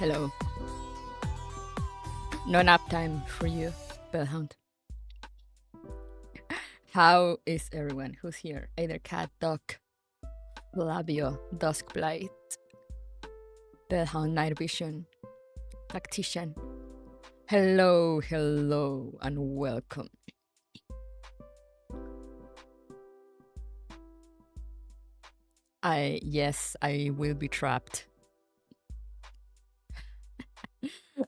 Hello. No nap time for you, Bellhound. How is everyone? Who's here? Either Cat, Doc, Labio, Duskblight, Bellhound, Night Vision, Tactician. Hello, hello, and welcome. Yes, I will be trapped.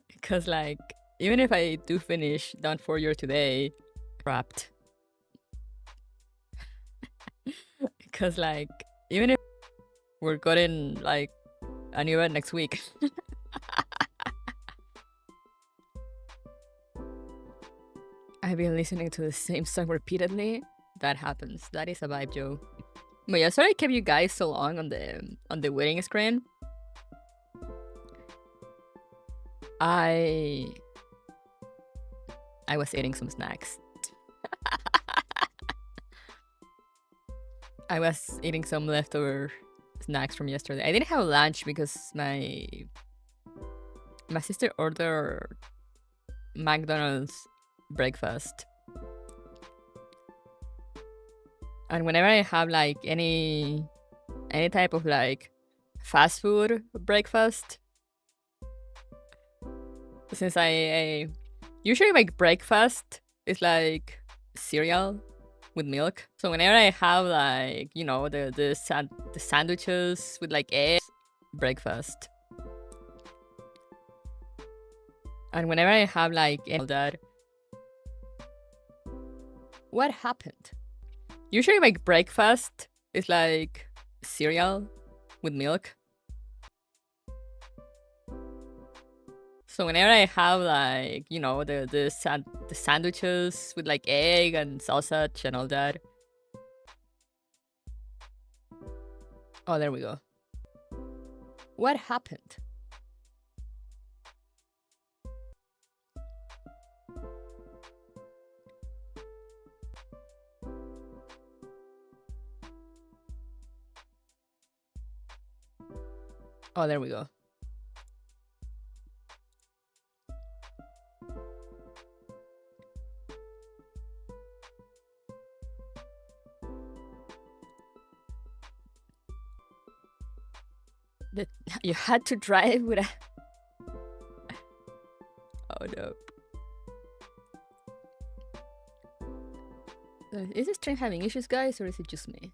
Because, like, even if I do finish Dawnforger today, trapped. Because, like, even if we're getting, like, a new event next week. I've been listening to the same song repeatedly. That happens. That is a vibe, Joe. But yeah, sorry I kept you guys so long on the waiting screen. I was eating some snacks. I was eating some leftover snacks from yesterday. I didn't have lunch because my sister ordered McDonald's breakfast. And whenever I have like any type of like fast food breakfast, since I usually make breakfast is like cereal with milk. So whenever I have like, you know, the sandwiches with like eggs, breakfast. And whenever I have like all that, what happened? Usually make breakfast is like cereal with milk. So whenever I have like, you know, the sandwiches with like egg and sausage and all that. Oh, there we go. What happened? Oh, there we go. You had to drive with a... Oh no. Is this train having issues, guys, or is it just me?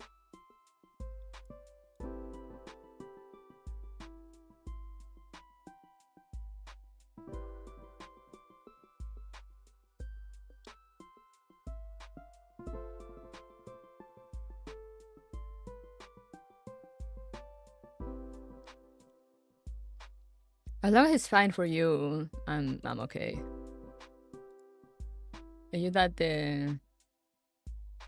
As long as it's fine for you, I'm okay. Are you that the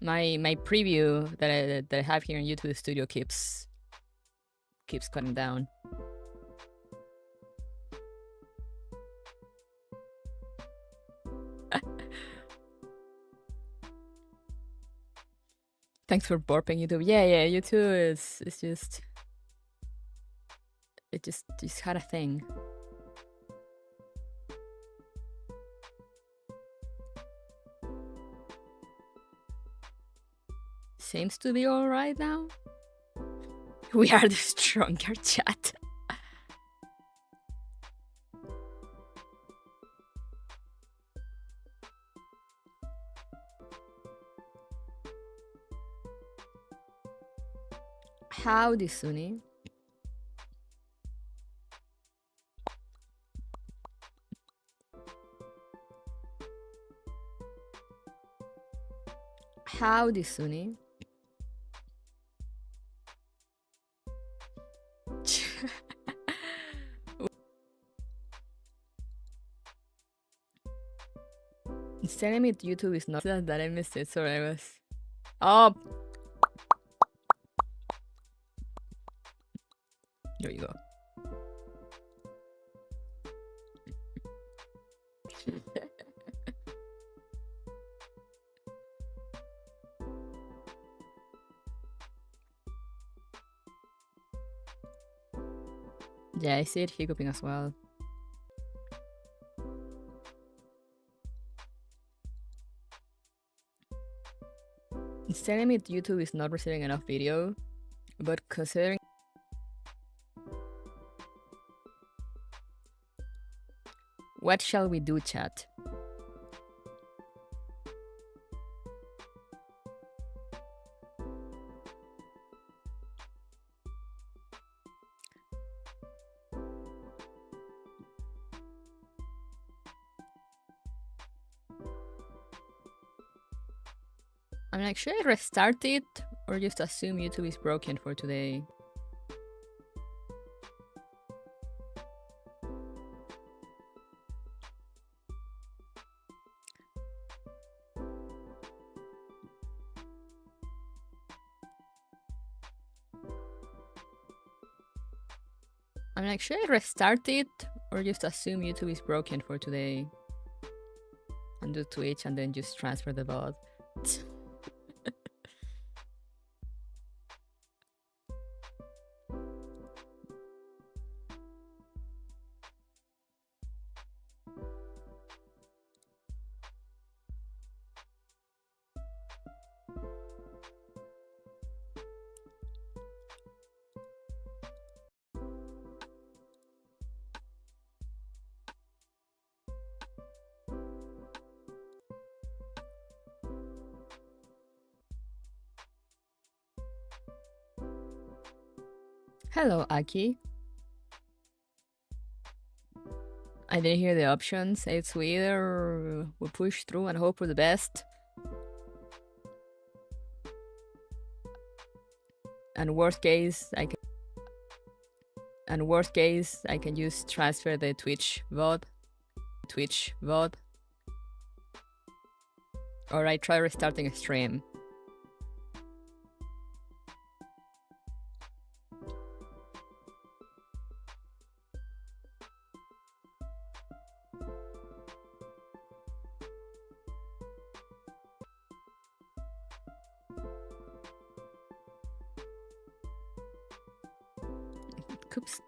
my preview that I have here in YouTube Studio keeps cutting down. Thanks for burping, YouTube. Yeah, YouTube is just... It just had a thing. Seems to be alright now. We are the stronger chat. Howdy, Sunny. Howdy, Sunny. It's telling me YouTube is not that I missed it, sorry, I was... Oh! There you go. Yeah, I see it hiccuping as well. It's telling me YouTube is not receiving enough video, but considering... What shall we do, chat? I'm like, should I restart it or just assume YouTube is broken for today? I'm like, should I restart it or just assume YouTube is broken for today? And do Twitch and then just transfer the bot. Hello, Aki. I didn't hear the options. It's we either we push through and hope for the best, and worst case, I can just transfer the Twitch VOD, or I try restarting a stream.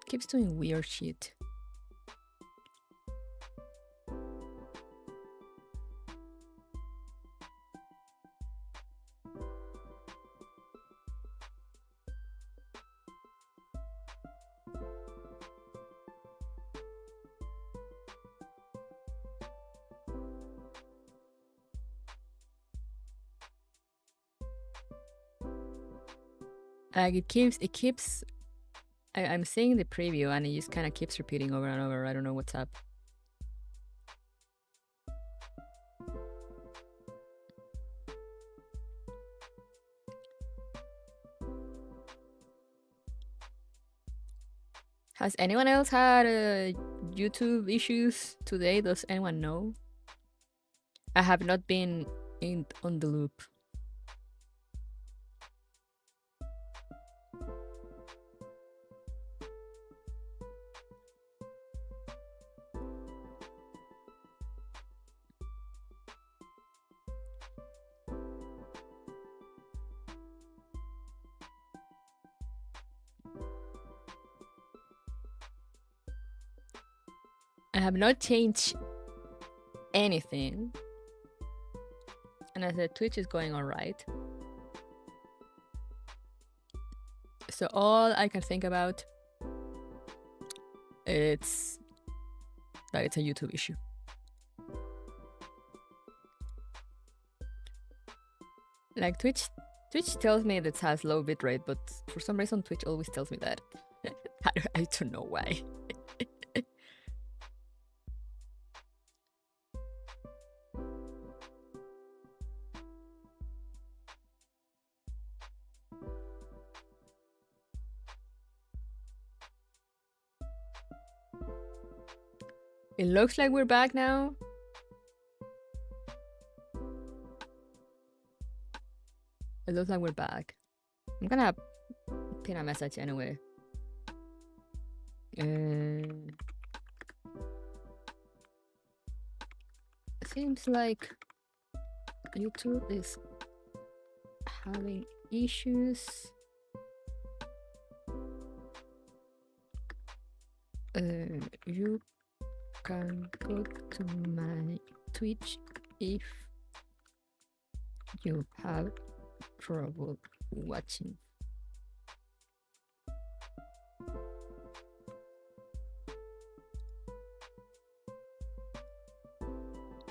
Keeps doing weird shit. Like it keeps I'm seeing the preview and it just kind of keeps repeating over and over. I don't know what's up. Has anyone else had YouTube issues today? Does anyone know? I have not been on the loop. I have not changed anything. And I said Twitch is going all right. So all I can think about it's that it's a YouTube issue. Like Twitch tells me that it has low bitrate, but for some reason Twitch always tells me that. I don't know why. It looks like we're back now. It looks like we're back. I'm gonna pin a message anyway. Seems like YouTube is having issues. You can go to my Twitch if you have Trouble watching.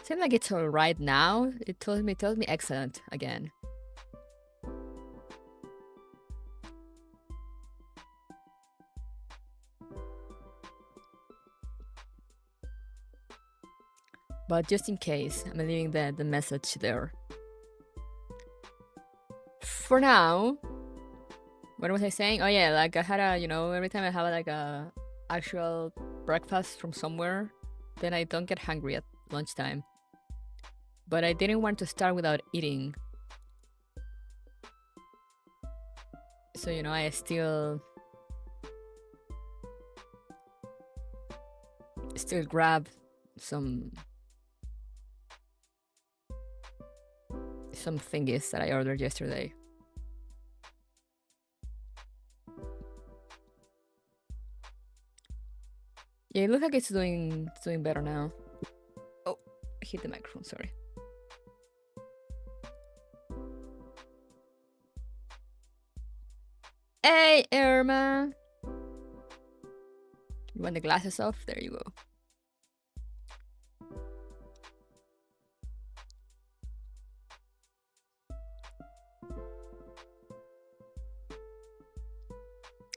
Seems like it's all right now. It tells me excellent again. But just in case, I'm leaving the message there. For now, what was I saying? Oh yeah, like I had a, you know, every time I have like a actual breakfast from somewhere, then I don't get hungry at lunchtime. But I didn't want to start without eating. So, you know, I still grab some thingies that I ordered yesterday. Yeah, it looks like it's doing better now. Oh, I hit the microphone, sorry. Hey, Irma! You want the glasses off? There you go.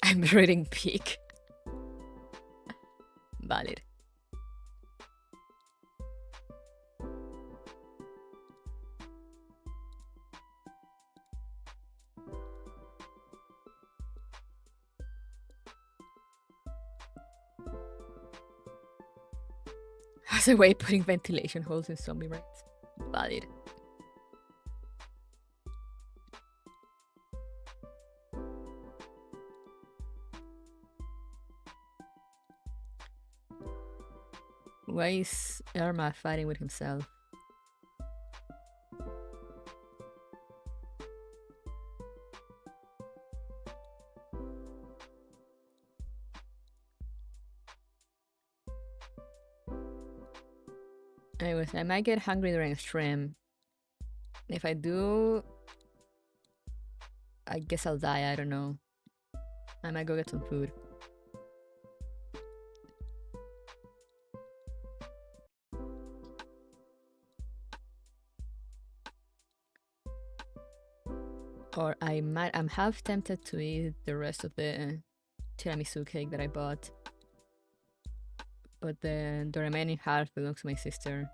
I'm reading peak. Valid. As a way putting ventilation holes in zombie brains. Valid. Why is Irma fighting with himself? Anyways, I might get hungry during stream. If I do, I guess I'll die, I don't know. I might go get some food. Or I'm half tempted to eat the rest of the tiramisu cake that I bought. But then the remaining half belongs to my sister.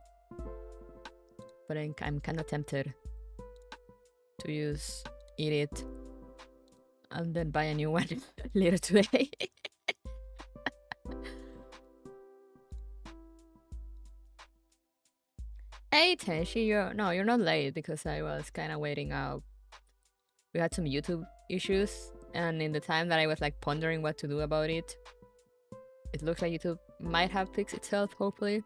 But I'm kind of tempted to eat it and then buy a new one later today. Hey Tenshi, you're not late because I was kind of waiting out. We had some YouTube issues, and in the time that I was like pondering what to do about it, it looks like YouTube might have fixed itself, hopefully.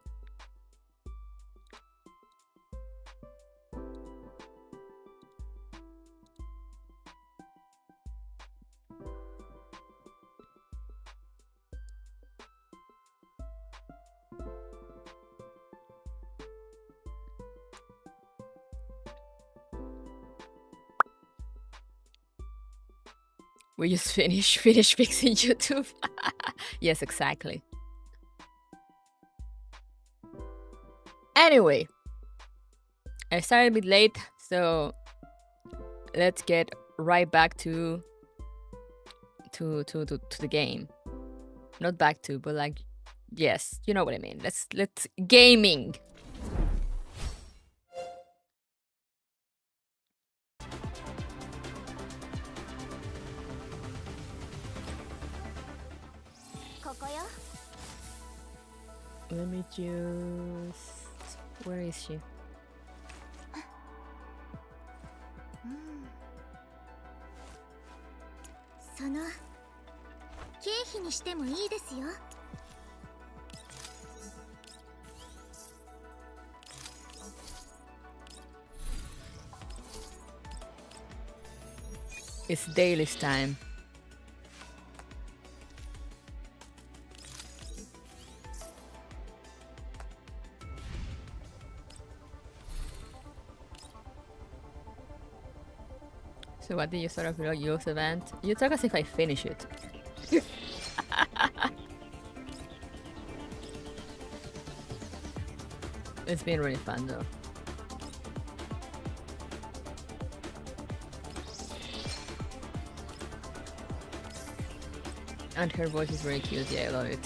We just finish fixing YouTube. Yes, exactly. Anyway, I started a bit late, so let's get right back to the game. Not back to, but like, yes, you know what I mean. Let's gaming. Let me just... Where is she? It's Daily's time. So what did you sort of use event? You talk as if I finish it. It's been really fun though. And her voice is very cute, yeah, I love it.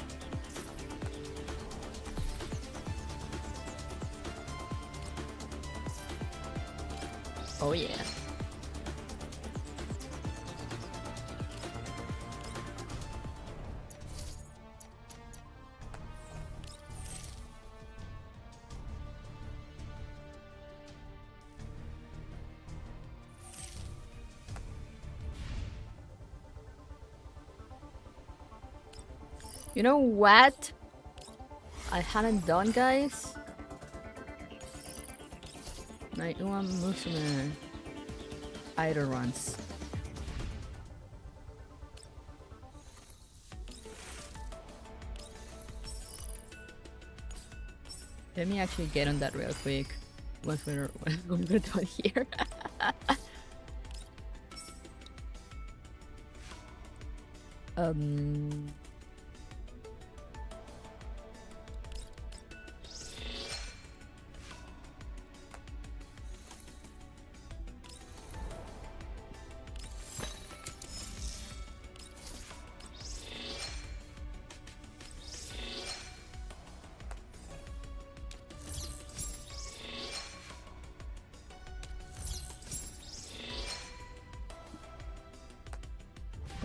Oh yeah. You know what I hadn't done, guys? My Uma Musume idle runs. Let me actually get on that real quick once we're done here.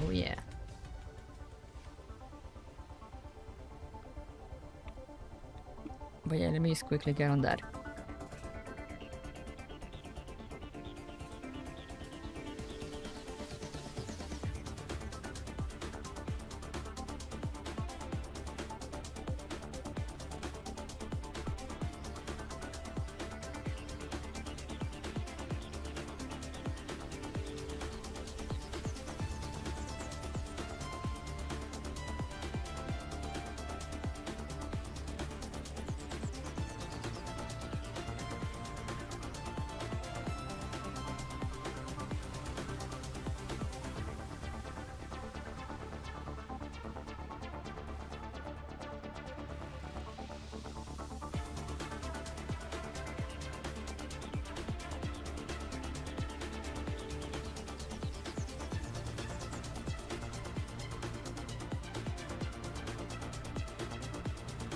Oh yeah. But yeah, let me just quickly get on that.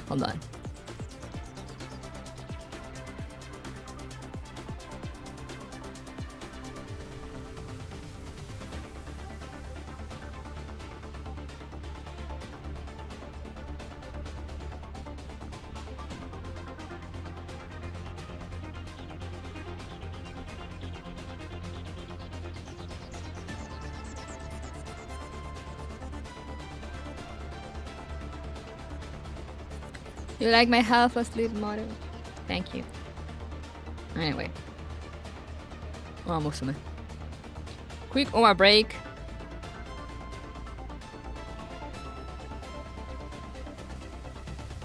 Hold on. You like my half asleep motto? Thank you. Anyway. Oh, Musume. Quick Uma break.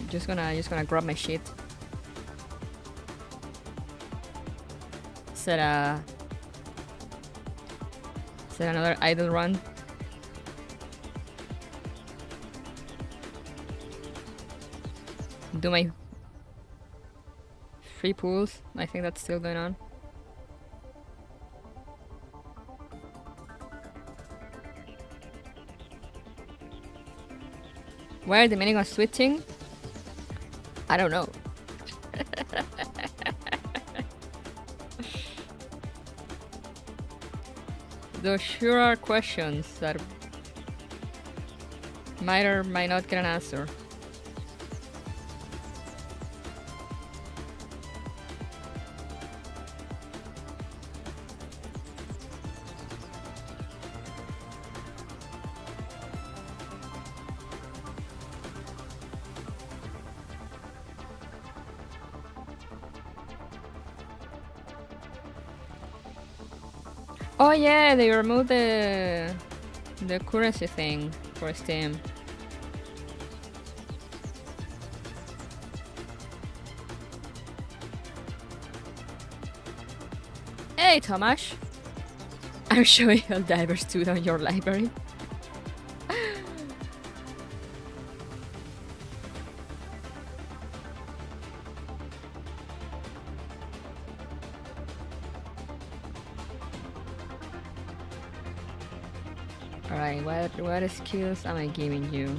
Just gonna grab my shit. Set another idle run. Do my free pools. I think that's still going on. Where are the meaning of switching? I don't know. Those sure are questions that might or might not get an answer. Oh yeah, they removed the currency thing for Steam. Hey, Tomasz. I'm showing how diverse too on your library. Alright, what skills am I giving you?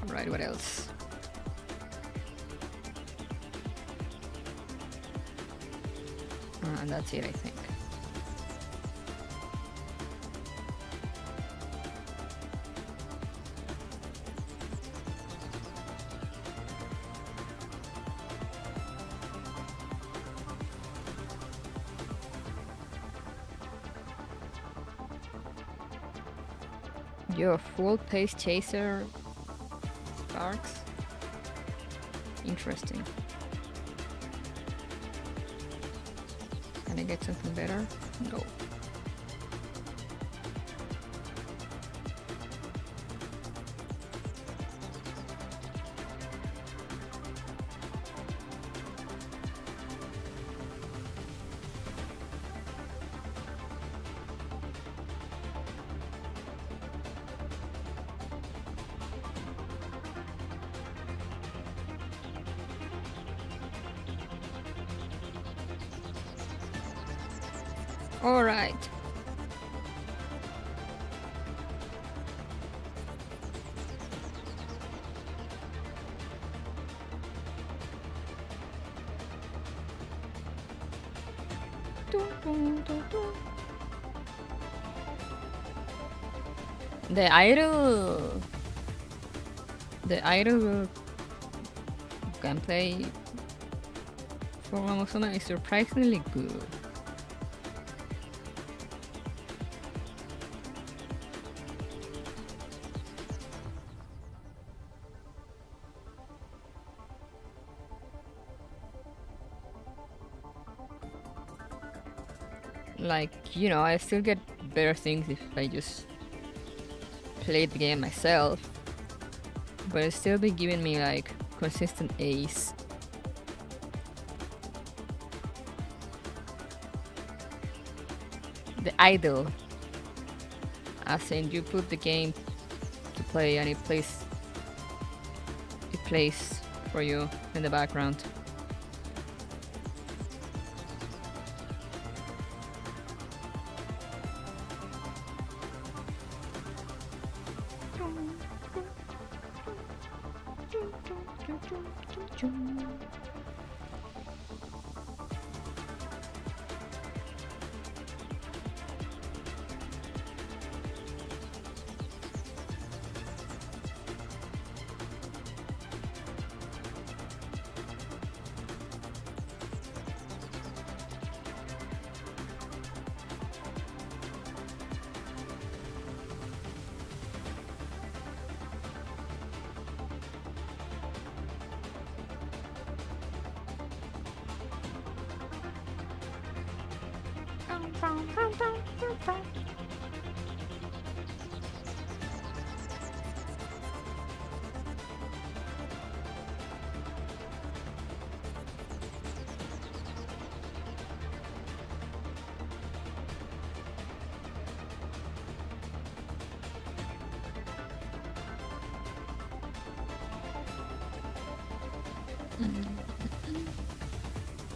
Alright, what else? And that's it, I think. You're a full pace chaser, Sparks. Interesting. Can I get something better? No. All right. The idle gameplay for Amazona is surprisingly good. Like, you know, I still get better things if I just play the game myself, but it still be giving me like consistent A's. The idle, as in you put the game to play and it plays for you in the background.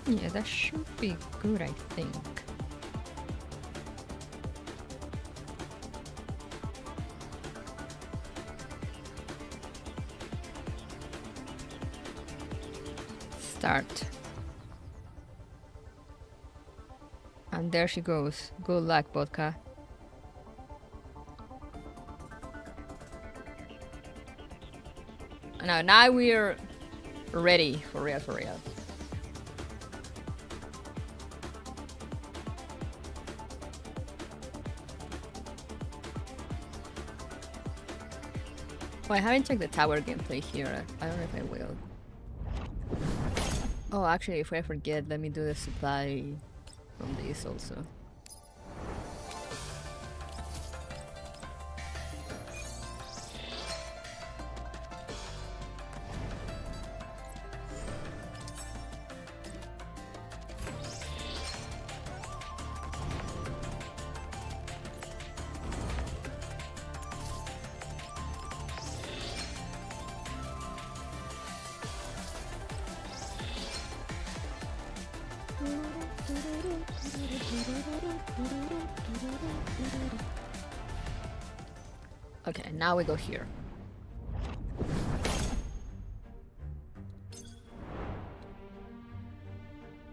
Yeah, that should be good, I think. Start. And there she goes. Good luck, vodka. Now we're ready for real, for real. Oh, I haven't checked the tower gameplay here. I don't know if I will. Oh, actually, if I forget, let me do the supply from this also. Okay, now we go here.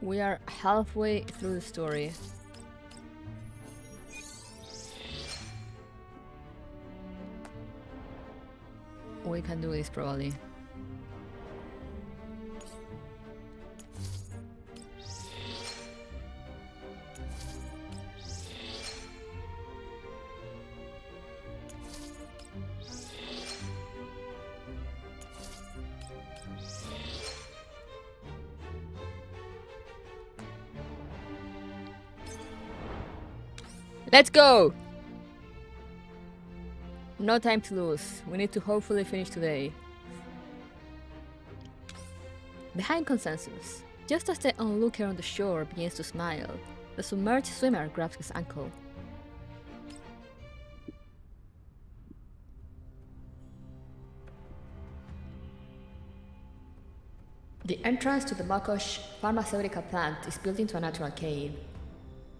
We are halfway through the story. We can do this probably. Let's go! No time to lose. We need to hopefully finish today. Behind consensus, just as the onlooker on the shore begins to smile, the submerged swimmer grabs his ankle. The entrance to the Makosh pharmaceutical plant is built into a natural cave,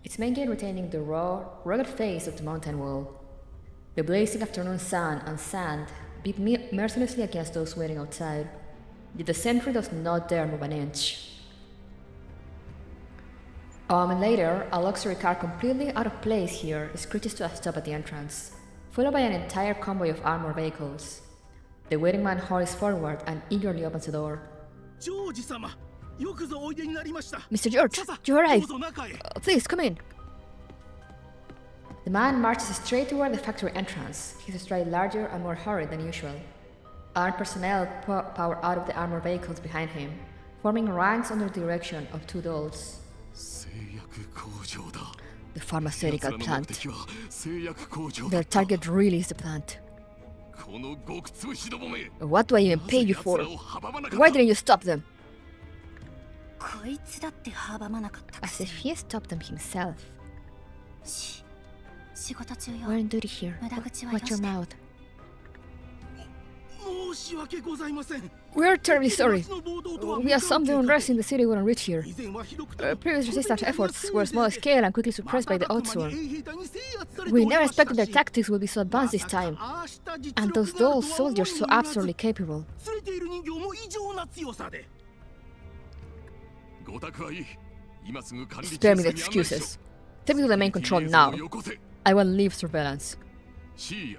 its main gate retaining the raw, rugged face of the mountain wall. The blazing afternoon sun and sand beat mercilessly against those waiting outside, yet the sentry does not dare move an inch. A moment later, a luxury car completely out of place here screeches to a stop at the entrance, followed by an entire convoy of armored vehicles. The waiting man hurries forward and eagerly opens the door. Mr. George, you arrived! Please, come in! The man marches straight toward the factory entrance, his stride larger and more hurried than usual. Armed personnel pour out of the armored vehicles behind him, forming ranks under the direction of two dolls. The pharmaceutical plant. Their target really is the plant. What do I even pay you for? Why didn't you stop them? As if he stopped them himself. We're on duty here. Watch your mouth. We are terribly sorry. We assumed the unrest in the city wouldn't reach here. Previous resistance efforts were small scale and quickly suppressed by the Outsworn. We never expected their tactics would be so advanced this time. And those dull soldiers so absurdly capable. Spare me the excuses. Take me to the main control now. I will leave surveillance. Thea,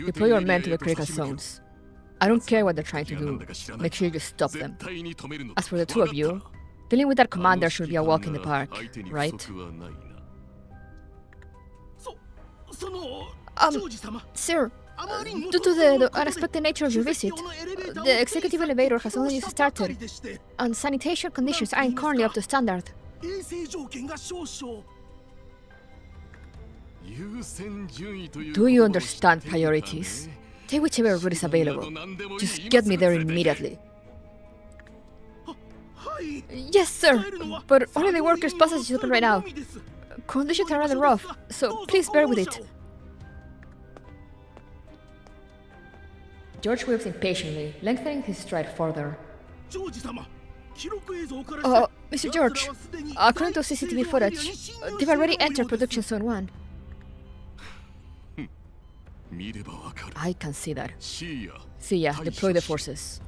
deploy your men to the critical zones. I don't care what they're trying to do. Make sure you stop them. As for the two of you, dealing with that commander should be a walk in the park, right? Sir, due to the unexpected nature of your visit, the executive elevator has only just started, and sanitation conditions aren't currently up to standard. Do you understand priorities? Take whichever route is available. Just get me there immediately. Yes, sir, but only the workers' passage is open right now. Conditions are rather rough, so please bear with it. George whips impatiently, lengthening his stride further. Mr. George, according to CCTV footage, they've already entered Production Zone 1. I can see that. Thea, deploy the forces.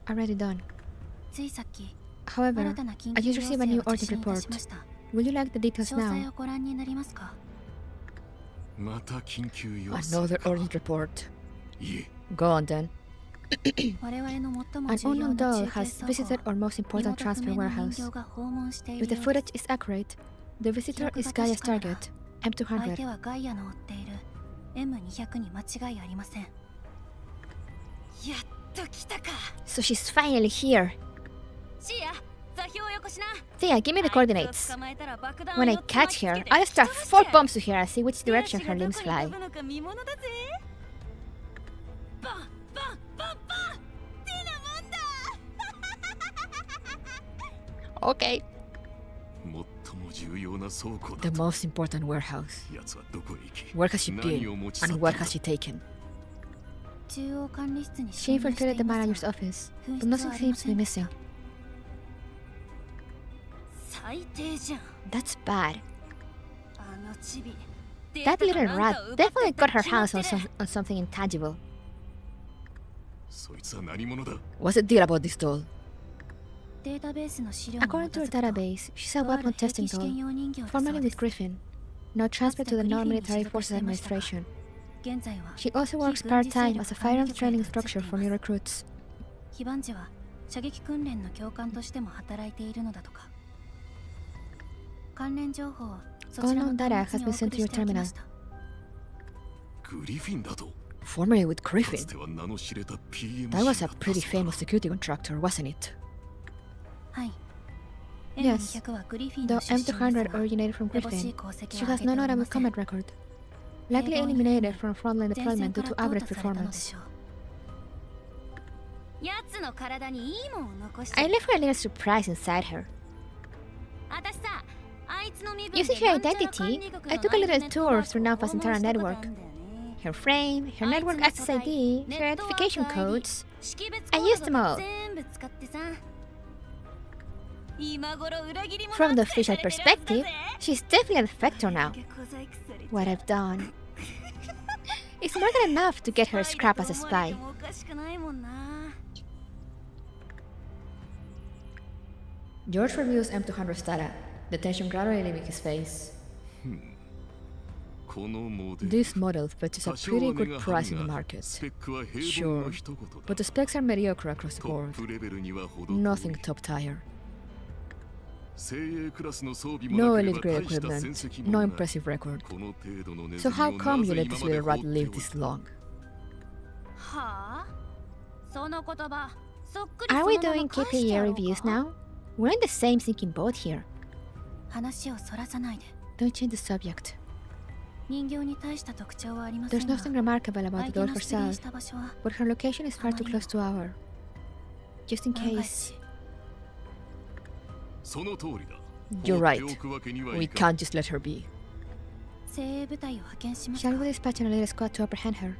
Already done. However, I just received a new audit report. Would you like the details now? Another audit report. Go on then. An unknown doll has visited our most important transfer warehouse. If the footage is accurate, the visitor is Gaia's target, M200. So she's finally here. Thea, give me the coordinates. When I catch her, I'll start 4 bombs to her and see which direction her limbs fly. Okay. The most important warehouse. Where has she been, and what has she taken? She infiltrated the manager's office, but nothing seems to be missing. That's bad. That little rat definitely got her hands on something intangible. What's the deal about this doll? According to her database, she's a weapon testing doll, formerly with Griffin, now transferred to the Non-Military Forces Administration. She also works part-time as a firearms training instructor for new recruits. All known data has been sent to your terminal. Formerly with Griffin? That was a pretty famous security contractor, wasn't it? Yes, though M200 originated from Griffin, she has no notable combat record. Likely eliminated from frontline deployment due to average performance. I left her a little surprise inside her. Using her identity, I took a little tour through Nampa's internal network. Her frame, her network access ID, her identification codes. I used them all. From the official perspective, she's definitely a defector now. What I've done is more than enough to get her scrapped as a spy. George reviews M200's data, the tension gradually leaving his face. This model fetches a pretty good price in the market. Sure, but the specs are mediocre across the board. Nothing top tier. No elite grade equipment, no impressive record. So how come you let this little rat live this long? Are we doing KPI reviews now? We're in the same sinking boat here. Don't change the subject. There's nothing remarkable about the doll herself, but her location is far too close to ours. Just in case... You're right. We can't just let her be. Shall we dispatch an elite squad to apprehend her?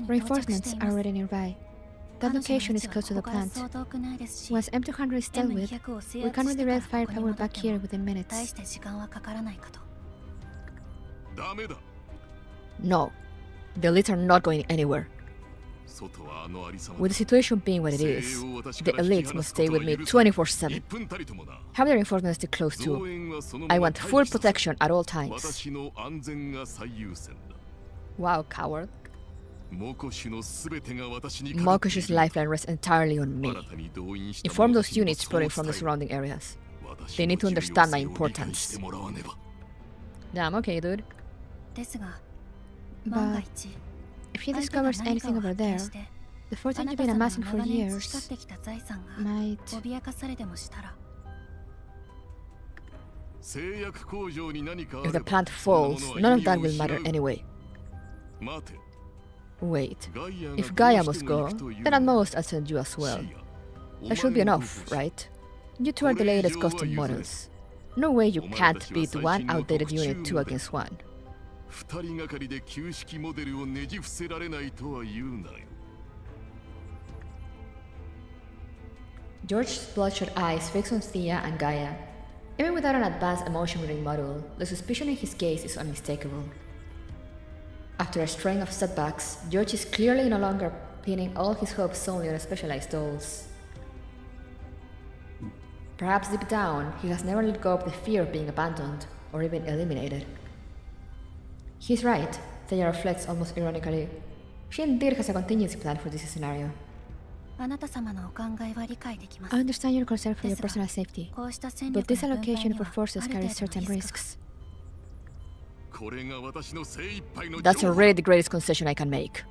Reinforcements are already nearby. That location is close to the plant. Once M200 is dealt with, we can redirect firepower back here within minutes. No. The elites are not going anywhere. With the situation being what it is, the elites must stay with me 24/7. Have the reinforcements stay close too. I want full protection at all times. Wow, coward. Mokosh's lifeline rests entirely on me. Inform those units spotting from the surrounding areas. They need to understand my importance. Damn, okay, dude. But if he discovers anything over there, the fortune you've been amassing for years might... If the plant falls, none of that will matter anyway. Wait, if Gaia must go, then at most I'll send you as well. That should be enough, right? You two are the latest custom models. No way you can't beat one outdated unit 2 against 1. George's bloodshot eyes fix on Thea and Gaia. Even without an advanced emotion reading module, the suspicion in his gaze is unmistakable. After a string of setbacks, George is clearly no longer pinning all his hopes solely on specialized dolls. Perhaps deep down, he has never let go of the fear of being abandoned or even eliminated. He's right, Thea reflects almost ironically. She indeed has a contingency plan for this scenario. I understand your concern for your personal safety, but this allocation for forces carries certain risks. That's already the greatest concession I can make.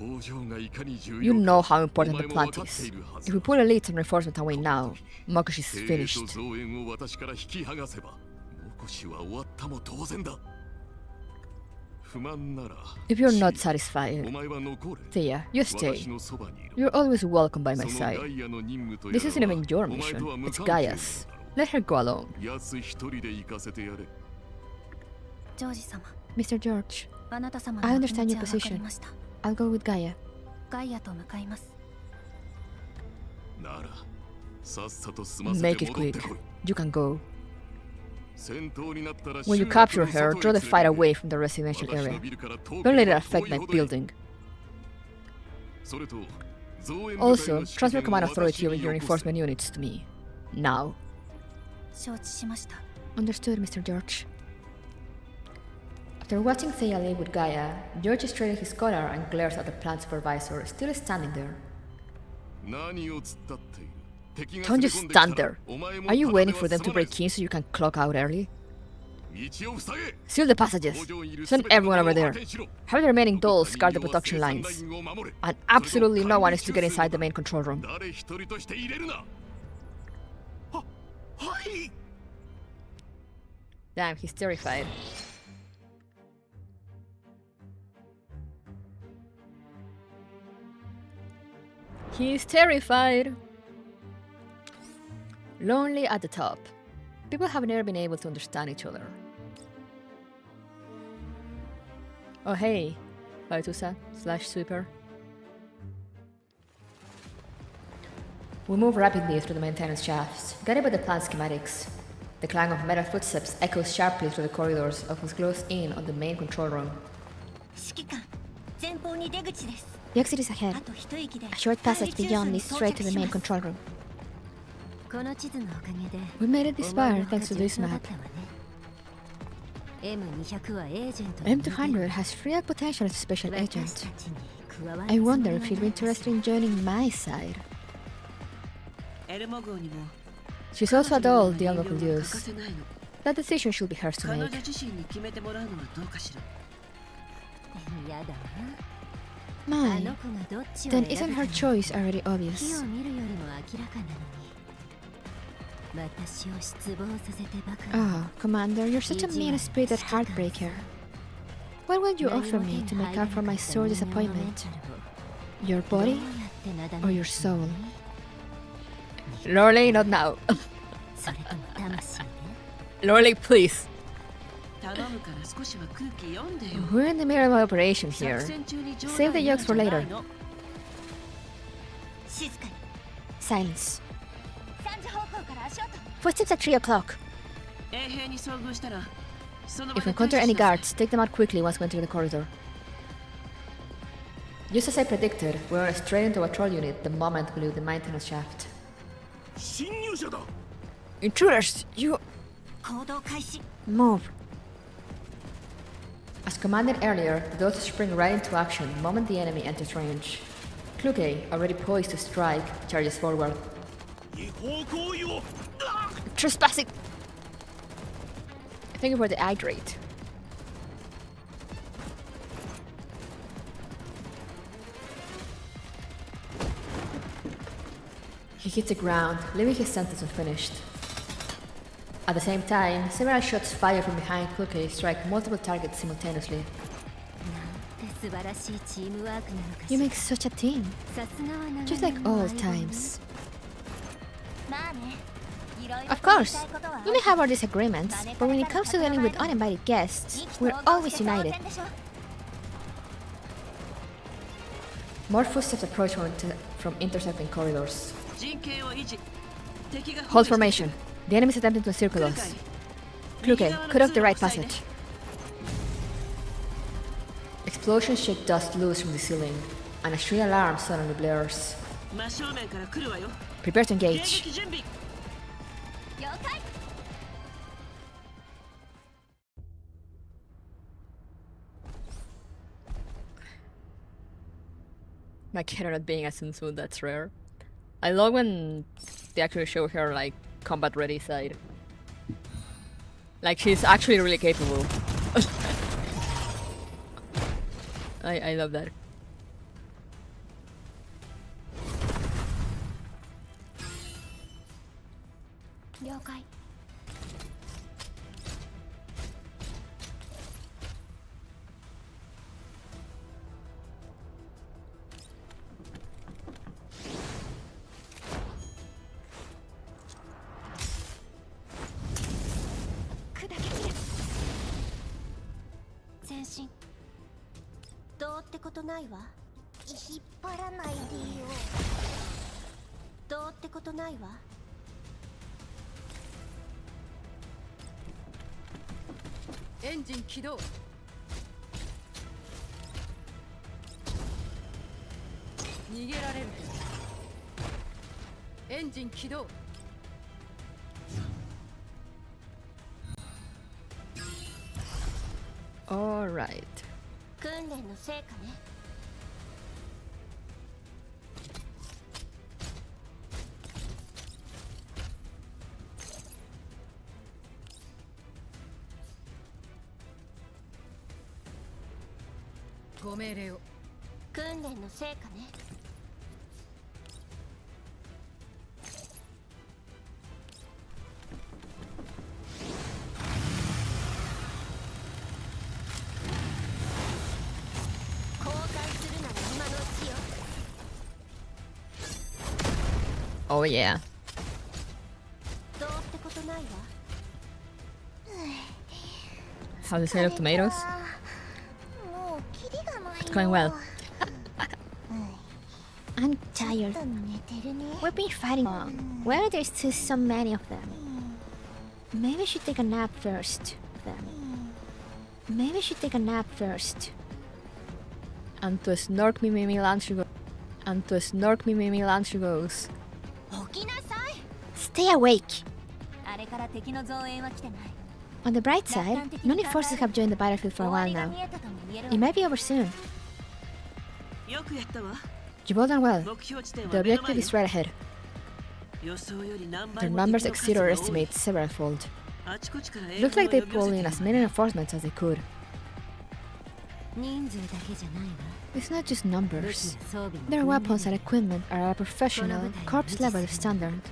You know how important the plant is. If we pull elites and reinforcement away now, Mokoshi is finished. If you're not satisfied, Thea, you stay. You're always welcome by my side. This isn't even your mission, it's Gaia's. Let her go alone. Mr. George, I understand your position. I'll go with Gaia. Make it quick. You can go. When you capture her, draw the fight away from the residential area. Don't let it affect my building. Also, transfer command authority over your reinforcement units to me. Now. Understood, Mr. George. After watching Thea leave with Gaia, George straightened his collar and glares at the plant supervisor, still standing there. Don't just stand there. Are you waiting for them to break in so you can clock out early? Seal the passages. Send everyone over there. Have the remaining dolls guard the production lines. And absolutely no one is to get inside the main control room. Damn, he's terrified. He's terrified. Lonely at the top. People have never been able to understand each other. Oh hey, Baitusa/Sweeper. We move rapidly through the maintenance shafts, guided by the plant schematics. The clang of metal footsteps echoes sharply through the corridors of who's close in on the main control room. The exit is ahead. A short passage beyond leads straight to the main control room. We made it this far thanks to this map. M200 has free potential as a special agent. I wonder if he'd be interested in joining my side. She's also a doll the Elmo could use. That decision should be hers to make. My, then isn't her choice already obvious? Oh, Commander, you're such a mean-spirited heartbreaker. What would you offer me to make up for my sore disappointment? Your body or your soul? Lorelei, not now. Lorelei, please. We're in the middle of an operation here. Save the jokes for later. Silence. Footsteps at 3 o'clock. If we encounter any guards, take them out quickly once we enter the corridor. Just as I predicted, we were straight into a troll unit the moment we leave the maintenance shaft. Intruders! You... Move. As commanded earlier, the dolls spring right into action the moment the enemy enters range. Kluge, already poised to strike, charges forward. Trespassing! Thank you for the hydrate. He hits the ground, leaving his sentence unfinished. At the same time, several shots fired from behind Kluge strike multiple targets simultaneously. You make such a team. Just like old times. Of course, we may have our disagreements, but when it comes to dealing with uninvited guests, we're always united. More footsteps approach from intersecting corridors. Hold formation. The enemy is attempting to encircle us. Kluge, cut off the right passage. Explosions shake dust loose from the ceiling. and a street alarm suddenly blares. Prepare to engage. My character not being a Sunsu, that's rare. I love when they actually show her like combat ready side. Like she's actually really capable. I love that. Engine 起動。逃げられる。エンジン起動。All right. 訓練の成果ね。ご命令を。訓練の成果ね。交換するなら今のうちよ。Oh yeah. どうってことないわ。How's the sale of tomatoes? It's going well. I'm tired. We've been fighting long. Why are there still so many of them? Maybe I should take a nap first. Maybe I should take a nap first. And to snork me mimi lunch goes. And to snork me mimi lunch goes. Stay awake! あれから敵の増援は来てない。 On the bright side, Noni forces have joined the battlefield for a while now. It might be over soon. You've all done well. The objective is right ahead. Their numbers exceed our estimates several-fold. Looks like they pulled in as many reinforcements as they could. It's not just numbers. Their weapons and equipment are at a professional, corps level standard.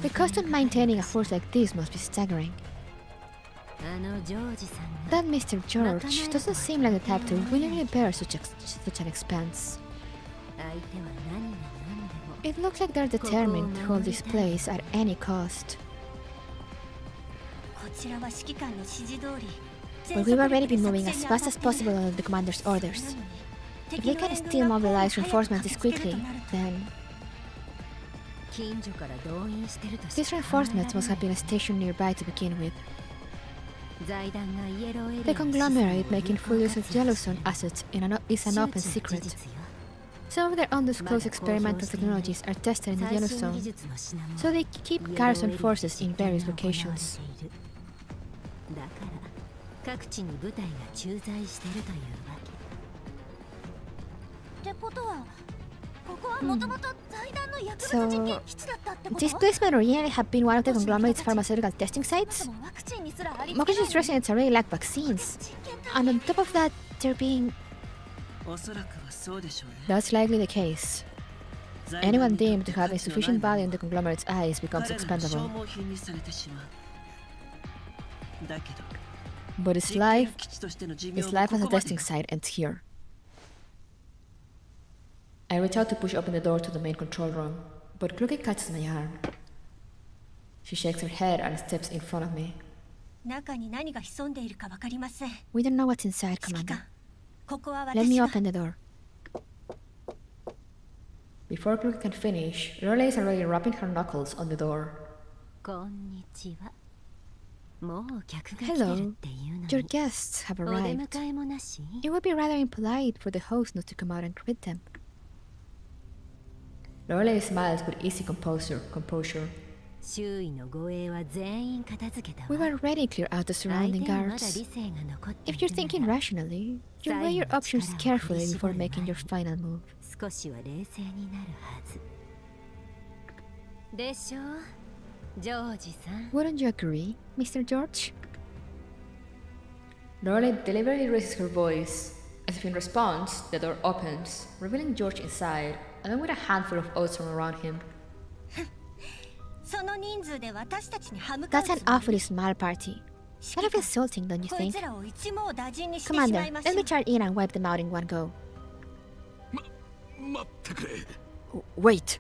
The cost of maintaining a force like this must be staggering. That Mr. George doesn't seem like the type to willingly bear such an expense. It looks like they're determined to hold this place at any cost. But we've already been moving as fast as possible under the commander's orders. If they can still mobilize reinforcements this quickly, then... These reinforcements must have been stationed nearby to begin with. The conglomerate making full use of Yellowstone assets is an open secret. Some of their undisclosed experimental technologies are tested in the Yellowstone, so they keep garrison forces in various locations. So, this place might originally have been one of the conglomerate's pharmaceutical testing sites? Mokuji's residents really lack vaccines. And on top of that, they're being... That's likely the case. Anyone deemed to have a sufficient value in the conglomerate's eyes becomes expendable. But its life as a testing site ends here. I reach out to push open the door to the main control room, but Kluki catches my arm. She shakes her head and steps in front of me. We don't know what's inside, Commander. Let me open the door. Before Kluki can finish, Riley is already rapping her knuckles on the door. Hello, your guests have arrived. It would be rather impolite for the host not to come out and greet them. Lorelei smiles with easy composure. We've already cleared out the surrounding guards. If you're thinking rationally, you'll weigh your options carefully before making your final move. Wouldn't you agree, Mr. George? Lorelei deliberately raises her voice. As if in response, the door opens, revealing George inside, along with a handful of others from around him. That's an awfully small party. Kind of insulting, don't you think? Commander, let me charge in and wipe them out in one go. Wait.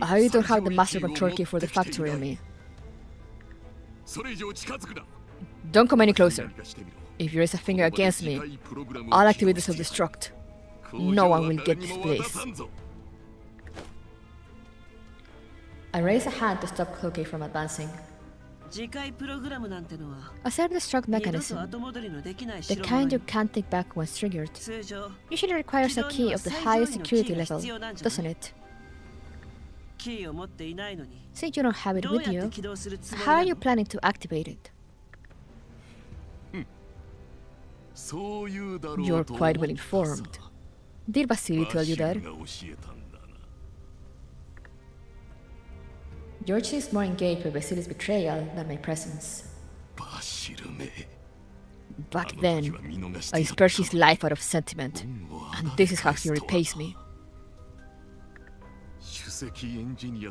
I don't have the master control key for the factory on me. Don't come any closer. If you raise a finger against me, I'll activate the self-destruct. No one will get this place. I raise a hand to stop Cloaky from advancing. A self-destruct mechanism, the kind you can't take back once triggered, usually requires a key of the highest security level, doesn't it? Since you don't have it with you, how are you planning to activate it? You're quite well informed. Did Vasily tell you that? George seems more engaged with Vasily's betrayal than my presence. Back then, I spared his life out of sentiment, and this is how he repays me.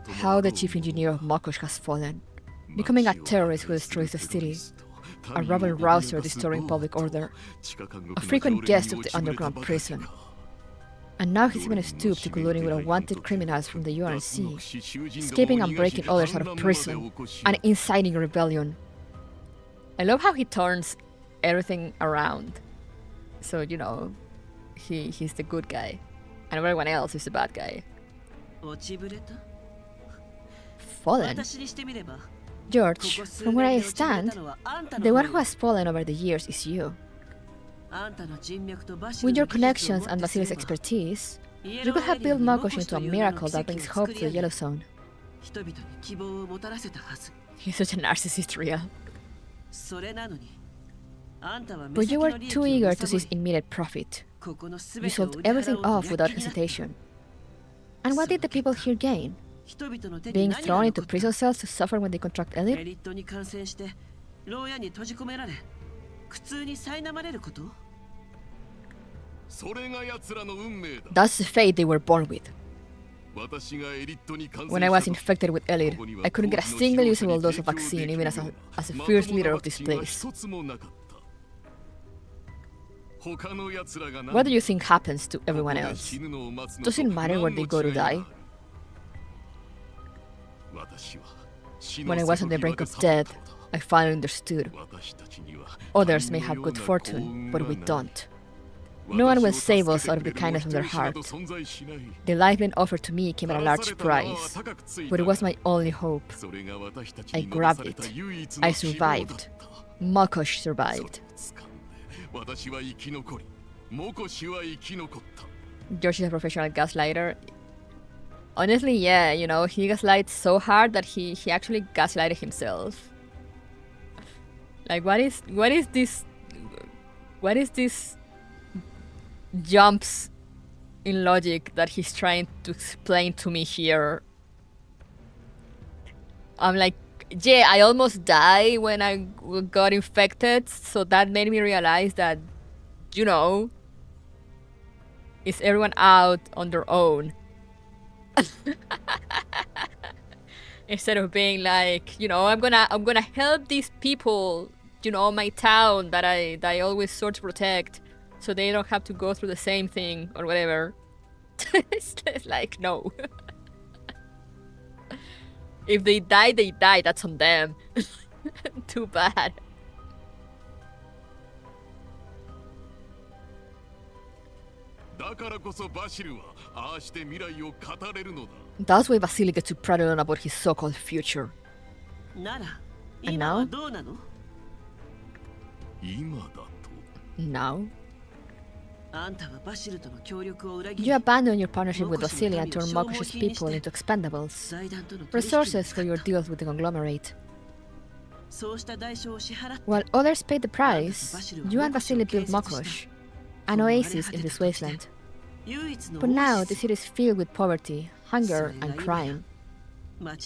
How the chief engineer of Mokosh has fallen, becoming a terrorist who destroys the city, a rabble-rouser destroying public order, a frequent guest of the underground prison. And now he's even stooped to colluding with wanted criminals from the UNC, escaping and breaking others out of prison, and inciting rebellion. I love how he turns everything around. So, you know, he's the good guy, and everyone else is the bad guy. Fallen? George, from where I stand, the one who has fallen over the years is you. With your connections and Vasily's expertise, you could have built Mokosh into a miracle that brings hope to the Yellow Zone. He's such a narcissist, real. But you were too eager to seize immediate profit. You sold everything off without hesitation. And what did the people here gain? Being thrown into prison cells to suffer when they contract elite? That's the fate they were born with. When I was infected with elite, I couldn't get a single usable dose of vaccine even as a fierce leader of this place. What do you think happens to everyone else? Does it matter where they go to die? When I was on the brink of death, I finally understood. Others may have good fortune, but we don't. No one will save us out of the kindness of their heart. The lifeline offered to me came at a large price, but it was my only hope. I grabbed it. I survived. Mokosh survived. George is a professional gaslighter. Honestly, yeah, you know, he gaslights so hard that he actually gaslighted himself. Like, what is this jumps in logic that he's trying to explain to me here? I'm like, yeah, I almost died when I got infected, so that made me realize that, you know, is everyone out on their own? Instead of being like, you know, I'm gonna help these people, you know, my town that I always sort to protect, so they don't have to go through the same thing or whatever. It's like, no. If they die, they die. That's on them. Too bad. That's why Vasily gets to prattle on about his so-called future. And now? どうなの？ 今だと Now? あんたはバシルとの協力を裏切り You abandon your partnership with Vasily and turn Mokosh's people into expendables. 財団との取引に Resources for your deals with the conglomerate. そうした代償を支払って While others paid the price, you and Vasily built Mokosh, an oasis in this wasteland. 唯一の But now the city is filled with poverty, hunger, and crime.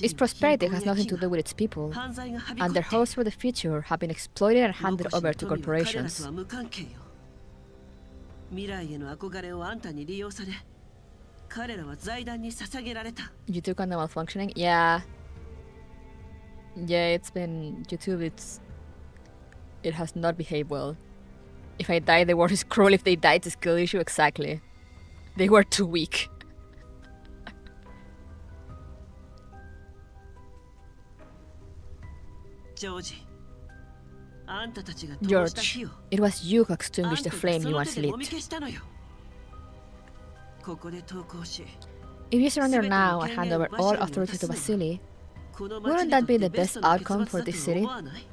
Its prosperity has nothing to do with its people, and their hopes for the future have been exploited and handed over to corporations. 未来への憧れをあんたに利用され、彼らは財団に捧げられた。 YouTube kind of malfunctioning? Yeah. Yeah, it's been... YouTube, it has not behaved well. If I die, the world is cruel. If they die, it's a skill issue. Exactly. They were too weak. George, あんたたちが灯した火 George, を it was you who あ extinguished ん the たが flame そ you の once 手でも lit. み消したのよ。ここで投降し、 If you surrender now and hand over all authority to Vasily, この wouldn't 町 that に be と the ってベ best ストな結 outcome 末 for だと this city? 思わない？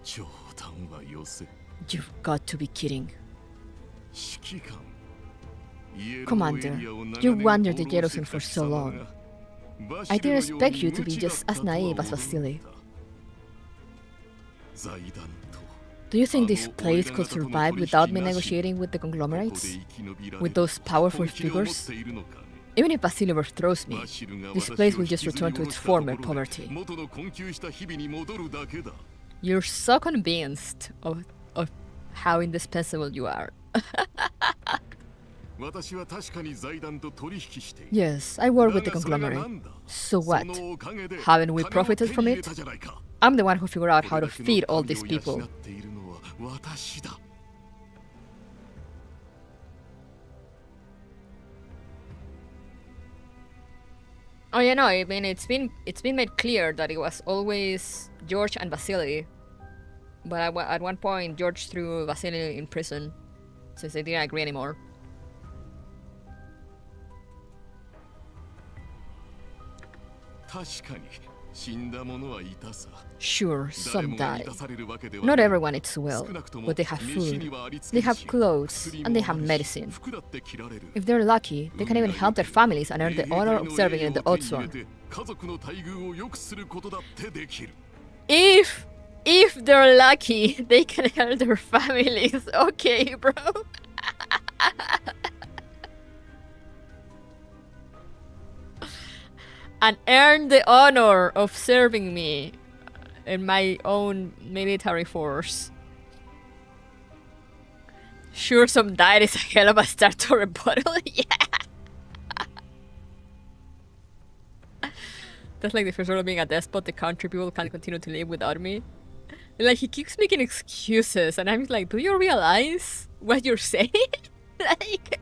冗談はよせ You've got to be kidding. 指揮官 Commander, you wandered the Jerusalem for so long. I didn't expect you to be just as naive as Vasily. Do you think this place could survive without me negotiating with the conglomerates? With those powerful figures? Even if Vasily overthrows me, this place will just return to its former poverty. You're so convinced of how indispensable you are. Yes, I work with the conglomerate. So what? Haven't we profited from it? I'm the one who figured out how to feed all these people. Oh yeah, no, I mean it's been made clear that it was always George and Vasily. But at one point George threw Vasily in prison since they didn't agree anymore. Sure, some die. Not everyone eats well, but they have food, they have clothes, and they have medicine. If they're lucky, they can even help their families and earn the honor of serving in the Oathsworn. If they're lucky, they can help their families. Okay, bro. And earn the honor of serving me in my own military force. Sure, some diet is a hell of a start to rebuttal. Yeah. That's like the first rule of being a despot. The country people can't continue to live without me. Like, he keeps making excuses, and I'm like, do you realize what you're saying? Like,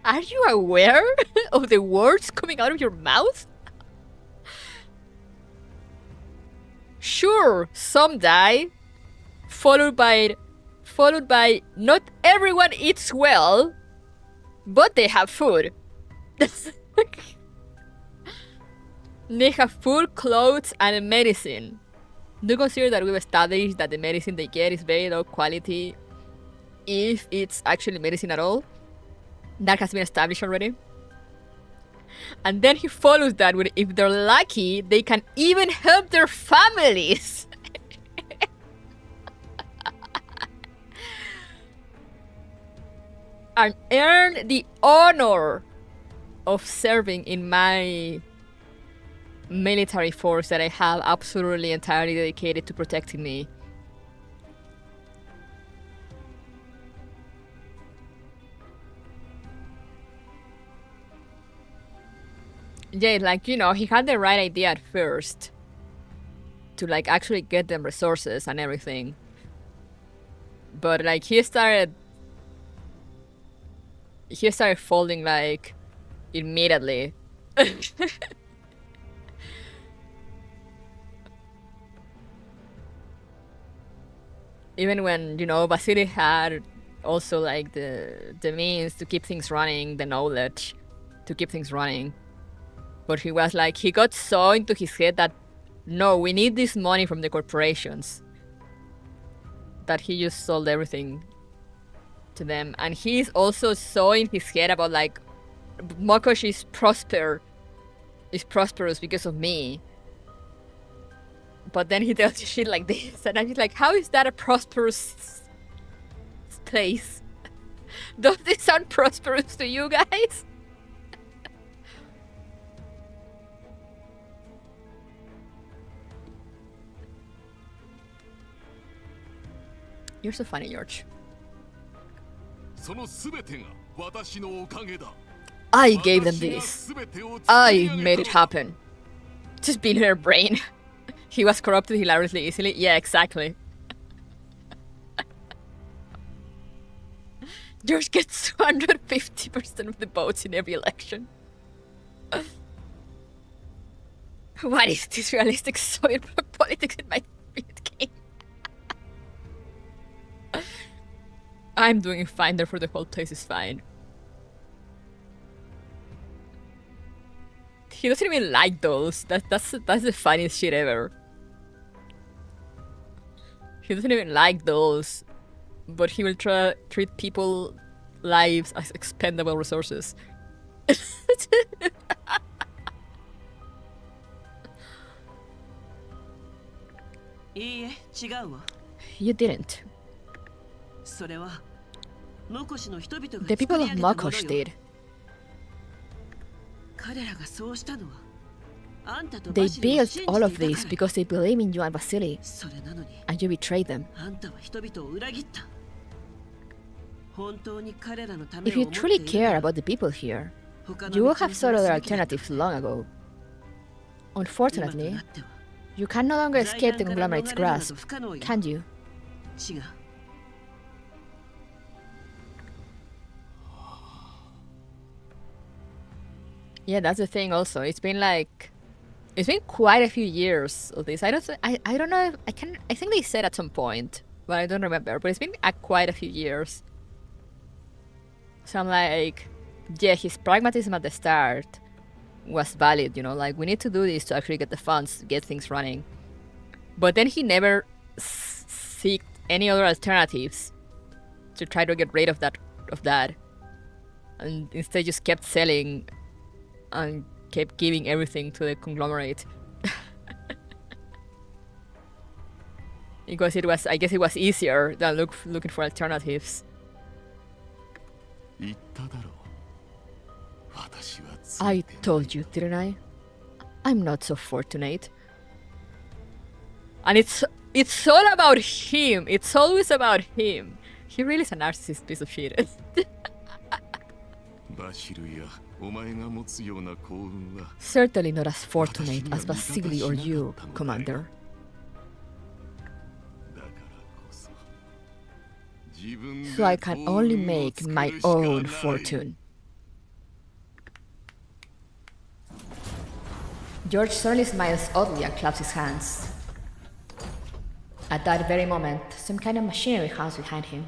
are you aware of the words coming out of your mouth? Sure, some die, followed by not everyone eats well, but they have food. They have food, clothes, and medicine. Do you consider that we've established that the medicine they get is very low quality, if it's actually medicine at all? That has been established already. And then he follows that with, if they're lucky, they can even help their families. And earn the honor of serving in my military force that I have absolutely entirely dedicated to protecting me. Yeah, like, you know, he had the right idea at first to, like, actually get them resources and everything. But, like, he started folding, like, immediately. Even when, you know, Vasily had also, like, the means to keep things running, the knowledge to keep things running. But he was like, he got so into his head that no, we need this money from the corporations. That he just sold everything to them. And he's also so in his head about like, Mokosh is prosperous because of me. But then he tells you shit like this, and I'm just like, how is that a prosperous place? Does this sound prosperous to you guys? You're so funny, George. I gave them this. I made it happen. Just being her brain. He was corrupted hilariously easily. Yeah, exactly. George gets 250% of the votes in every election. What is this realistic Soviet politics in my game? I'm doing fine, therefore the whole place is fine. He doesn't even like those. That's the funniest shit ever. He doesn't even like those, but he will try to treat people's lives as expendable resources. You didn't. The people of Mokosh did. They built all of this because they believe in you and Vasily, and you betrayed them. If you truly care about the people here, you would have sought other alternatives long ago. Unfortunately, you can no longer escape the conglomerate's grasp, can you? Yeah, that's the thing also. It's been quite a few years of this. I don't know if I think they said at some point, but I don't remember. But it's been quite a few years. So I'm like, yeah, his pragmatism at the start was valid, you know, like we need to do this to actually get the funds to get things running. But then he never seeked any other alternatives to try to get rid of that. And instead just kept selling and kept giving everything to the conglomerate. Because I guess it was easier than looking for alternatives. I told you, didn't I? I'm not so fortunate. And it's all about him. It's always about him. He really is a narcissist piece of shit. Certainly not as fortunate as Vasily or you, Commander. So I can only make my own fortune. George suddenly smiles oddly and claps his hands. At that very moment, some kind of machinery hums behind him.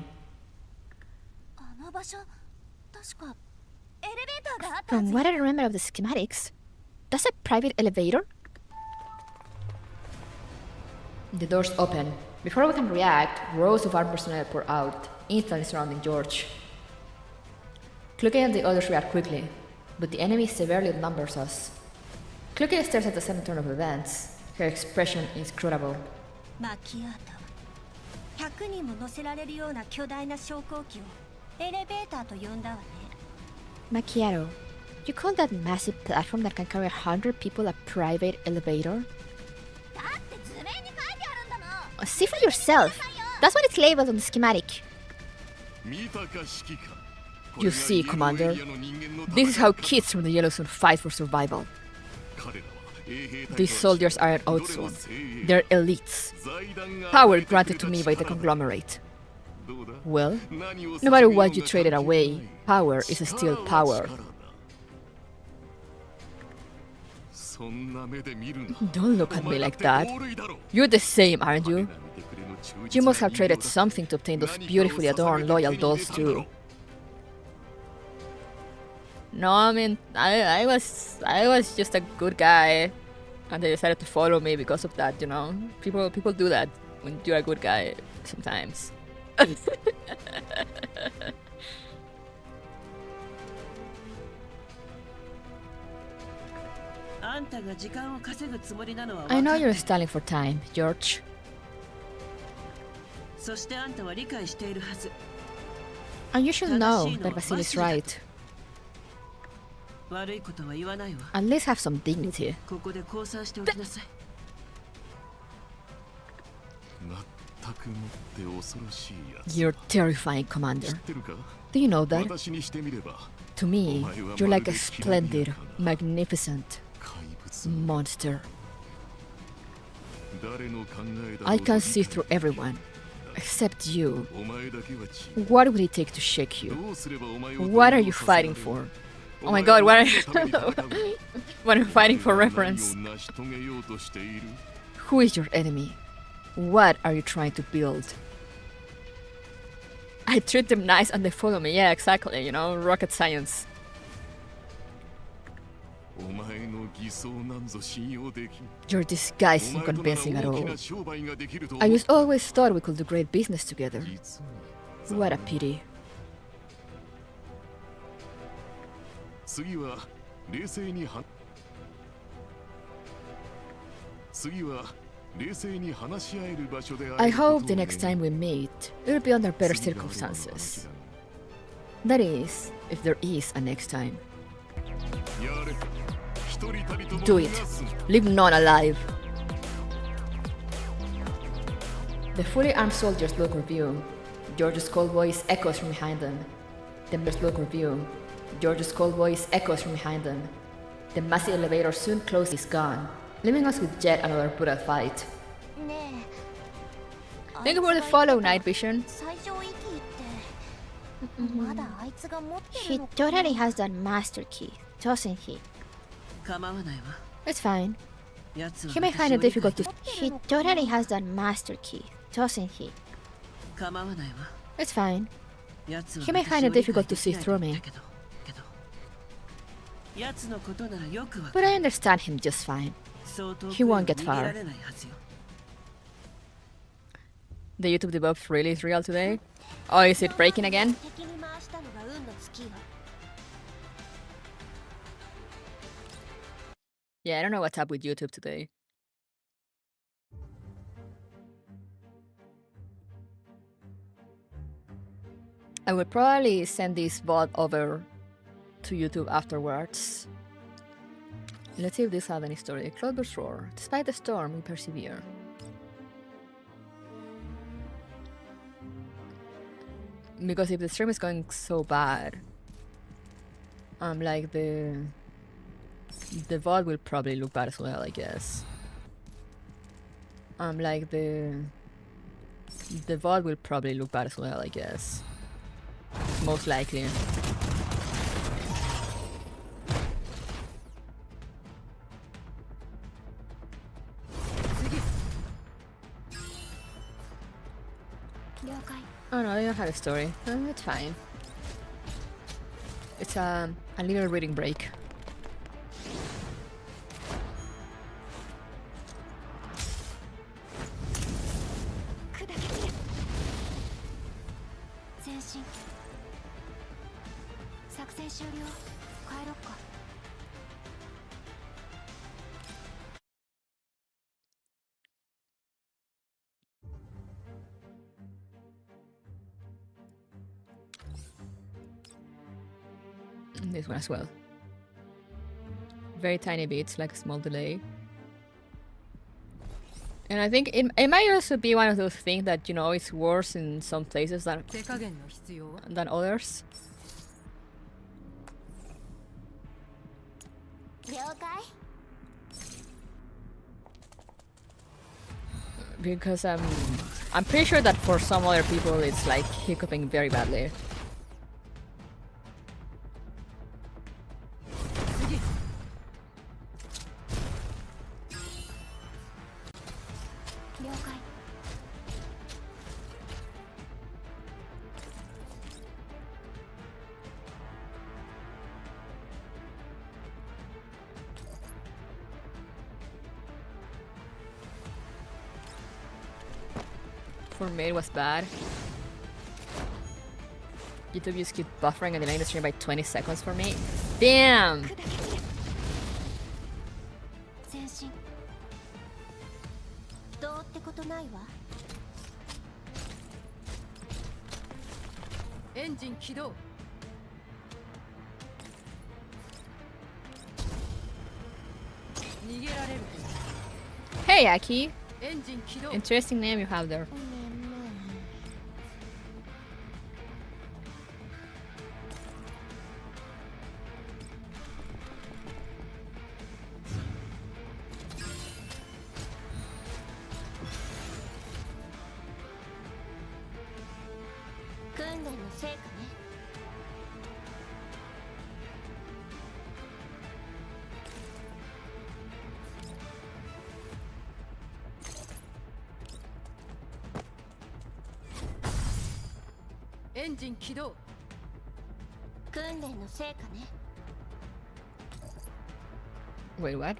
From what I remember of the schematics, that's a private elevator? The doors open. Before we can react, rows of armed personnel pour out, instantly surrounding George. Kluge and the others react quickly, but the enemy severely outnumbers us. Kluge stares at the sudden turn of events. Her expression is inscrutable. Macchiato, you call that massive platform that can carry 100 people a private elevator? See for yourself. That's what it's labeled on the schematic. You see, Commander, this is how kids from the Yellowstone fight for survival. These soldiers aren't outsourced. They're elites. Power granted to me by the conglomerate. Well, no matter what you traded away, power is still power. Don't look at me like that. You're the same, aren't you? You must have traded something to obtain those beautifully adorned loyal dolls too. No, I mean, I was just a good guy. And they decided to follow me because of that, you know? People do that when you're a good guy sometimes. あんたが時間を稼ぐつもりなのは I 分か know って you're る stalling for time, George. そしてあんたは理解しているはず And you should know that Vasily's right. 悪いことは言わないわ At least have some dignity. ここで降参しておきなさい 全くもって恐ろしいやつ You're terrifying, 知 Commander. ってるか Do you know that? 私にしてみれば To me, you're like a splendid, magnificent 怪物 monster. 誰の考えだろう I と can 理 see 解 through everyone, except you. お前だけは違う What would it take to shake you? どうすればお前を What are you fighting for? Oh my god, what are you... What are you fighting for reference? 何を成し遂げようとしている Who is your enemy? What are you trying to build? I treat them nice and they follow me. Yeah, exactly, you know, rocket science. お前の偽装なんぞ信用できん Your disguise お isn't 前と convincing な at ら大き all. な商売ができると I 思っ just always thought we could do great business together. 実に What a pity. 次は冷静に次は冷静に話し合える場所である I ことを hope the next time we meet, it'll be under better 次があるのは circumstances. 話だ That is, if there is a next time. やれ一人たりとも Do it. 逃がすな Leave none alive. The fully armed soldiers look review. George's cold voice echoes from behind them. The members look review. George's cold voice echoes from behind them. The massive elevator soon closes is gone, leaving us with yet another brutal fight. ねえ Thank you for the follow, Night Vision. 最上位キーってまだあいつが持ってる He のか totally has that master key, doesn't he? 構わないわ It's fine. 奴は He may 私 find を it 理解 difficult to. He totally has that master key, doesn't he? 構わないわ It's fine. 奴は He may 私 find を it 理解 difficult to で see きない through と言 me. ったけど奴のことならよくわ But かる I understand him just fine. そう遠く he に won't は get 逃げ far. られないはずよ The YouTube debuff really is real today? Oh, is it breaking again? 敵に回したのが運の尽きよ Yeah, I don't know what's up with YouTube today. I would probably send this VOD over to YouTube afterwards. Let's see if this has any story. Cloudburst roar. Despite the storm, we persevere. Because if the stream is going so bad, like the VOD will probably look bad as well, I guess. Like the VOD will probably look bad as well, I guess. Most likely. Oh no, I don't have a story. It's fine. It's a little reading break. This one as well. Very tiny bits, like a small delay. And I think it might also be one of those things that, you know, it's worse in some places 手加減の必要は than others. 了解 Because I'm pretty sure that for some other people it's like hiccuping very badly. 了解 I For me, it was bad. YouTube just keep buffering and delaying the stream by 20 seconds for me. Damn! 前進どうってことないわエンジン起動 逃げられる Hey, Aki! エンジン起動 Interesting name you have there. 訓練の成果ねエンジン起動訓練の成果ね Wait, what?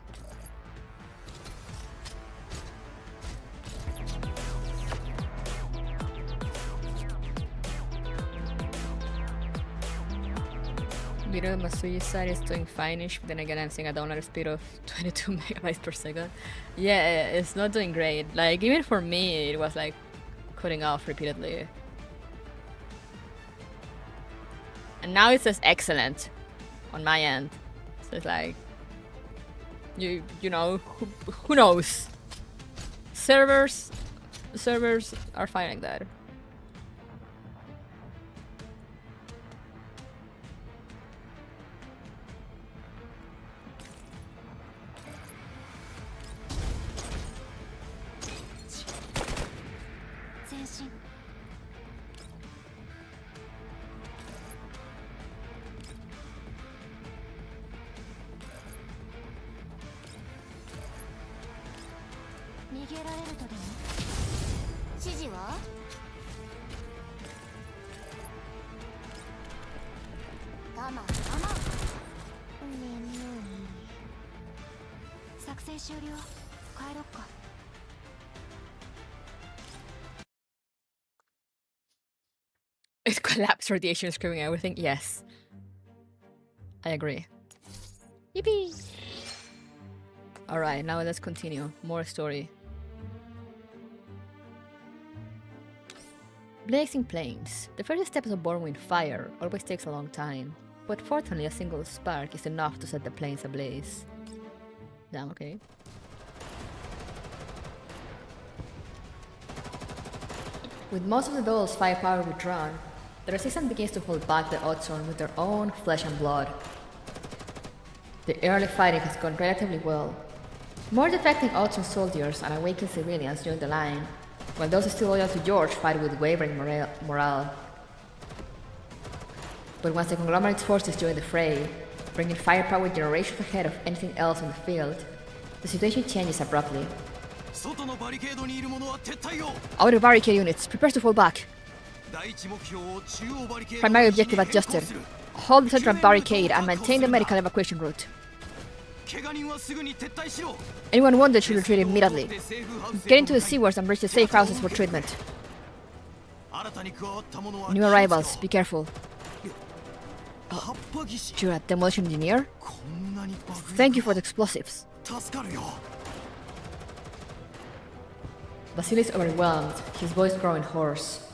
Video Masuyi side is doing fine-ish, but then again I'm seeing a download speed of 22 megabytes per second. Yeah, it's not doing great. Like, even for me, it was like cutting off repeatedly. And now it says excellent on my end. So it's like, you know, who knows? Servers are finding that. Is collapse radiation screwing everything? Yes. I agree. Yippee! Alright, now let's continue. More story. Blazing Plains. The first steps of born with fire always takes a long time, but fortunately a single spark is enough to set the plains ablaze. Damn, okay. With most of the duel's firepower withdrawn, the resistance begins to hold back the Otson with their own flesh and blood. The early fighting has gone relatively well. More defecting Otson soldiers and awakened civilians join the line, while those still loyal to George fight with wavering morale. But once the conglomerate's forces join the fray, bringing firepower generations ahead of anything else on the field, the situation changes abruptly. Outer barricade units, prepare to fall back. Primary objective adjusted. Hold the central barricade and maintain the medical evacuation route. Anyone wounded should retreat immediately. Get into the sewers and reach the safe houses for treatment. New arrivals, be careful. You're a demolition engineer? Thank you for the explosives. Vasily is overwhelmed, his voice growing hoarse.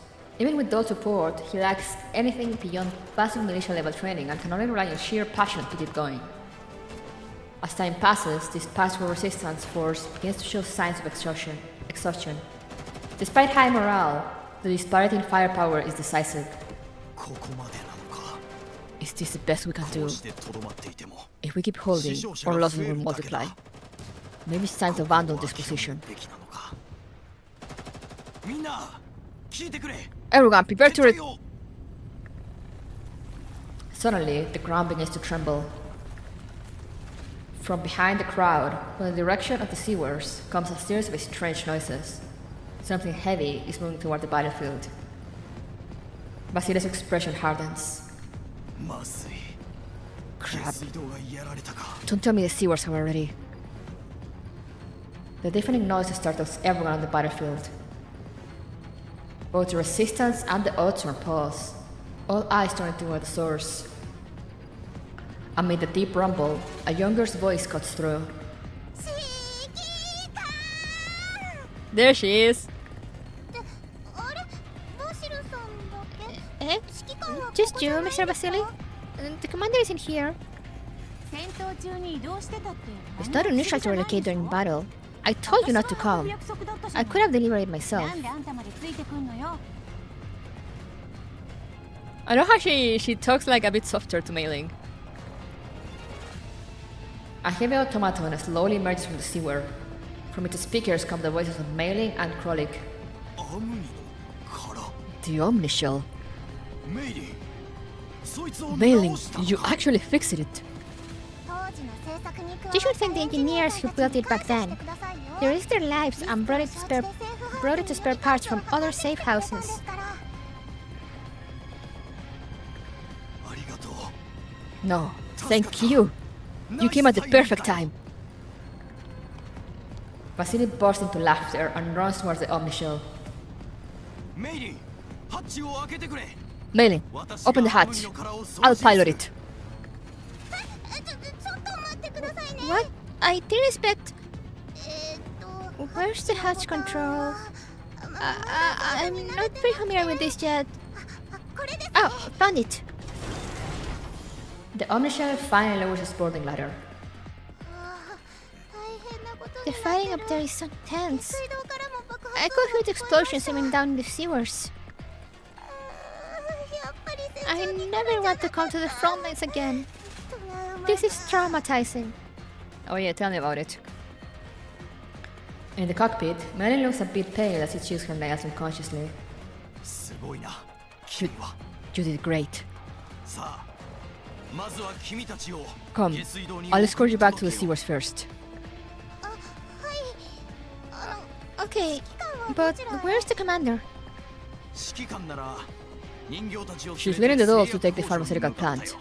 Even with those support, he lacks anything beyond basic militia level training and can only rely on sheer passion to keep going. As time passes, this powerful resistance force begins to show signs of exhaustion. Despite high morale, the disparity in firepower is decisive. Is this the best we can do? If we keep holding, our losses will multiply. Maybe it's time to abandon this position. Everyone, prepare to Suddenly, the ground begins to tremble. From behind the crowd, from the direction of the sewers, comes a series of strange noises. Something heavy is moving toward the battlefield. Vasily's expression hardens. Crap. Don't tell me the sewers are already. The deafening noise startles everyone on the battlefield. Both the resistance and the author pause, all eyes turning toward the source. Amid the deep rumble, a younger's voice cuts through. There she is. Just you, Mr. Vasily? The commander isn't here. It's not unusual to relocate during battle. I told you not to come. I could have delivered it myself. I know how she talks like a bit softer to Mei-Ling. A heavy automaton slowly emerges from the sewer. From its speakers come the voices of Mei-Ling and Krolik. The Omnishell. Mei-Ling, you actually fixed it. You should thank the engineers who built it back then. They risked their lives and brought it to spare parts from other safe houses. No, thank you. You came at the perfect time. Vasily bursts into laughter and runs towards the Omnishell. Mei-Ling, open the hatch. I'll pilot it. What? I did expect... Where's the hatch control? I'm not very familiar with this yet. Oh, found it. The Omnishell finally lowers its boarding ladder. The fighting up there is so tense. I could hear the explosions coming down in the sewers. I never want to come to the front lines again. This is traumatizing. Oh yeah, tell me about it. In the cockpit, Mei-Ling looks a bit pale as she chews her nails unconsciously. You did great. Come, I'll escort you back to the sewers first. Okay, but where's the commander? She's leading the dolls to take the pharmaceutical plant.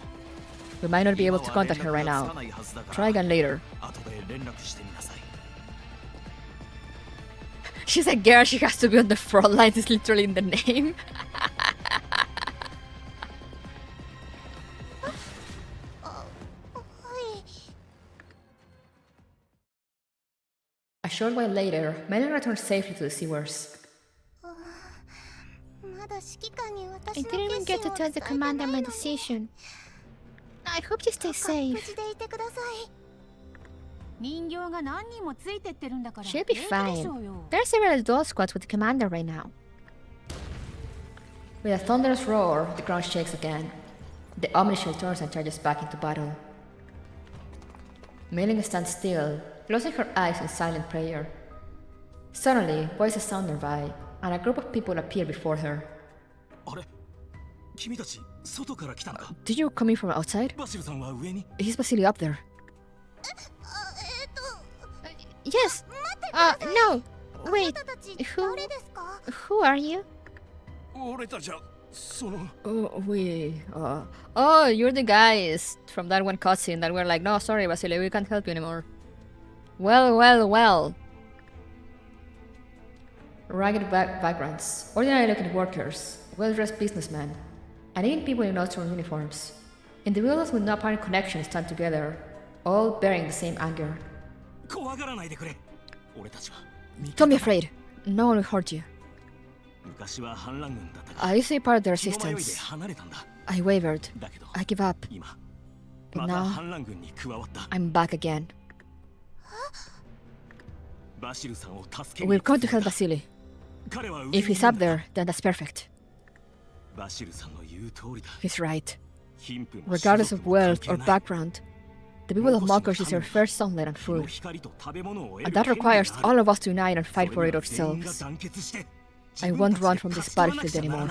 We might not be able to contact her right now. Try again later. She's a girl, she has to be on the front lines, it's literally in the name. A short while later, Mei-Ling returns safely to the sewers. I didn't even get to tell the commander my decision. I hope you stay safe. She'll be fine. There are several doll squads with the commander right now. With a thunderous roar, the ground shakes again. The Omnishell turns and charges back into battle. Mei-Ling stands still, closing her eyes in silent prayer. Suddenly, voices sound nearby, and a group of people appear before her. Did you come in from outside? Is Vasily up there? Yes! No! Wait, who are you? Oh, you're the guys from that one cutscene that were like, no, sorry, Vasily, we can't help you anymore. Well. Ragged vagrants, ordinary-looking workers, well-dressed businessmen, and even people in Austrian uniforms. Individuals with no apparent connection stand together, all bearing the same anger. Don't be afraid. No one will hurt you. I used to be part of the resistance. I wavered. I give up. But now, I'm back again. We've come to help Vasily. If he's up there, then that's perfect. He's right. Regardless of wealth or background, the people of Mockers deserve first sunlight and food. And that requires all of us to unite and fight for it ourselves. I won't run from this battlefield anymore.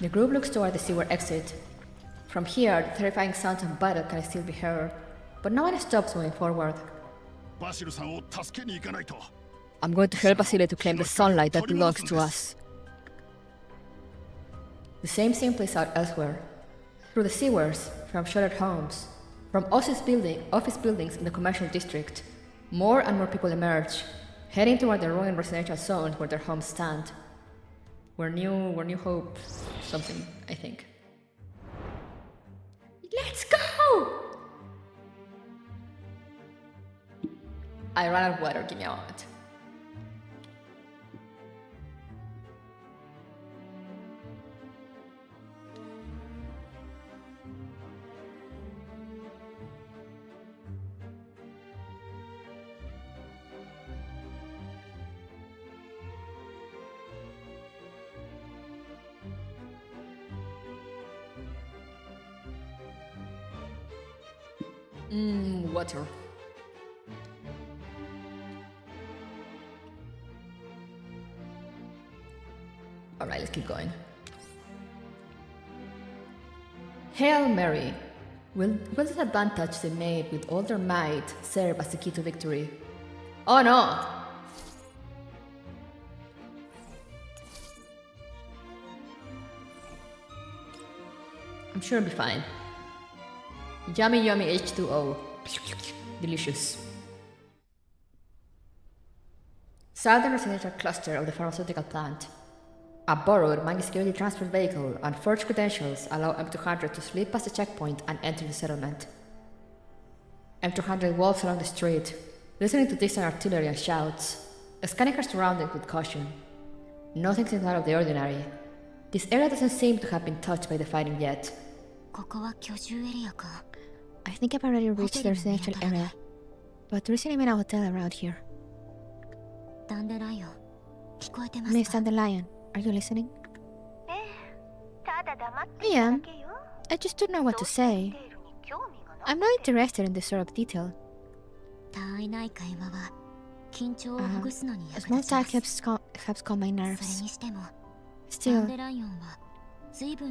The group looks toward the sewer exit. From here, the terrifying sounds of battle can still be heard, but no one stops moving forward. I'm going to help Vasily to claim the sunlight that belongs to us. The same scene plays out elsewhere. Through the sewers, from sheltered homes, From office buildings in the commercial district, more and more people emerge, heading toward the ruined residential zone where their homes stand. Where new hope something, I think. Let's go! I ran out of water, give me a moment. Water. Alright, let's keep going. Hail Mary! Will this advantage they made with all their might serve as the key to victory? Oh no! I'm sure it'll be fine. Yummy yummy H2O. Delicious. Southern residential cluster of the pharmaceutical plant. A borrowed security transport vehicle and forged credentials allow M200 to slip past the checkpoint and enter the settlement. M200 walks along the street, listening to distant artillery and shouts, scanning her surroundings with caution. Nothing seems out of the ordinary. This area doesn't seem to have been touched by the fighting yet. I think I've already reached the residential area, but there isn't even a hotel around here. Miss Dandelion, are you listening? I am. I just don't know what to say. I'm not interested in this sort of detail. Small talk helps calm my nerves. Still,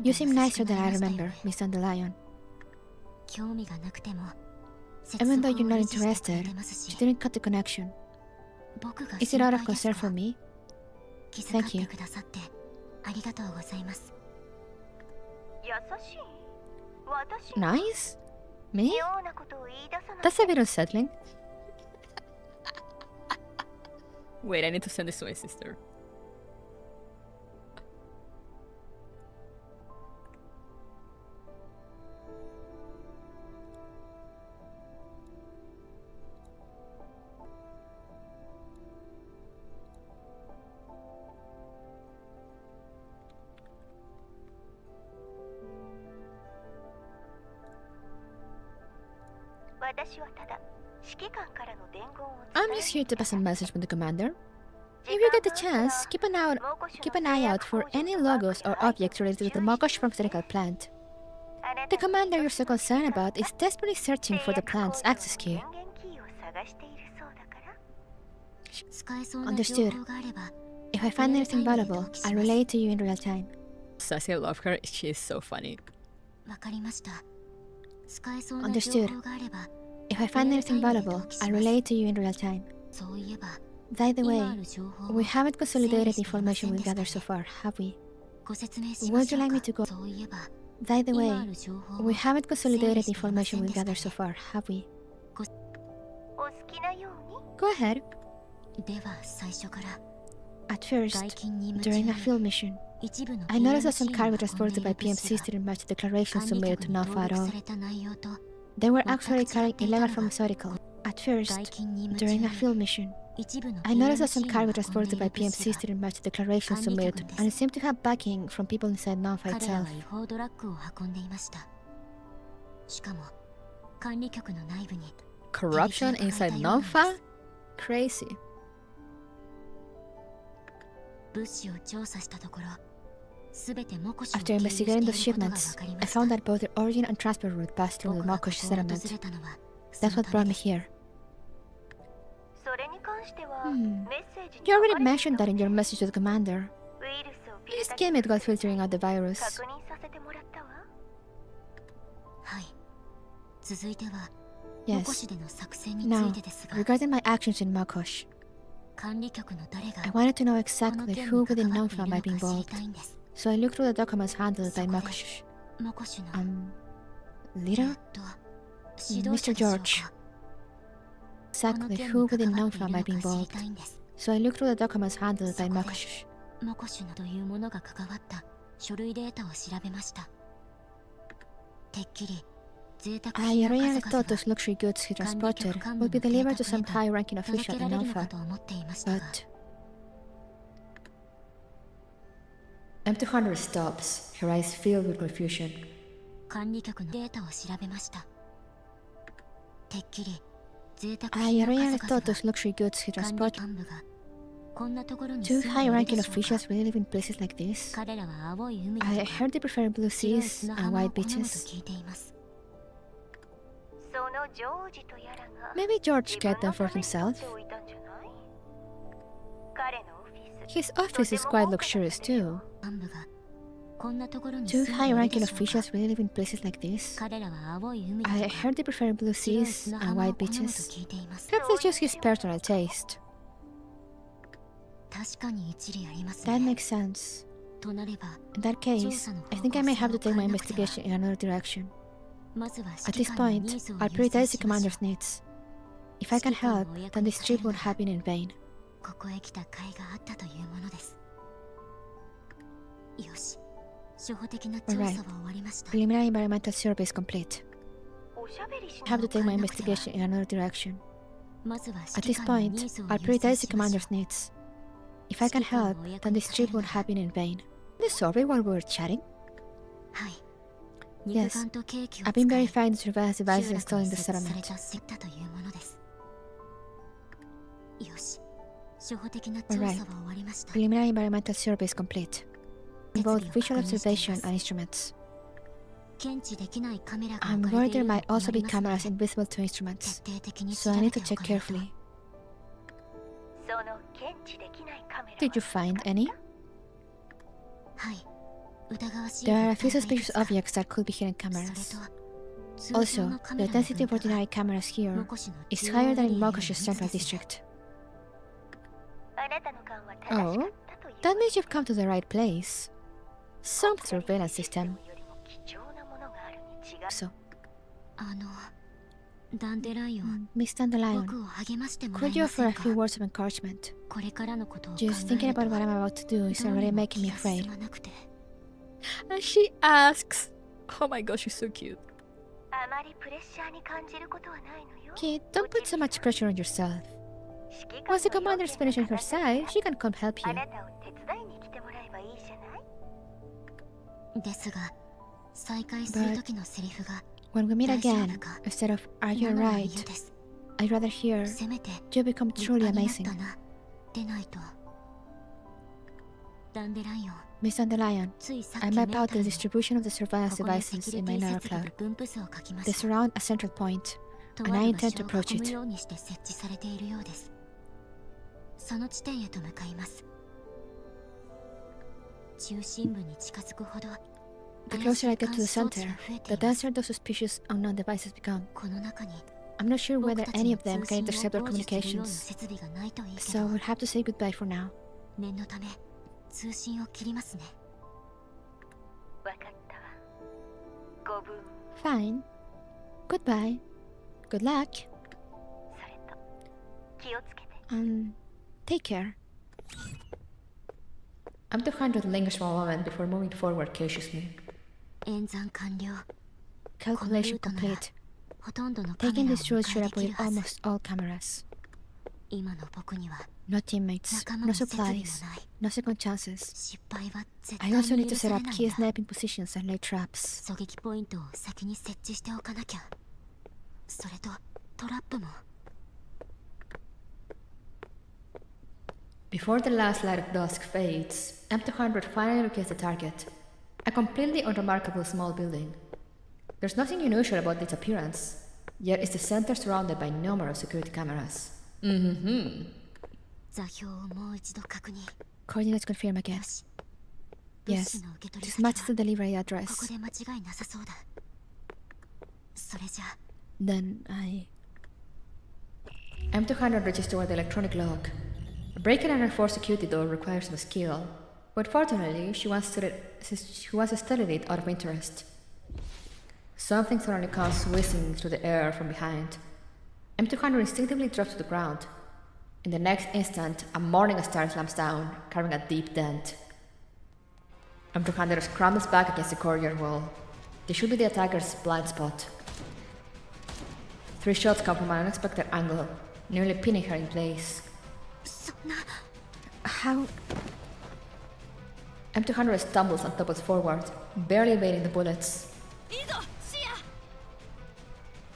you seem nicer than I remember, Miss Dandelion. Even though you're not interested, you didn't cut the connection. Is it out of concern for me? Thank you. Nice? Me? That's a bit unsettling. Wait, I need to send this to my sister. I'm just here to pass a message from the commander. If you get the chance, keep an eye out for any logos or objects related to the Mokosh pharmaceutical plant. The commander you're so concerned about is desperately searching for the plant's access key. Understood. If I find anything valuable, I'll relay it to you in real time. Sassy, I love her. She is so funny. Understood. If I find anything valuable, I'll relay it to you in real time. By the way, we haven't consolidated the information we've gathered so far, have we? Would you like me to go? By the way, we haven't consolidated the information we've gathered so far, have we? Go ahead. At first, during a field mission, I noticed that some cargo transported by PMCs didn't match the declarations submitted to NAFA at all. They were actually carrying illegal pharmaceutical. At first, during a field mission, I noticed that some cargo transported by PMCs didn't match the declarations submitted, and it seemed to have backing from people inside NAFA itself. Corruption inside NAFA? Crazy. After investigating those shipments, I found that both the origin and transport route passed through the Mokosh settlement. That's what brought me here. You already mentioned that in your message to the commander. Please give me while filtering out the virus. Yes. Now, regarding my actions in Mokosh, I wanted to know exactly who within NAFA might be involved. So I looked through the documents handled by Mokosh. Leader? Mr. George. Exactly who within Nonfa might be involved. So I looked through the documents handled by Mokosh. モコシュというものが関わった書類データを調べました。てっきり贅沢 I 品の really 数 thought 々 those luxury goods he が管理 transported 局幹 would 部 be の計 delivered 画 to some へ high-ranking と届 official け in られるか Nonfa. と思っていましたが But M200 stops, her eyes filled with confusion. 管理局のデータを調べました。てっきり贅沢 I 品の really 数 thought 々 those luxury goods he が管理 transported. 幹部がこんなところに Do 住んでいる high-ranking でしょうか。 officials really live in places like this? 彼らは青い海だ I とか heard they prefer blue 白い seas 砂 and 浜 white を好むと beaches. 聞いています。 Maybe George get them for himself. His office is quite luxurious too. 幹部がこんなところに Do 住んでいる high-ranking でしょうか。 officials really live in places like this? 彼らは青い海だ I とか heard they prefer blue 白い seas 砂 and 浜を white 好むと beaches. 聞いています。 Perhaps it's just his personal taste. 確かに一理あります That ね。 makes sense. となれば、 In that case, I think I may have to take my investigation in another direction. まずは At 指 this 揮官の point, ニーズを I'll 優先 prioritize し the ましょ commander's う。 needs. If I can help, then this trip won't have been in vain. ここへ来た甲斐があったというものです。よし、初歩的な調査は Alright. 終わりました。 Preliminary environmental survey is complete. I have to take my investigation in another direction. まずは At 指 this 揮官の point, ニーズを I'll 優先 prioritize し the ましょ commander's needs. If I can help, then this trip won't have been in vain. The survey while we were chatting? う。はい。 Yes. 肉眼とケーキを I've 使 been い verifying the surveillance 集 devices 落 installed に in the 設置され settlement. たセッタというものです。よし、初歩的な調査 Alright. は終わりました。 Preliminary environmental survey is complete. In both visual observation and instruments. 検知できないカメラが I'm 置かれ worried てい there るの might にな also り be ますの cameras で、 invisible to 徹 instruments. 底的に So 調 I べ need て to お check かないと。 carefully. Did you find any? はい。疑わしい There are a 物 few 体がいく suspicious つか objects that could be hidden それ cameras. と、通常 Also, のカ the メラの density of 分布が ordinary cameras here モコシの is 中 higher 央エ than リ in アより Mokosh's 密 central ですね。 district. Oh, that means you've come to the right place. Some surveillance system. So, ダンデライオン、 Miss Dandelion, 僕を励ましてもら could え you ませ offer ん a か。 few words of encouragement? これからのことを考 Just え thinking ると about what I'm about to do is どう already にも making 気 me が afraid. 進まなくて。 And she asks, oh my gosh, she's so cute. Kid, don't put so much pressure on yourself. Once the commander's finished on her side, she can come help you. ですが、再会する時のセリフが When we meet 大丈夫 again, か instead of "Are you 今のは alright?" 嫌です。 I'd rather hear せめて "You become あ truly りが amazing." ったなでないと。ダンデライオン、 Miss Dandelion, ついさっ I き map メー out タ the ーに distribution of the surveillance ここに devices セキ in ュリ my ティ narrow 設備 cloud. と分布図を書きま They した。 surround a central point, と and あ I る場 intend 所 to を approach 囲む it. ようにして設置されているようです。その地点へと向かいます。中心部に近づくほど The 怪し closer I い get 監 to the 視装置 center, が増えて the います。 denser those suspicious unknown devices become. この中に I'm not sure 僕 whether たち any の of them 通 can 信 intercept を our 傍受するような communications, 設備がないといいけ so ど、 we'll have to say goodbye for now. 念のため通信を切りますね。 Fine. Goodbye. Good luck. Take care. M200 lingers for a moment before moving forward cautiously. 演算完了。 Calculation complete. ほとんどのカメ Taking ラを this route 迎 should えでき avoid るはず。 almost all cameras. 今の僕には No teammates, 仲間 no も設備も supplies, ない。 no second chances. 失敗は絶 I 対 also に also need 許 to さ set れ up ない key んだ。 sniping positions and lay traps. 狙撃ポイントを先に設置しておかなきゃ。それとトラップも。 Before the last light of dusk fades, M200 finally locates the target. A completely unremarkable small building. There's nothing unusual about its appearance, yet it's the center surrounded by numerous security cameras. 座標をもう一度確認。 Coordinates confirm again. よし。物 Yes, 資の受け取り this 先 matches the は delivery ここ address. で間違いなさそうだ。それじゃあ Then M200 reaches toward the electronic lock. Breaking an enforced security door requires some skill, but fortunately, she once studied it out of interest. Something suddenly comes whizzing through the air from behind. M200 instinctively drops to the ground. In the next instant, a morning star slams down, carving a deep dent. M200 scrambles back against the courtyard wall. This should be the attacker's blind spot. 3 shots come from an unexpected angle, nearly pinning her in place. How? M200 stumbles and topples forward, barely evading the bullets.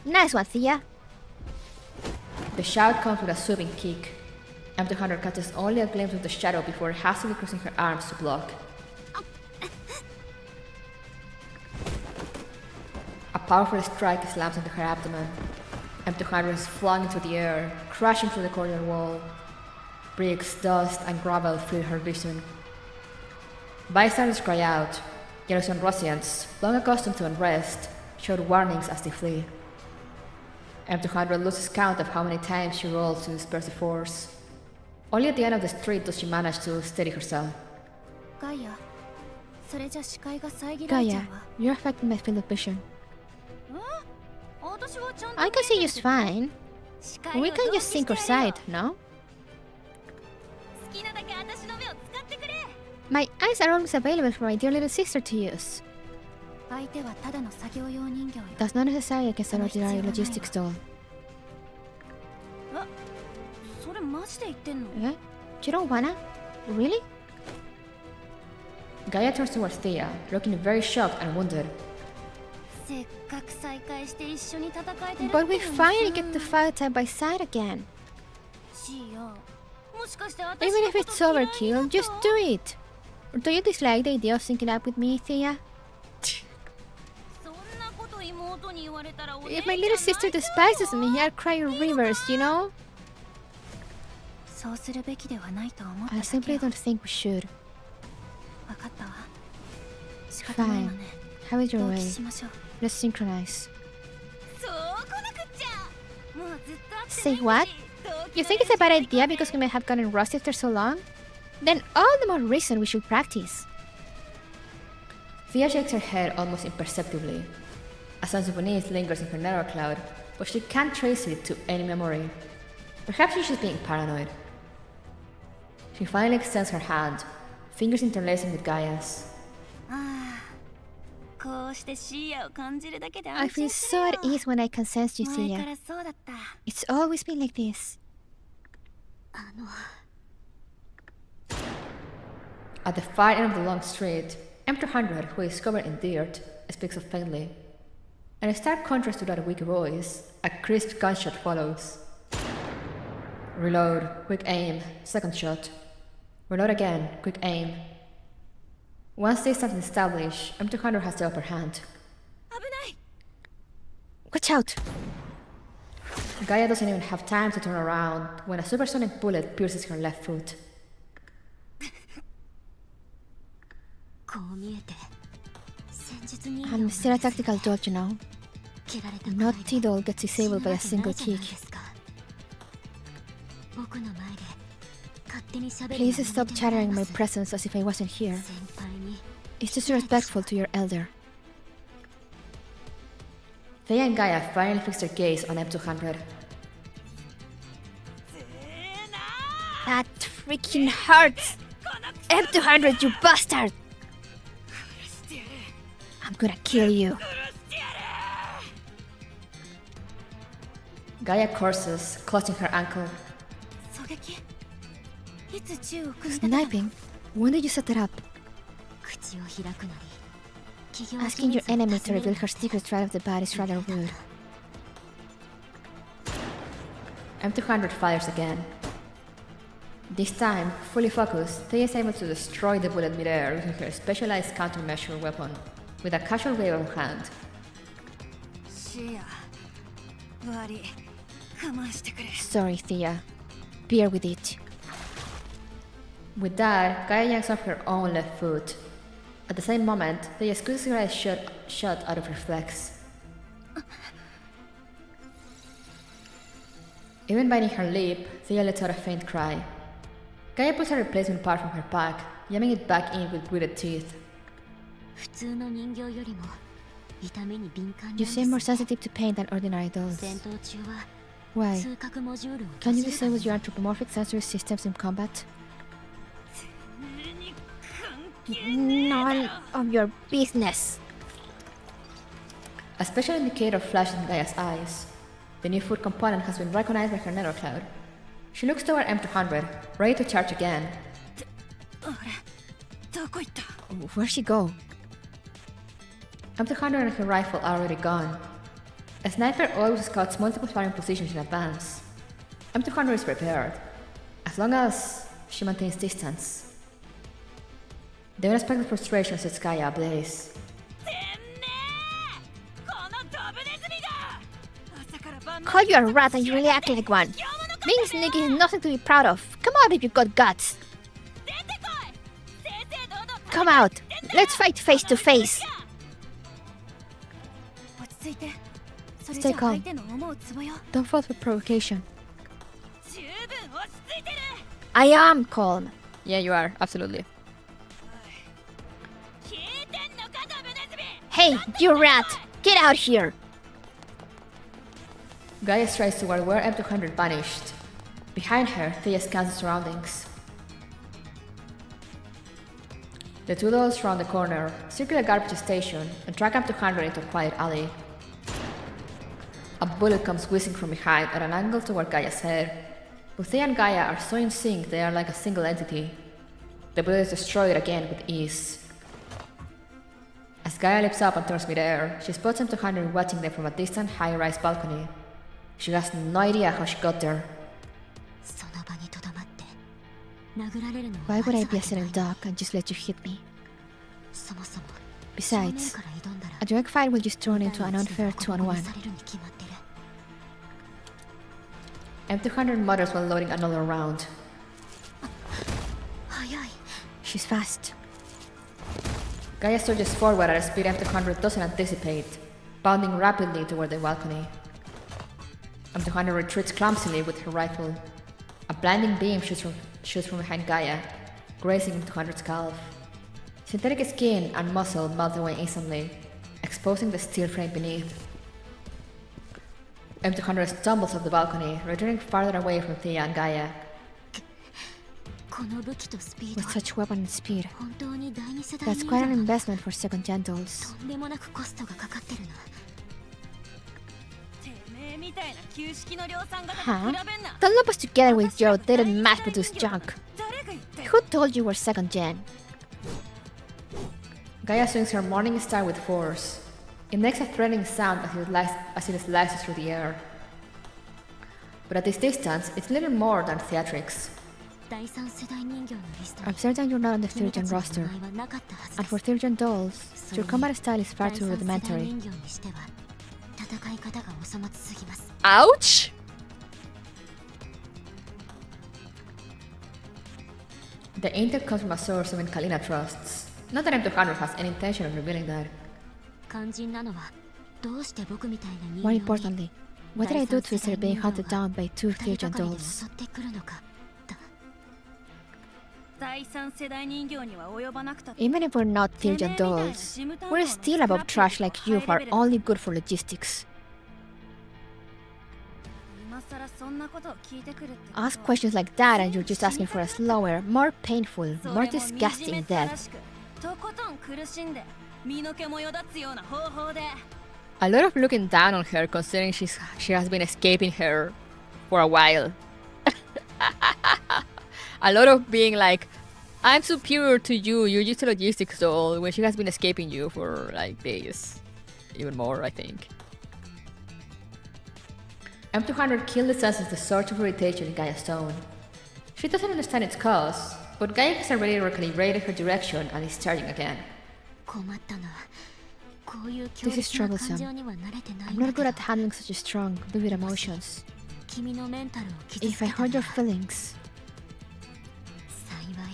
Nice one, Thea. The shout comes with a sweeping kick. M200 catches only a glimpse of the shadow before hastily crossing her arms to block. A powerful strike slams into her abdomen. M200 is flung into the air, crashing through the corridor wall. Bricks, dust, and gravel fill her vision. Bystanders cry out. Yellowstone Russians, long accustomed to unrest, shout warnings as they flee. M200 loses count of how many times she rolls to disperse the force. Only at the end of the street does she manage to steady herself. Gaia, you're affecting my field of vision. I can see just fine. We can just sync our sight, no? My eyes are always available for my dear little sister to use. That's not necessarily against an ordinary logistics doll. Eh? You don't wanna? Really? Gaia turns towards Thea, looking very shocked and wounded. But we finally get to fight side by side again. Even if it's overkill, just do it. Or do you dislike the idea of syncing up with me, Thea? If my little sister despises me, I'll cry rivers, you know? I simply don't think we should. Fine. Have it your way. Let's synchronize. Say what? You think it's a bad idea because we may have gotten rusty after so long? Then all the more reason we should practice. Thea shakes her head almost imperceptibly. A sense of unease lingers in her narrow cloud, but she can't trace it to any memory. Perhaps she's just being paranoid. She finally extends her hand, fingers interlacing with Gaia's. I feel so at ease when I can sense you, Thea. It's always been like this. At the far end of the long street, M200, who is covered in dirt, speaks faintly. In a stark contrast to that weak voice, a crisp gunshot follows. Reload, quick aim, second shot. Reload again, quick aim. Once distance is established, M200 has the upper hand. Watch out! Gaia doesn't even have time to turn around when a supersonic bullet pierces her left foot. I'm still a tactical doll, you know. Naughty doll gets disabled by a single kick. Please stop chattering in my presence as if I wasn't here. It's disrespectful to your elder. Thea and Gaia finally fix their gaze on M200. That freaking hurts! M200, you bastard! I'm gonna kill you. Gaia curses, clutching her ankle. Sniping? When did you set it up? Asking your enemy to reveal her secrets right off the bat is rather rude. M200 fires again. This time, fully focused, Thea is able to destroy the bullet midair using her specialized countermeasure weapon, with a casual wave of her hand. Sorry, Thea. Bear with it. With that, Gaia yanks off her own left foot. At the same moment, Thea squeezes her eyes shut out of reflex. Even biting her lip, Thea lets out a faint cry. Gaia pulls a replacement part from her pack, jamming it back in with gritted teeth. You seem more sensitive to pain than ordinary dolls. 戦闘中は Why? 通覚モジュールを Can you 閉じる disable your anthropomorphic sensory systems in combat? None of your business. A special indicator flashes in Gaia's eyes. The new food component has been recognized by her nether cloud. She looks toward M200, ready to charge again. どこ行った Where'd she go? M200 and her rifle are already gone. A sniper always scouts multiple firing positions in advance. M200 is prepared, as long as she maintains distance. The unexpected frustration sets Gaia ablaze. てめえこのドブネズミが朝から晩ま Call you a rat and you really act like one. Being sneaky is nothing to be proud of. Come out if you've got guts. で出てこい正々堂々 Come out. Let's fight face to face. 落ち着いてそれ Stay じゃ calm. 相手の思うツボよ Don't fall for provocation. 十分落ち着いてる I am calm. Yeah, you are, absolutely. 聞いてんのかドブネズミ Hey, you rat! Get out here! Gaia strides toward where M200 vanished. Behind her, Thea scans the surroundings. The two dolls round the corner, circle a garbage station, and track M200 into a quiet alley. A bullet comes whizzing from behind at an angle toward Gaia's head. But Thea and Gaia are so in sync they are like a single entity. The bullet is destroyed again with ease. As Gaia leaps up and turns midair, she spots M200 watching them from a distant high-rise balcony. She has no idea how she got there. その場にとどまって殴られるのを Why would I be a 愛され silent てない dog and just let you hit me? そもそも Besides, 正面から挑んだら a direct fight will just turn into an 第一 unfair でボコボコに 2-on-1. されるに決まってる M200 mutters while loading another round. 早い She's fast. Gaia surges forward at a speed M200 doesn't anticipate, bounding rapidly toward the balcony. M200 retreats clumsily with her rifle. A blinding beam shoots from behind Gaia, grazing M200's calf. Synthetic skin and muscle melt away instantly, exposing the steel frame beneath. M200 stumbles off the balcony, returning farther away from Thea and Gaia. この武器とスピード With such weapon and speed, 本当に第二世代 that's 人 quite 間 an の investment for second gen dolls. とんでもなくコストがかかってるなてめえみたいな旧式の量産型と Huh? 比べんな Don't lump us together with your outdated mass-produced junk. 誰が言ったよ Who told you we're second gen? Gaia swings her morning star with force. It makes a threatening sound as it slices through the air. But at this distance, it's little more than theatrics. 第三世代人形のリスト I'm に certain you're not on the 君 third た gen ちの roster. 名前はなかったはず And で for す third gen dolls, それ your に combat style is far 第 too 三世代 rudimentary. 人形にしては戦い方がお粗末すぎます Ouch! The intel comes from a source even Kalina trusts. Not that M200 has any intention of revealing that. 肝心なのはどうして僕みたいな More 人形 importantly, what did I do to deserve being hunted down by two 二人 third gen がかりで dolls? 襲ってくるのかだ第三世代人形には及ばなくたって Even if we're not third gen dolls, we're still above trash like you who are only good for logistics. 今更そんなことを聞いてくるってこと Ask questions like that and you're just asking for a slower, more painful, そ more れも惨 disgusting めったら death. しくとことん苦しんで身の毛もよだつような方法で A lot of looking down on her considering she has been escaping her for a while. A lot of being like, I'm superior to you, you're just a logistics doll, when she has been escaping you for like days. Even more, I think. M200 keenly senses the surge of irritation in Gaia's tone. She doesn't understand its cause, but Gaia has already recalibrated her direction and is charging again. 困ったなこういう強 This is 烈な感 troublesome. 情には慣れてない I'm んだ not け good ど at handling such strong, vivid emotions. 君のメンタルを傷 If つ I けた hurt な your feelings, 幸い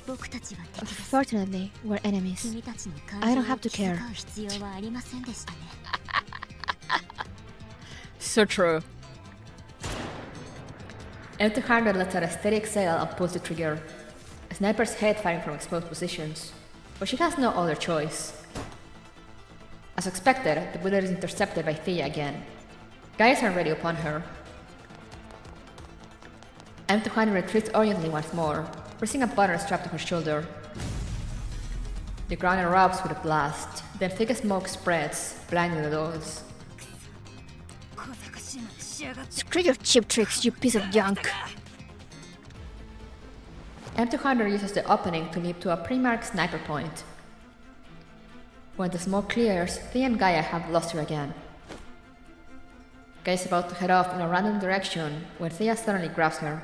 僕たちは敵です unfortunately, we're enemies. 君たちの I 感 don't 情 have を to 気遣 care. う必要はありませんでしたね So true. M200 lets out a steady exhale and pulls the trigger. A sniper's head firing from exposed positions. But she has no other choice. As expected, the bullet is intercepted by Thea again. Gaias are ready upon her. M200 retreats orientally once more, pressing a button strapped to her shoulder. The ground erupts with a blast, then thick smoke spreads, blinding the dolls. Screw your cheap tricks, you piece of junk. M200 uses the opening to leap to a pre-marked sniper point. When the smoke clears, Thea and Gaia have lost her again. Gaia is about to head off in a random direction when Thea suddenly grabs her.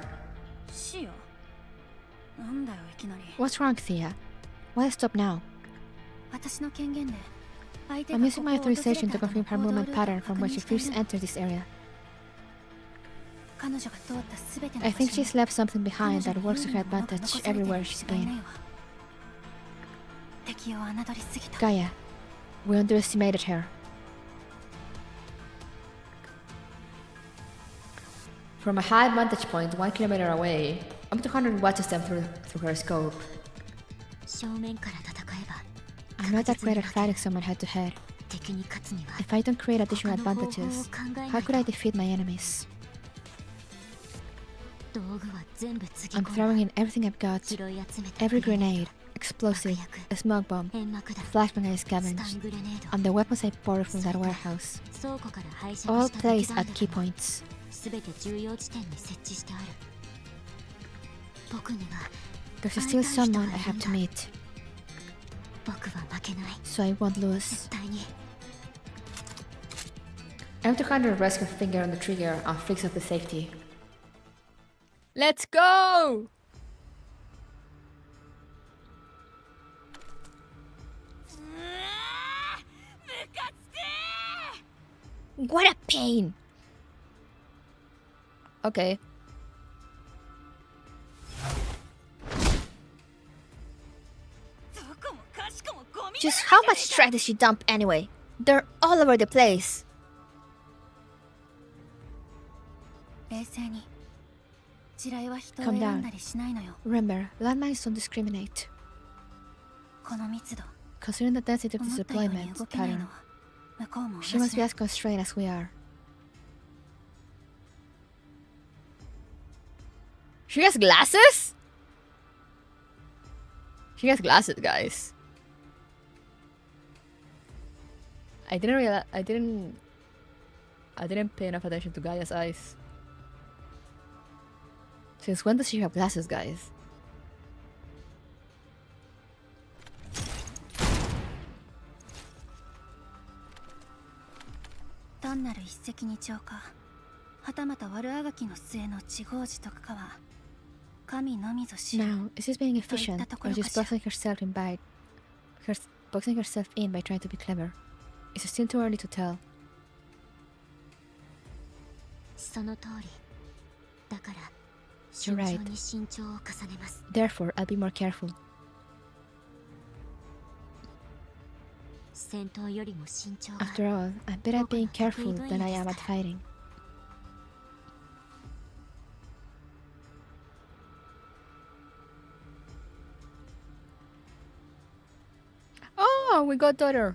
What's wrong, Thea? Why stop now? I'm using my authorization to confirm her movement pattern from when she first entered this area. I think she's left something behind that works to her advantage everywhere she's been. Gaia, we underestimated her. From a high vantage point 1 kilometer away, M200 watches them through her scope. I'm not that great at fighting someone head to head. If I don't create additional advantages, how could I defeat my enemies? I'm throwing in everything I've got. Every grenade, explosive, a smoke bomb, flashbang I scavenged, and the weapons I borrowed from that warehouse. All placed at key points. There's still someone I have to meet. So I won't lose. M200 rests her finger on the trigger and flicks off the safety. Let's go! What a pain! Okay. Just how much trash did she dump anyway? They're all over the place. Calm down. Remember, landmines don't discriminate. Considering the density of this deployment pattern, she must be as constrained as we are. She has glasses? She has glasses, guys. I didn't realize. I didn't pay enough attention to Gaia's eyes. Since when does she have glasses, guys? Now, is this being efficient, or just boxing herself in by trying to be clever? It's still too early to tell. You're right. Therefore, I'll be more careful. After all, I'm better at being careful than I am at fighting. Oh, we got daughter.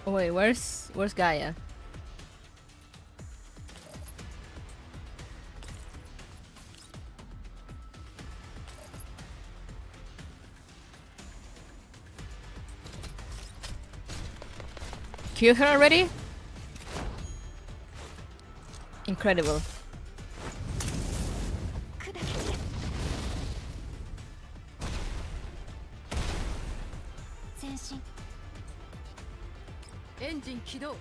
Oh wait, where's Gaia? Kill her already? Incredible. 進エンジン起動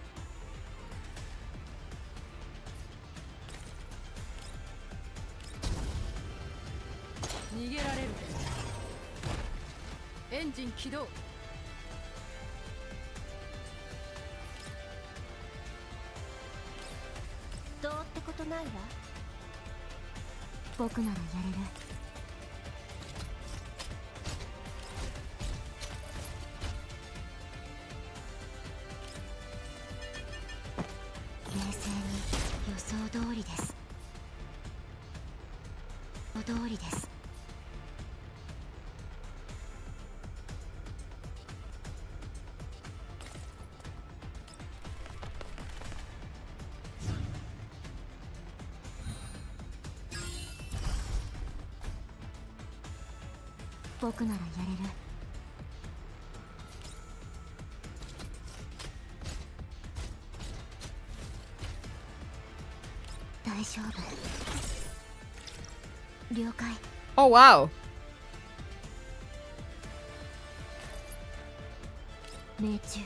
逃げられるエンジン起動どうってことないわ僕ならやれる冷静に予想通りです予想通りです僕ならやれる大丈夫了解 Oh wow. 命中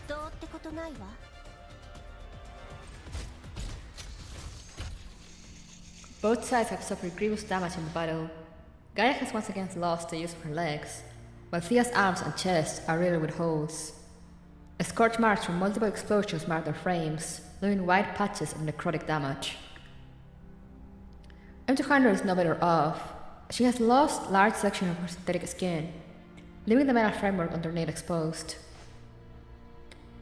どうってことないわ Both sides have suffered grievous damage in the battle. Gaia has once again lost the use of her legs, while Thea's arms and chest are riddled with holes. Scorch marks from multiple explosions mark their frames, leaving wide patches of necrotic damage. M200 is no better off. She has lost large sections of her synthetic skin, leaving the metal framework underneath exposed.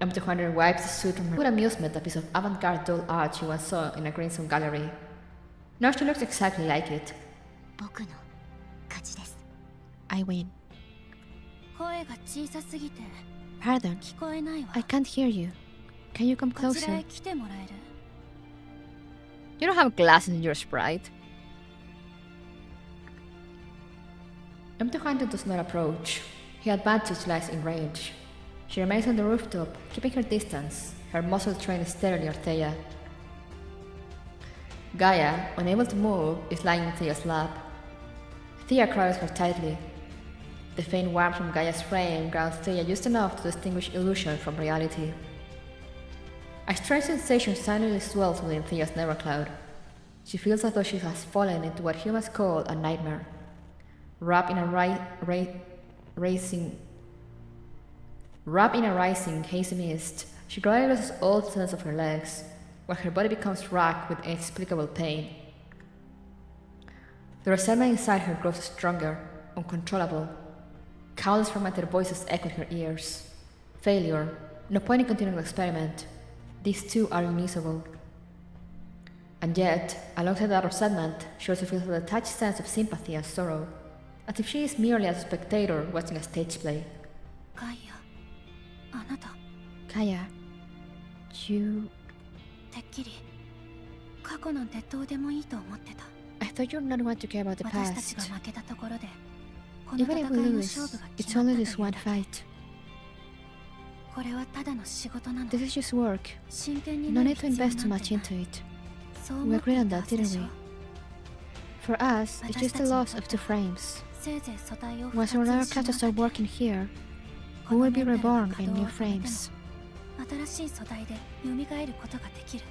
M200 wipes the suit from her with amusement a piece of avant-garde dull art she once saw in a greenstone gallery. Now she looks exactly like it. 僕の勝ちです I win. 声が小さすぎて Pardon, 聞こえないわ I can't hear you. Can you come こちら closer? へ来てもらえる You don't have glasses in your sprite. M200 does not approach. Her advantage lies in range. She remains on the rooftop, keeping her distance, her muscles trained steadily on Thea. Gaia, unable to move, is lying in Thea's lap. Thea cradles her tightly. The faint warmth from Gaia's frame grounds Thea just enough to distinguish illusion from reality. A strange sensation silently swells within Thea's nerve cloud. She feels as though she has fallen into what humans call a nightmare. Wrapped in a rising, hazy mist, she gradually loses all sense of her legs, while her body becomes racked with inexplicable pain. The resentment inside her grows stronger, uncontrollable. Countless fragmented voices echo in her ears. Failure, no point in continuing the experiment. These two are unusable. And yet, alongside that resentment, she also feels a detached sense of sympathy and sorrow, as if she is merely a spectator watching a stage play. ガイアあなた Gaia, you... てっきり過去なんてどうでもいいと思ってた I thought you'd not want to care about the 私たちが past. 負けたところでこの Even 戦 if we いの lose, 勝負が it's 決まった only という this one だけ fight. これはただの仕事なの This is just work. 真剣に No なる need to 必要 invest too なん much てない into it. そう We 思って agreed い on た that, はずで didn't しょ we? For us, it's just the loss of two frames. せいぜい素体を Once our 2 other つ cats 失 start わせて working here, こ we の will be メンタルが reborn 稼 in 働 new を止めても frames. 新しい素体で蘇ることができる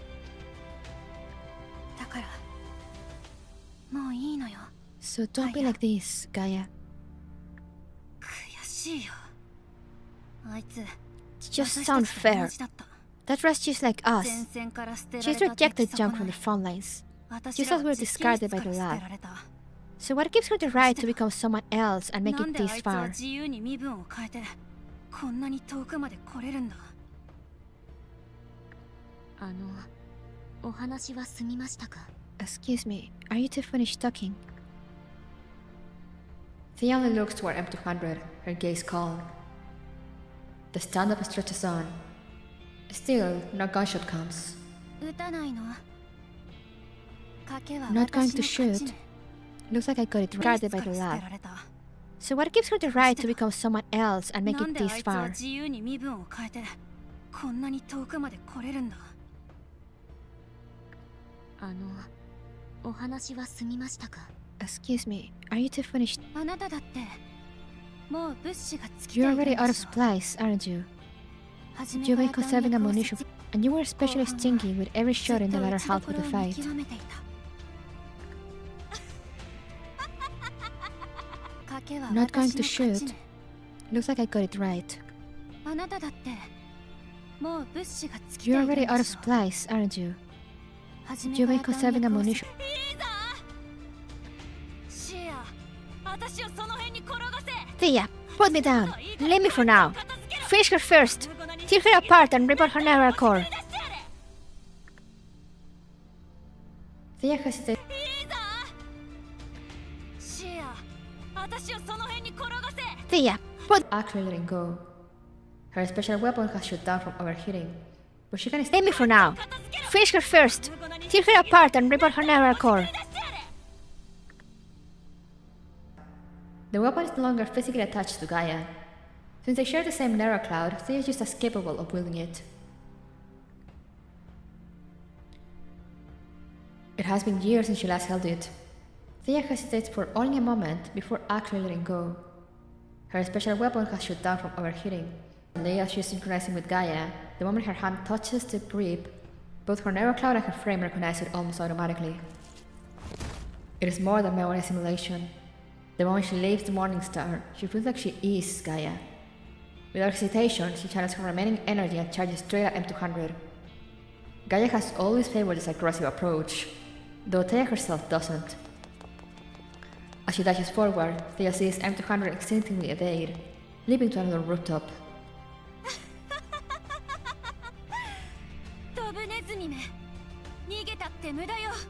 だからもういいのよ So don't be like this, Gaia. 悔しいよあいつ It just 私 sounds たちと同 fair. じだった That rest just like 前 us. 線から捨てら She's れた rejected 出来損 junk from ない the front lines. 私 Just ら as は we're 実験 discarded 室 by か the ら捨て lab. られた So what gives her the right to become someone else and make な it んで this あいつは far? 自由に身分を変えてこんなに遠くまで来れるんだお話は済みましたか Excuse me, are you two finished talking? Thea only looks toward M200, her gaze calm. The stand-up stretches on. Still, no gunshot comes. 撃たないの賭けは Not going 私 to の勝 shoot. ちね Looks like I got it discarded ベ by ー the スから捨て lab. られた So what gives her the right to become someone else and make なん it であ this いつは far? 自由に身分を変えてこんなに遠くまで来れるんだお話は済みましたか Excuse me, are you two finished? あなただって You're already out of supplies, aren't you? You've been conserving ammunition, and you were especially stingy with every shot in the latter half of the fight. Not going to shoot? Looks like I got it right. You're already out of supplies, aren't you? You've been conserving ammunition. Thea, put me down. Leave me for now. Finish her first. Tear her apart and rip out her neural core. Thea hesitates. Thea, put actually letting go. Her special weapon has shut down from overheating, but she can stay me for now. Finish her first. Tear her apart and rip out her neural core. The weapon is no longer physically attached to Gaia. Since they share the same neural cloud, Thea is just as capable of wielding it. It has been years since she last held it. Thea hesitates for only a moment before actually letting go. Her special weapon has shut down from overheating. As she is synchronizing with Gaia, the moment her hand touches the grip, both her neural cloud and her frame recognize it almost automatically. It is more than memory simulation. The moment she leaves the Morning Star, she feels like she is Gaia. Without hesitation, she channels her remaining energy and charges straight at M200. Gaia has always favored this aggressive approach, though Thea herself doesn't. As she dashes forward, Thea sees M200 instinctively evade, leaping to another rooftop.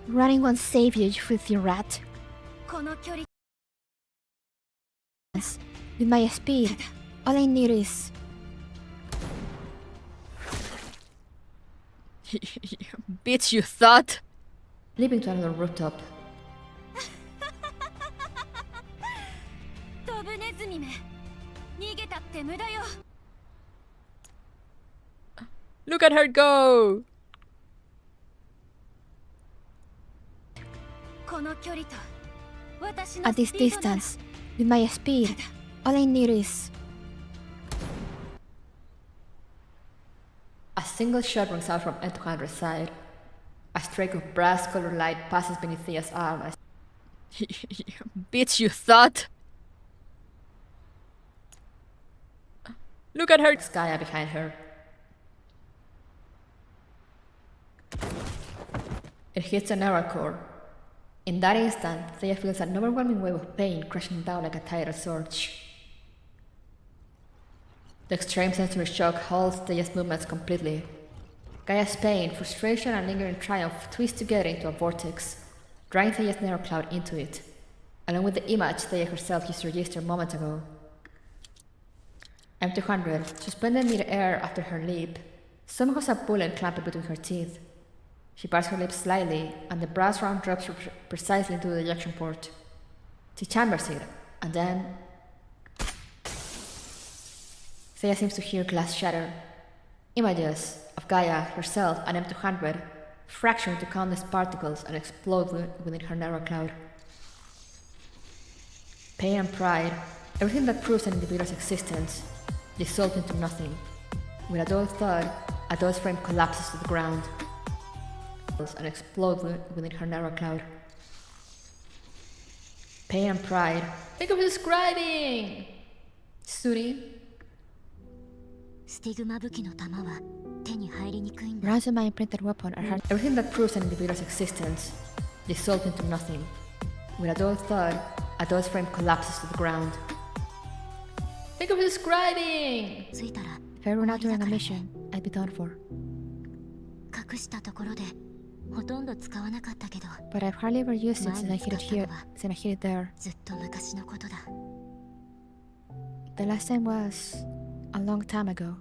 Running won't save you, you filthy rat. With my speed, all I need is... Bitch, you thought? Leaping to another rooftop. Look at her go! At this distance, with my speed, all I need is... A single shot rings out from M200's side. A streak of brass-colored light passes beneath Thea's arm as... Bitch, you thought? Look at her! Gaia behind her. It hits a neural core. In that instant, Thea feels an overwhelming wave of pain crashing down like a tidal surge. The extreme sensory shock halts Thea's movements completely. Gaia's pain, frustration, and lingering triumph twist together into a vortex, drawing Thea's neural cloud into it, along with the image Thea herself used to register moments ago. M200, suspended mid-air after her leap, somehow has a bullet clamped between her teeth. She parts her lips slightly, and the brass round drops precisely into the ejection port. She chambers it, and then... Thea seems to hear glass shatter. Images of Gaia, herself, and M200 fracture into countless particles and explode within her neural cloud. Pain and pride, everything that proves an individual's existence, dissolve into nothing. With a dull thud, a doll's frame collapses to the ground and explode within her neural cloud. Pain and pride. Think of describing! Suri. Rounds of my imprinted weapon are hard. Everything that proves an individual's existence dissolves into nothing. With a dull thud, a doll's frame collapses to the ground. Think of describing! If I run out during a mission, I'd be done for. But I've hardly ever used it since I hid it there. The last time was a long time ago.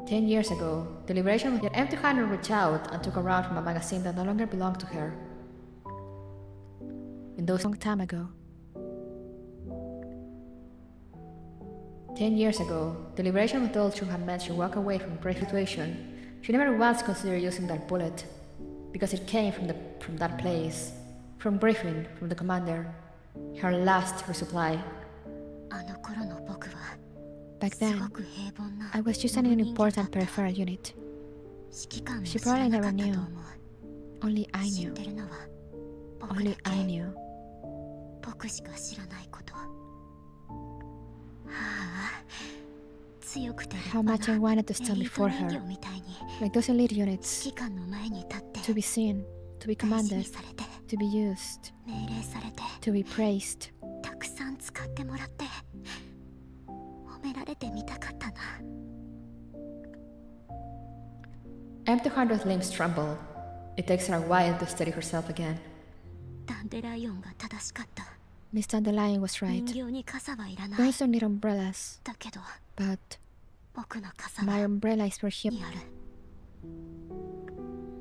10 years ago, the liberation of M200 reached out and took a round from a magazine that no longer belonged to her. In those long time ago. 10 years ago, the liberation of adults who had meant she walk away from a brave situation. She never once considered using that bullet, because it came from that place, from briefing, from the commander. her last resupply. あの頃の僕は Back す then, ごく平凡な I was just an モブ人形だ unimportant った peripheral unit. 指揮官も She 知ら probably な never かった knew. と思う Only I 知っ knew. てるのは僕だ Only け I knew. 僕しか知らないこと。はあ、強くて立 How 派 much I な wanted to エ stand リート before 人 her. 形みたいに Like those elite units. 指揮官の前に立って To be seen, to be 大事に commanded, されて to be used, 命令されて to be praised. たくさん使ってもらって褒められてみたかったな。 M200's limbs tremble. It takes her a while to steady herself again. ダンデライオンが正しかった。 Miss Dandelion was 人 right. 形に傘はいらない Girls don't need umbrellas, だけど but 僕の傘 my は umbrella is for him. にある。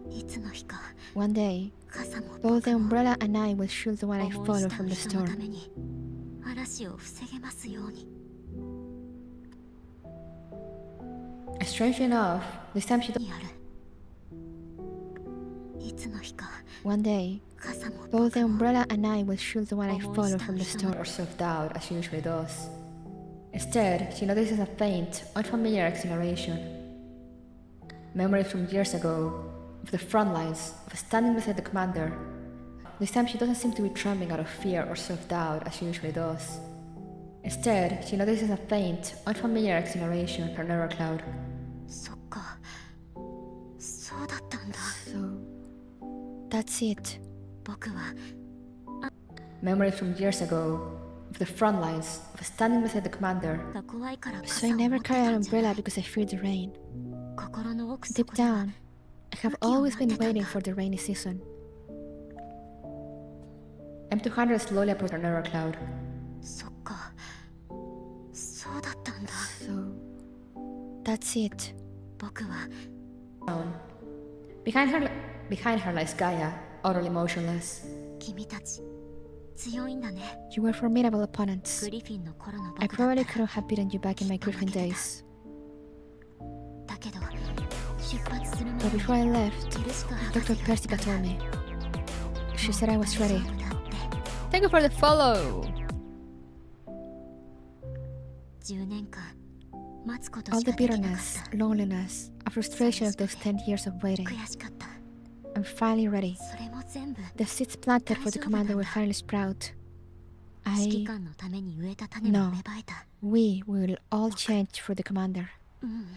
いつの日か One day, 傘も both the 僕も umbrella and I will shield the one I 思い followed 慕 from う the 人のた storm. めに嵐を防げますように。 Strangely enough, this time she にある。いつの日か one day, 傘も both the 僕も umbrella and I will shield the one I Almost followed from the done. storm or self-doubt as she usually does. Instead, she notices a faint, unfamiliar exhilaration. Memories from years ago, of the front lines, of standing beside the commander. This time she doesn't seem to be trembling out of fear or self-doubt as she usually does. Instead, she notices a faint, unfamiliar exhilaration in her narrow cloud. そっか、そうだったんだ。 So, that's it. 僕は Memories from years ago, of the front lines, of standing beside the commander. が怖いから So 傘 I を持 never って carry た an んじゃな umbrella い。 because I fear the rain. 心の奥 Deep 底では down, I have always been waiting for the rainy season. M200 slowly approached her narrow cloud. そっか、そうだったんだ。 So, that's it. 僕は Behind her lies Gaia, utterly motionless. 君たち強いんだね。 You were formidable opponents. グリフィンの頃の I 僕だっ probably たら couldn't have beaten you back in my Griffin days. だけど出発する前 But に before I left, ジェルシカ博 Dr. 士が Persica told me. She said I was ready. 大丈夫だって。 Thank you for the follow. 10年間待つこと All し the かできなかっ bitterness, た。 loneliness, a frustration of those 10 years of waiting. 悔しかった。 I'm finally ready. それも全部 The seeds planted for the commander will finally sprout. 指揮 I, 官のために植えた種も芽生えた。 we will all change for the commander. うん。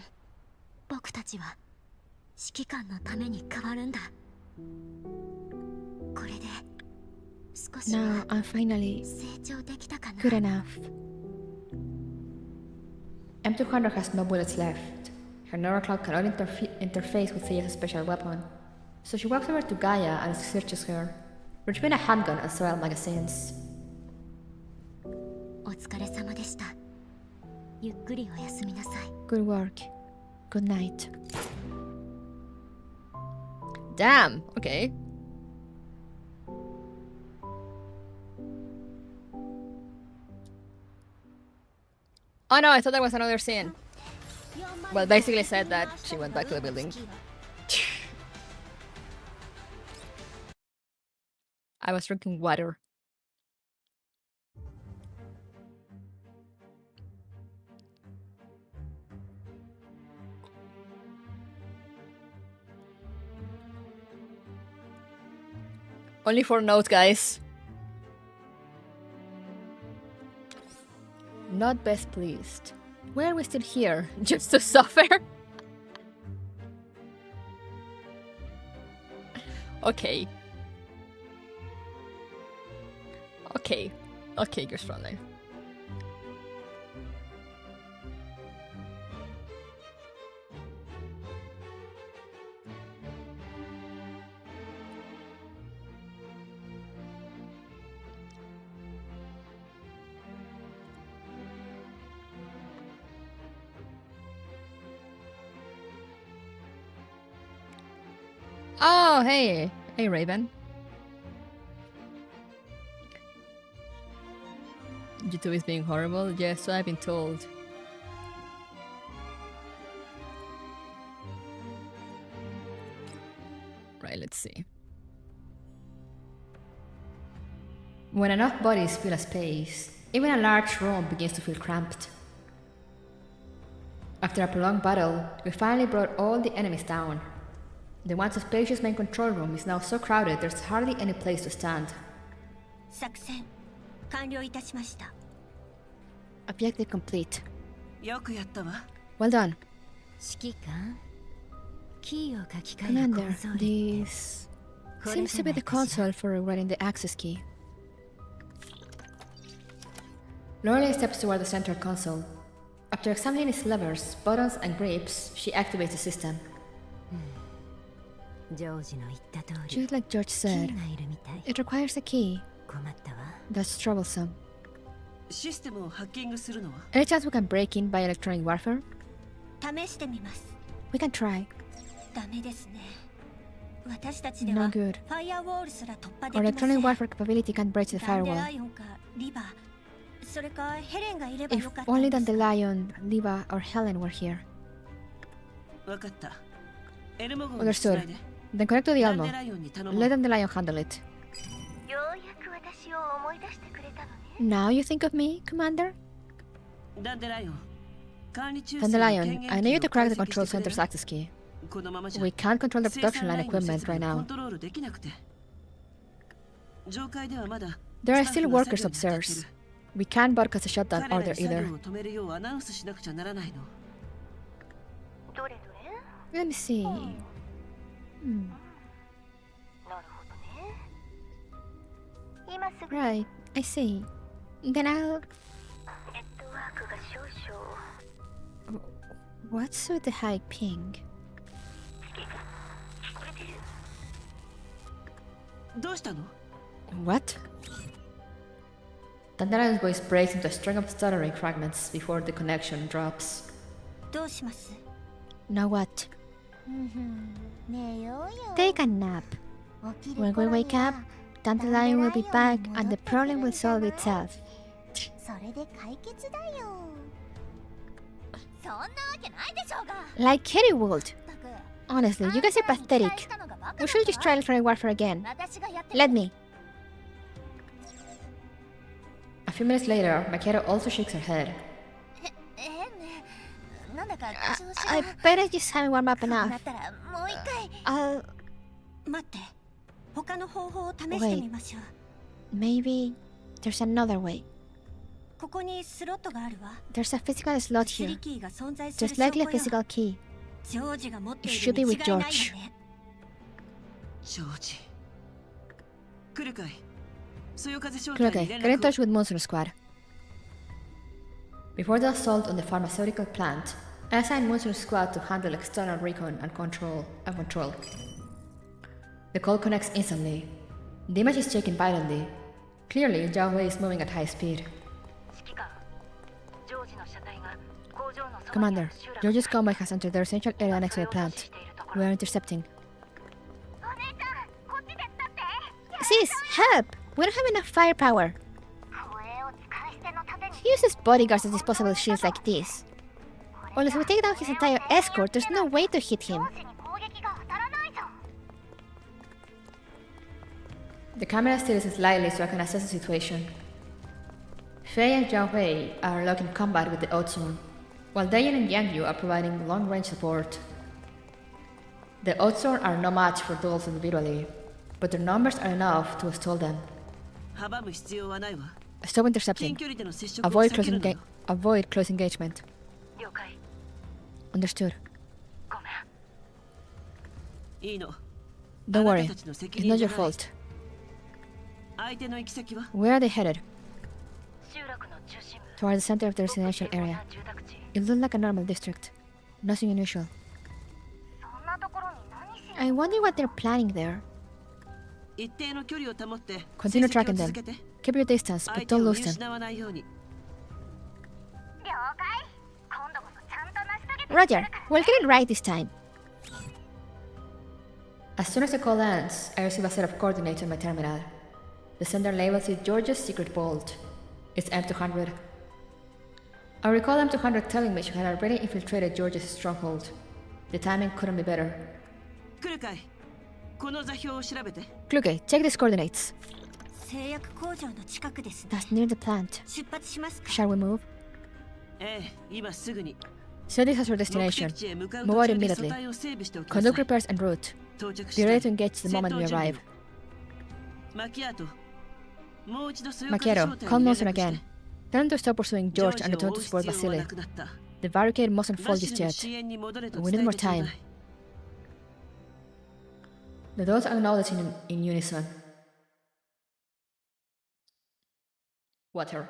僕たちは指揮官のために変わるんだ。これで少し Now は I'm finally 成長できたかな。 good enough. M200 has no bullets left. Her narrow cloud cannot interface with Thea's special weapon. So she walks over to Gaia and searches her, retrieving a handgun and several magazines. お疲れ様でした。ゆっくりお休みなさい。 Good work. Good night. Damn. Okay. Oh no, I thought that was another scene. Well, basically said that she went back to the building. I was drinking water. Only 4 notes, guys. Not best pleased. Why are we still here? Just to suffer? Okay. Okay. Okay, just Frontline. Oh, hey. Hey, Raven. YouTube is being horrible? Yes, so I've been told. Right, let's see. When enough bodies fill a space, even a large room begins to feel cramped. After a prolonged battle, we finally brought all the enemies down. The once spacious main control room is now so crowded there's hardly any place to stand. 作戦完了いたしました。 Objective complete. よくやったわ。 Well done. 指揮官、キーを書き換える Commander, 構造 this seems to be the console for rewriting the access key. Lorelei steps toward the central console. After examining its levers, buttons, and grips, she activates the system. ジョージの言った通り、 Just like George キ said, ーがいるみたい。 it requires a key. 困ったわ。 That's troublesome. システムをハッキングするのは Any chance we can break in by electronic warfare? 試してみます。 We can try. ダメですね。私たちで No は good. ファイアウォールすら突破で Our きません。 electronic warfare capability can't breach the ダンデ firewall. ライオンかリバー、それかヘレンがいれば If よかったん only です Dandelion, Liva, or Helen were here. 分かった。エルモゴンにつない Understood. で Then connect to the ダンデ Elmo. ライオンに頼もう Let Dandelion handle it. ようやく私を思い出してくれたのね。 Now you think of me, Commander? ダンデライオン管理中枢の Dandelion, 権限 I キ need you ー to を crack 解 the 析 control してくれ center's る access key. このままじゃ We can't control the 生産 production ラ line インの equipment 設備 right がコ now. ントロールできなくて上階ではまだ There are スタッ still フが workers 作業に当たって upstairs. る We can't broadcast a shutdown 彼ら order に作 either. 業を止めるようアナウンスしなくちゃならないのどれどれ？ Let me see. なるほどね。今すぐ Right, I see. Then I'll... ネットワークが少々。 What's with the high ping? どうしたの What? Dandelion's voice breaks into a string of stuttering fragments before the connection drops. どうします？ Now what? 寝ようよ。 Take a nap. 起きる When we 頃に wake は up, Dandelion will be back and the problem will solve itself. それで解決だよ。そんなわけないでしょうが。 Like Kitty would. たく Honestly, you guys are pathetic. We should just try electronic warfare again. 私がやって Let me. A few minutes later, Makeda also shakes her head. なんだか I, 調子 I が better just haven't warmed up な enough. ったらもう一回 I'll... 待って他の方法を試してみましょう Maybe there's another way. ここにスロットがあるわ There's a physical slot シ here. リキーが存在する There's 証 likely 拠 a よ physical key. ジョージが持ってい It る should be に違 with いないわ George. ねジョージ来るかいそよ風招待に Kuroke, 連 get in 絡を touch with Monster Squad. Before the assault on the pharmaceutical plant, I assigned Monster Squad to handle external recon and control. The call connects instantly. The image is shaking violently. Clearly, Zhao Wei is moving at high speed. 指揮官ジョージの車体が工場のそばにあ Commander, る集落 George's combat has entered the residential area next to the それを阻止 plant. しているところ We are intercepting. お姉ちゃんこっち手伝って Sis, help! We don't have enough firepower. 護衛を使い捨ての盾に He uses bodyguards as disposable shields like this. Unless we take down his entire escort, there's no way to hit ジョ him. ージに攻撃が当たらないじゃん The camera steers slightly so I can assess the situation. Fei and Zhao Wei are locked in combat with the Odzone, while Dayan and Yang Yu are providing long-range support. The Odzone are no match for duels individually, but their numbers are enough to stall them. 阻む必要はないわ Stop 近 intercepting. 距離での接触を Avoid 避け close, るのよ avoid close engagement. 了解 Understood. ごめんいいの Don't あな worry. たたちの責 It's 任 not じ your ゃない fault. 相手の行き先は Where are they headed? 集落の中心部 Towards the center of the residential ごく平凡 area. な住宅地 It looks like a normal district. Nothing unusual. そんなところに何しに I wonder what they're planning there. 一定の距離を保って Continue 追跡 tracking を them. 続けて Keep your distance, 相 but 手 don't を lose 見 them. 失わないように了解今度こそちゃんと成し遂げて Roger, we'll get it right this time. As soon as the call ends, I receive a set of coordinates on my terminal. The sender labels it George's secret vault. It's M200. I recall M200 telling me she had already infiltrated George's stronghold. The timing couldn't be better. 来るかいこの座標を調べて Kluge, check these coordinates. That's near the plant. Shall we move? ええ、今すぐに。 So this is our destination. Move out immediately. Conduct repairs en route. Be ready to engage the moment we arrive. Macchiato, call Monson again. Tell him to stop pursuing George and return to support Vasily. The barricade mustn't fall just yet. We need more time. The doors acknowledge in unison. Water.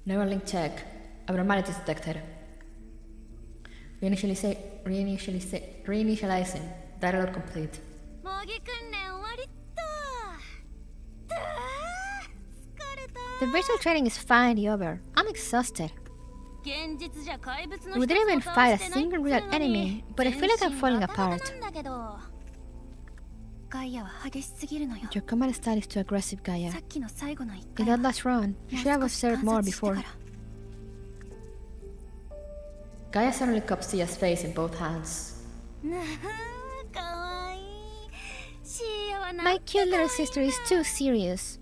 Neuralink check. Abnormalities detected. Reinitializing. Dialogue complete. The virtual training is finally over. I'm exhausted. We didn't even fight a single real enemy, but I feel like I'm falling apart. Your combat style is too aggressive, Gaia. In that last run, you should have observed more before. Gaia suddenly cups Sia's face in both hands. My cute little sister is too serious.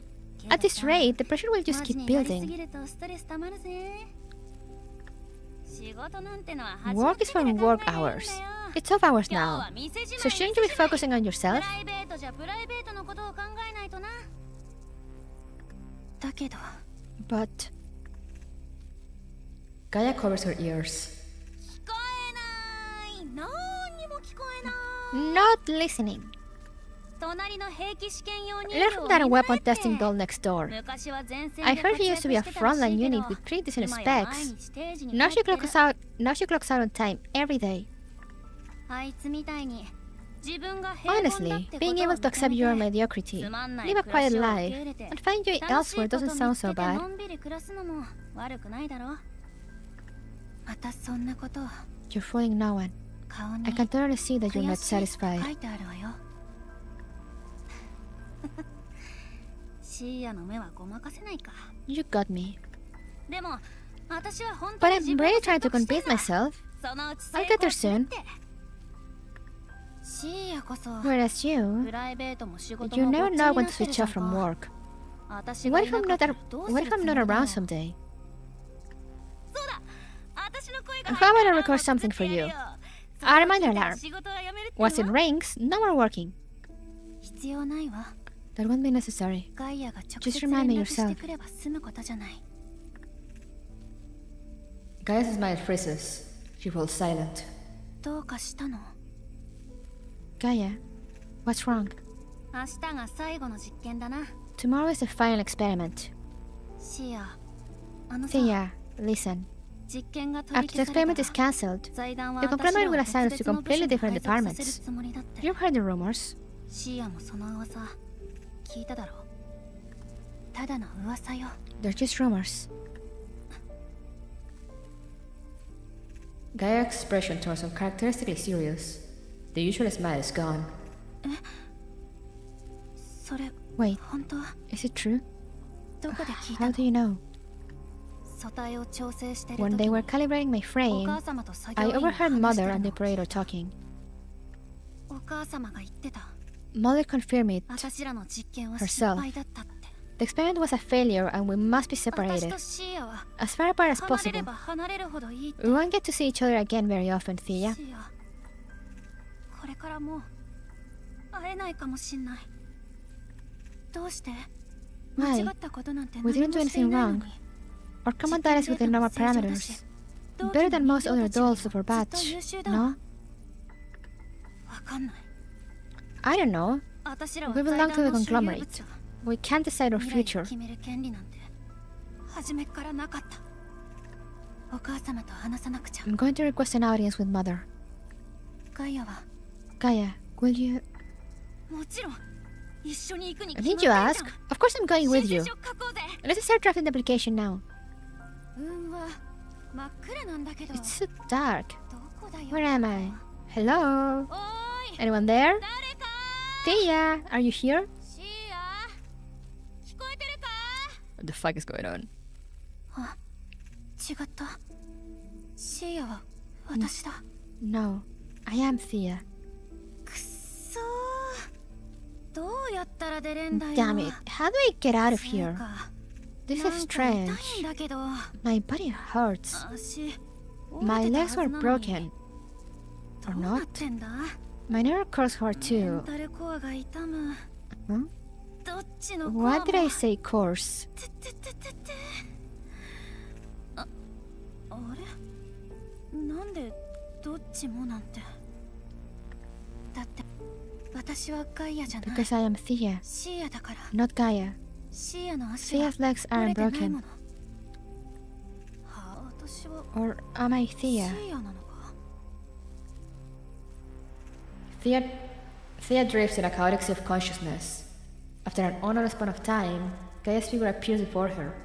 At this rate, the pressure will just keep building. Work is for work hours. It's off hours now. So shouldn't you be focusing on yourself? But... Gaia covers her ears. Not listening. Learn from that weapon testing doll next door. I heard he used to be a frontline unit with pretty decent specs. Now she clocks out on time every day. Honestly, being able to accept your mediocrity, live a quiet life, and find joy elsewhere doesn't sound so bad. You're fooling no one. I can totally see that you're not satisfied. You got me. But I'm really trying to convince myself. I'll get there soon. Whereas you never know when to switch off from work. What if I'm not around someday? How about I record something for you? A reminder alarm. Once it rings, no more working. That won't be necessary. Just remind me yourself. Gaia's smile freezes. She falls silent. Gaia, what's wrong? Tomorrow is the final experiment. Thea, listen. After the experiment is cancelled, the conglomerate will assign us to completely different departments. You've heard the rumors. They're just rumors. Gaia's expression turns uncharacteristically serious. The usual smile is gone. Wait, is it true? How do you know? When they were calibrating my frame, I overheard Mother and the operator talking. Mother confirmed it herself. The experiment was a failure and we must be separated. As far apart as possible. We won't get to see each other again very often, Thea. Why? We didn't do anything wrong. Our command died us within normal parameters. Better than most other dolls of our batch, no? I don't know. We belong to the conglomerate. We can't decide our future. I'm going to request an audience with Mother. Gaia, will you... Did you ask? Of course I'm going with you. Let's start drafting the application now. It's so dark. Where am I? Hello? Anyone there? Thea, are you here? What the fuck is going on? No, I am Thea. Damn it, how do I get out of here? This is strange. My body hurts. My legs were broken. Or not? My nerve cores hurt too. Huh? Why did I say course? Because I am Thea, not Gaia. Thea's legs aren't broken. Or am I Thea? Thea drifts in a chaotic sea of consciousness. After an unknown span of time, Gaia's figure appears before her,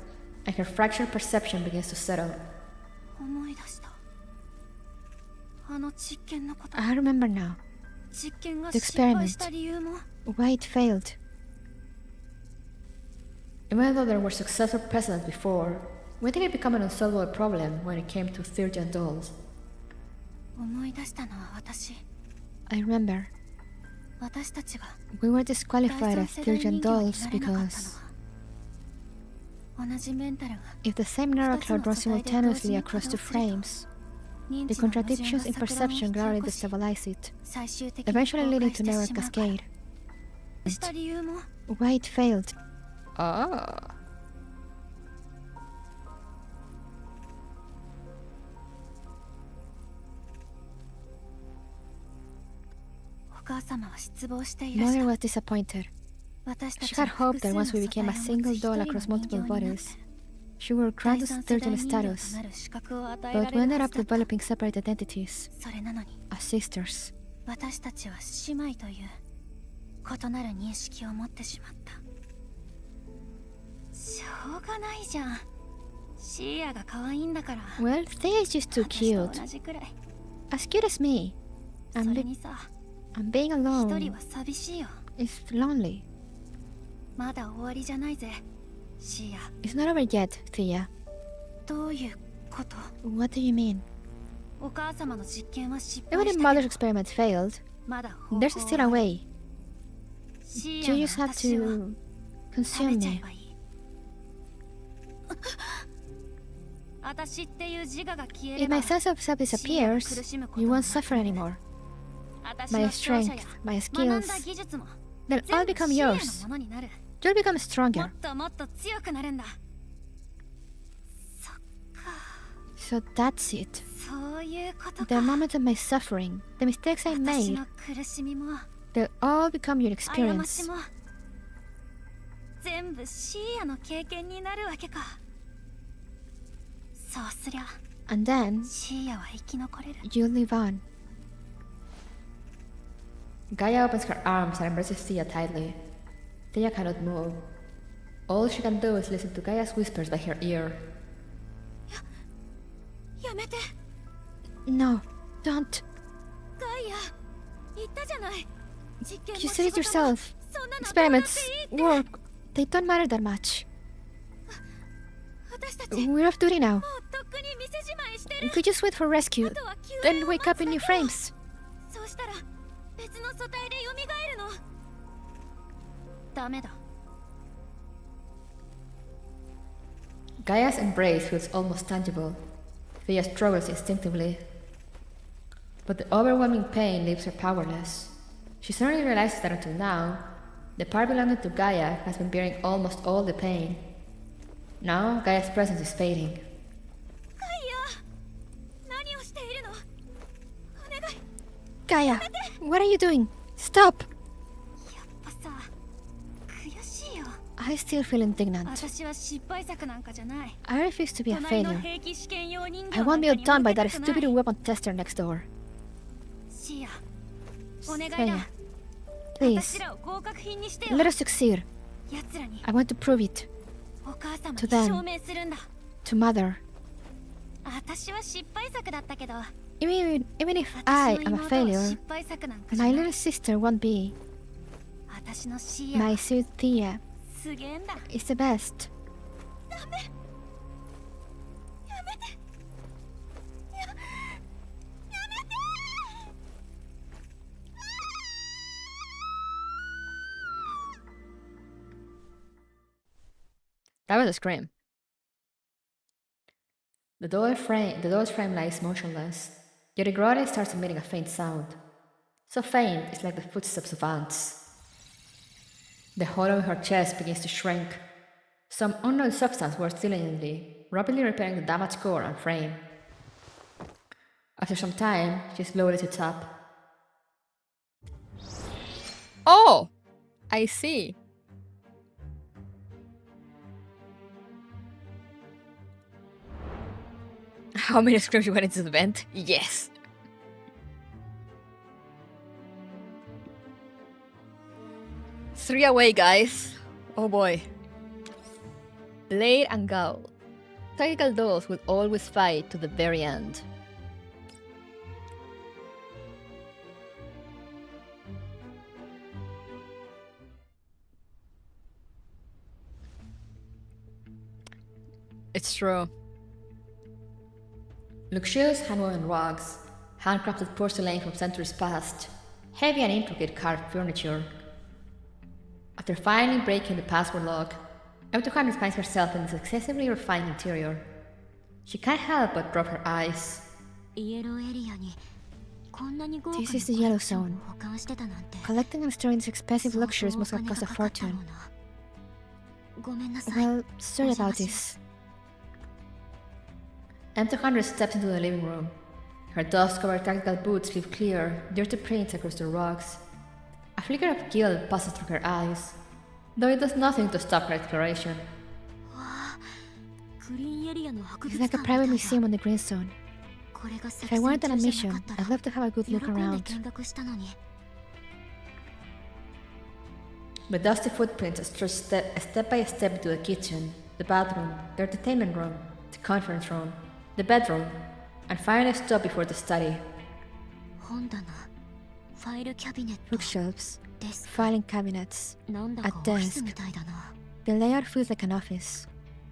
and her fractured perception begins to settle. I remember now. The experiment. Why it failed. Even though there were successful precedents before, why did it become an unsolvable problem when it came to theurgy and dolls? I remember. We were disqualified as theurgy and dolls because if the same neural cloud runs simultaneously across two frames, the contradictions in perception gradually destabilize it, eventually leading to neural cascade. Why it failed? Ah. Mother was disappointed. She had hoped that once we became a single doll across multiple bodies, she would grant us theurgy status, but we ended up developing separate identities, as sisters. Well, Thea is just too cute. As cute as me. And being alone is lonely. It's not over yet, Thea. What do you mean? Even if Mother's experiment failed, there's still a way. You just have to consume me. If my sense of self disappears, you won't suffer anymore. My strength, my skills, they'll all become yours. You'll become stronger. So that's it. The moment of my suffering, the mistakes I made, they'll all become your experience. And then, you'll live on. Gaia opens her arms and embraces Thea tightly. Thea cannot move. All she can do is listen to Gaia's whispers by her ear. No, don't. You said it yourself. Experiments, work, they don't matter that much. We're off duty now. We just wait for rescue, then wake up in new frames. Gaia's embrace feels almost tangible. Thea struggles instinctively. But the overwhelming pain leaves her powerless. She suddenly realizes that until now, the part belonging to Gaia has been bearing almost all the pain. Now, Gaia's presence is fading. Gaia, what are you doing? Stop! I still feel indignant. I refuse to be a failure. I won't be outdone by that stupid weapon tester next door. Thea, please, let us succeed. I want to prove it. To them. To Mother. Even if I am a failure, my little sister won't be. My sweet Thea is the best. That was a scream. The door's frame lies motionless, yet it gradually starts emitting a faint sound. So faint, it's like the footsteps of ants. The hollow in her chest begins to shrink. Some unknown substance works diligently, rapidly repairing the damaged core and frame. After some time, she slowly sits up. Oh! I see. How many screams you went into the vent? Yes! Three away, guys. Oh boy. Blade and Gowl. Tactical duels will always fight to the very end. It's true. Luxurious hand-woven rugs, handcrafted porcelain from centuries past, heavy and intricate carved furniture. After finally breaking the password lock, M200 finds herself in this excessively refined interior. She can't help but drop her eyes. This is the Yellow Zone. Collecting and storing these expensive luxuries must have cost a fortune. Well, sorry about this. M200 steps into the living room. Her dust-covered tactical boots leave clear, dirty prints across the rugs. A flicker of guilt passes through her eyes, though it does nothing to stop her exploration. It's like a private museum on the Green Zone. If I weren't on a mission, I'd love to have a good look around. The dusty footprints stretch step by step into the kitchen, the bathroom, the entertainment room, the conference room, the bedroom, and finally stop before the study. Bookshelves, filing cabinets, a desk. The layout feels like an office.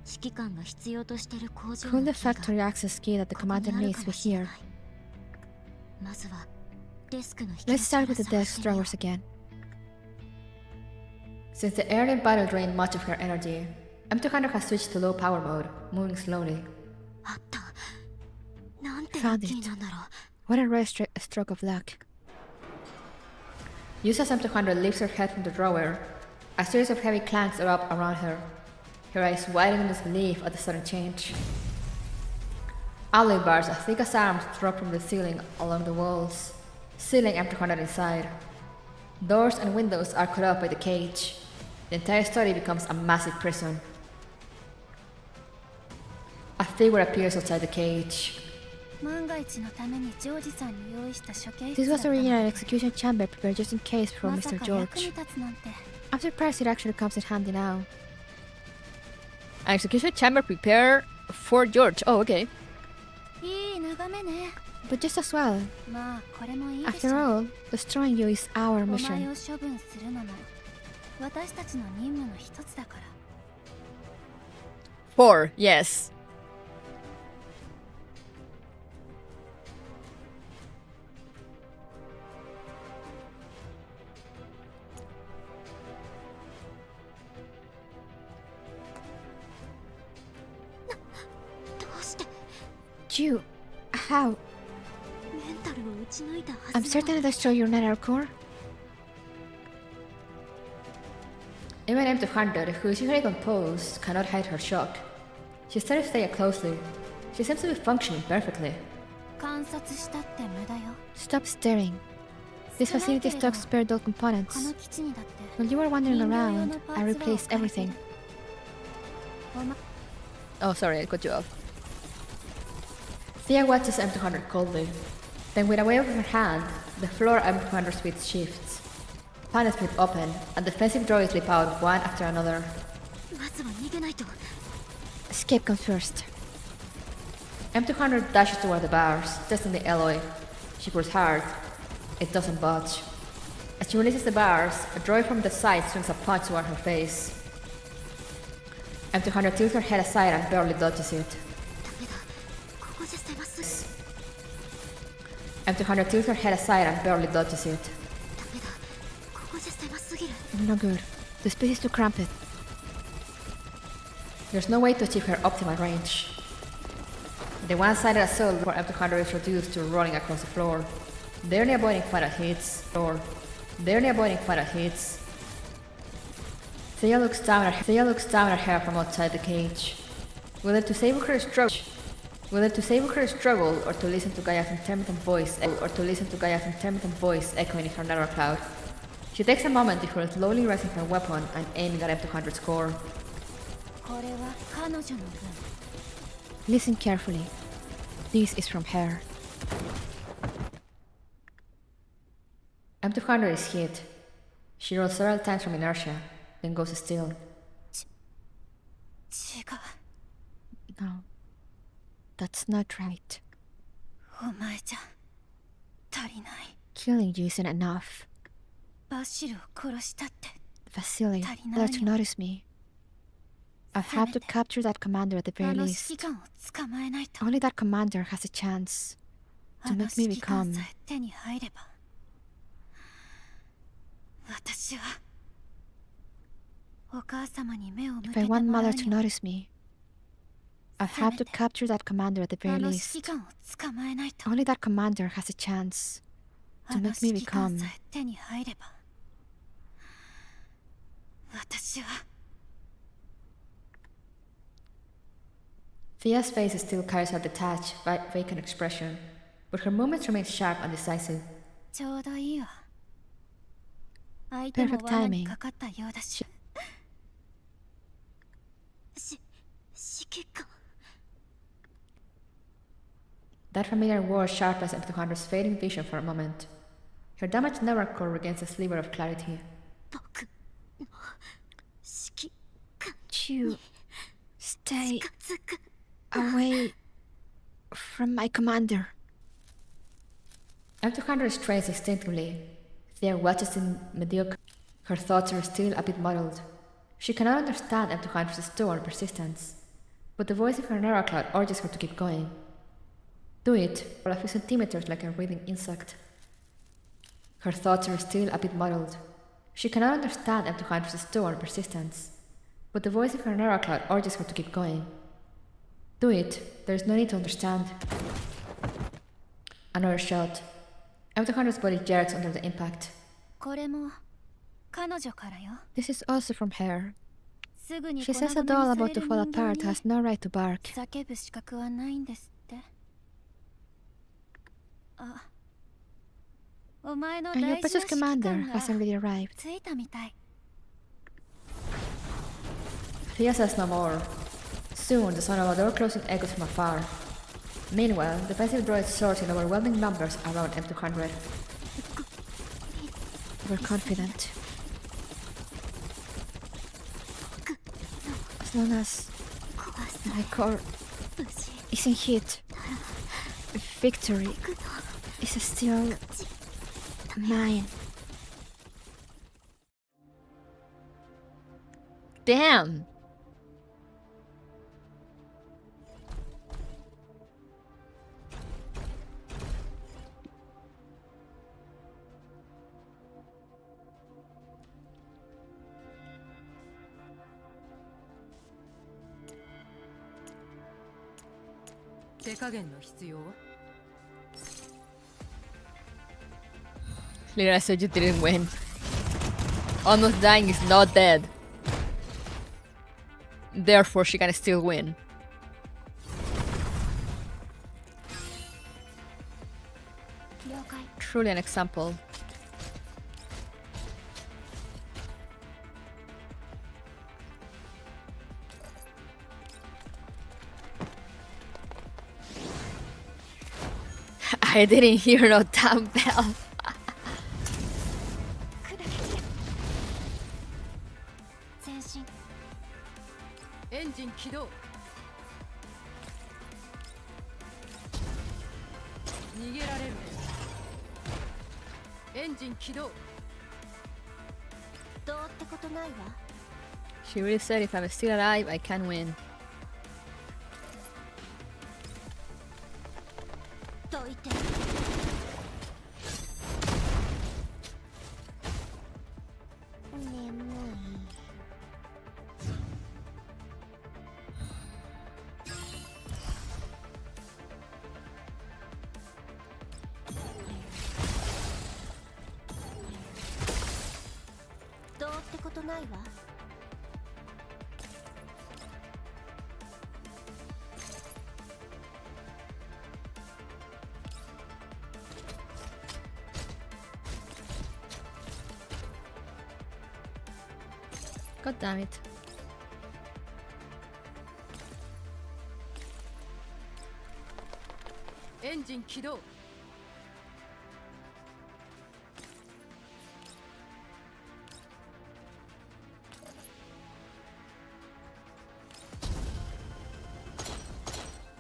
Cool the factory access key that the commander needs to be here. Let's start with the desk drawers again. Since the earlier battle drained much of her energy, M200 has switched to low power mode, moving slowly. Found it. What a rare stroke of luck. Just as M200 lifts her head from the drawer, a series of heavy clanks erupt around her. Her eyes widen in disbelief at the sudden change. Alloy bars as thick as arms drop from the ceiling along the walls, sealing M200 inside. Doors and windows are cut off by the cage. The entire study becomes a massive prison. A figure appears outside the cage. This was originally an execution chamber prepared just in case for Mr. George. I'm surprised it actually comes in handy now. An execution chamber prepared for George. Oh, okay. But just as well. After all, destroying you is our mission. 4, yes. You, how? I'm certain I destroyed your nether core. Even M200, who is usually composed, cannot hide her shock. She studies Thea closely. She seems to be functioning perfectly. Stop staring. This facility stocks spare dull components. While you were wandering around, I replaced everything. Oh, sorry, I cut you off. Thea watches M200 coldly. Then with a wave of her hand, the floor M200 suite shifts. Panels split open, and defensive droids leap out one after another. Escape comes first. M200 dashes toward the bars, testing the alloy. She pulls hard. It doesn't budge. As she releases the bars, a droid from the side swings a punch toward her face. M200 tilts her head aside and barely dodges it. M200 tilts her head aside and barely dodges it. No good. The space is too cramped. There's no way to achieve her optimal range. The one-sided assault for M200 is reduced to rolling across the floor, barely avoiding fatal hits. Thea looks down at her from outside the cage. Whether to save her struggle or to listen to Gaia's intermittent voice echoing in her narrow cloud. She takes a moment before slowly raising her weapon and aiming at M200's core. Listen carefully. This is from her. M200 is hit. She rolls several times from inertia, then goes still. No. That's not right. Killing you isn't enough. Vasily, let to notice me. I'll have to capture that commander at the very least. Only that commander has a chance to make me become... If I want Mother to notice me, I'll have to capture that commander at the very least. Only that commander has a chance to make me become... Thea's face still carries a detached, vacant expression, but her movements remain sharp and decisive. Perfect timing. That familiar word sharpens M200's fading vision for a moment. Her damaged neural core regains a sliver of clarity. You stay away from my commander. M200 strains instinctively. Thea watches in mediocre. Her thoughts are still a bit muddled. She cannot understand M200's stubborn persistence, but the voice in her narrow cloud urges her to keep going. Do it, for a few centimeters like a breathing insect. Her thoughts are still a bit muddled. She cannot understand M200's stubborn persistence, but the voice in her narrow cloud urges her to keep going. Do it, there is no need to understand. Another shot. M200's body jerks under the impact. This is also from her. She says a doll about to fall apart has no right to bark. And your precious commander hasn't really arrived. Thea says no more. Soon, the sound of a door closing echoes from afar. Meanwhile, defensive droids source in overwhelming numbers around M200. We're confident. As long as my core isn't hit, victory is still mine. Damn! Clear, I said you didn't win. Almost dying is not dead. Therefore, she can still win. Truly an example. I didn't hear no damn bell. Engine 起動。逃げられる。エンジン起動。どうってことないわ。 She really said if I'm still alive, I can win. どいて。眠い。ことないわ。God damn it. Engine 起動。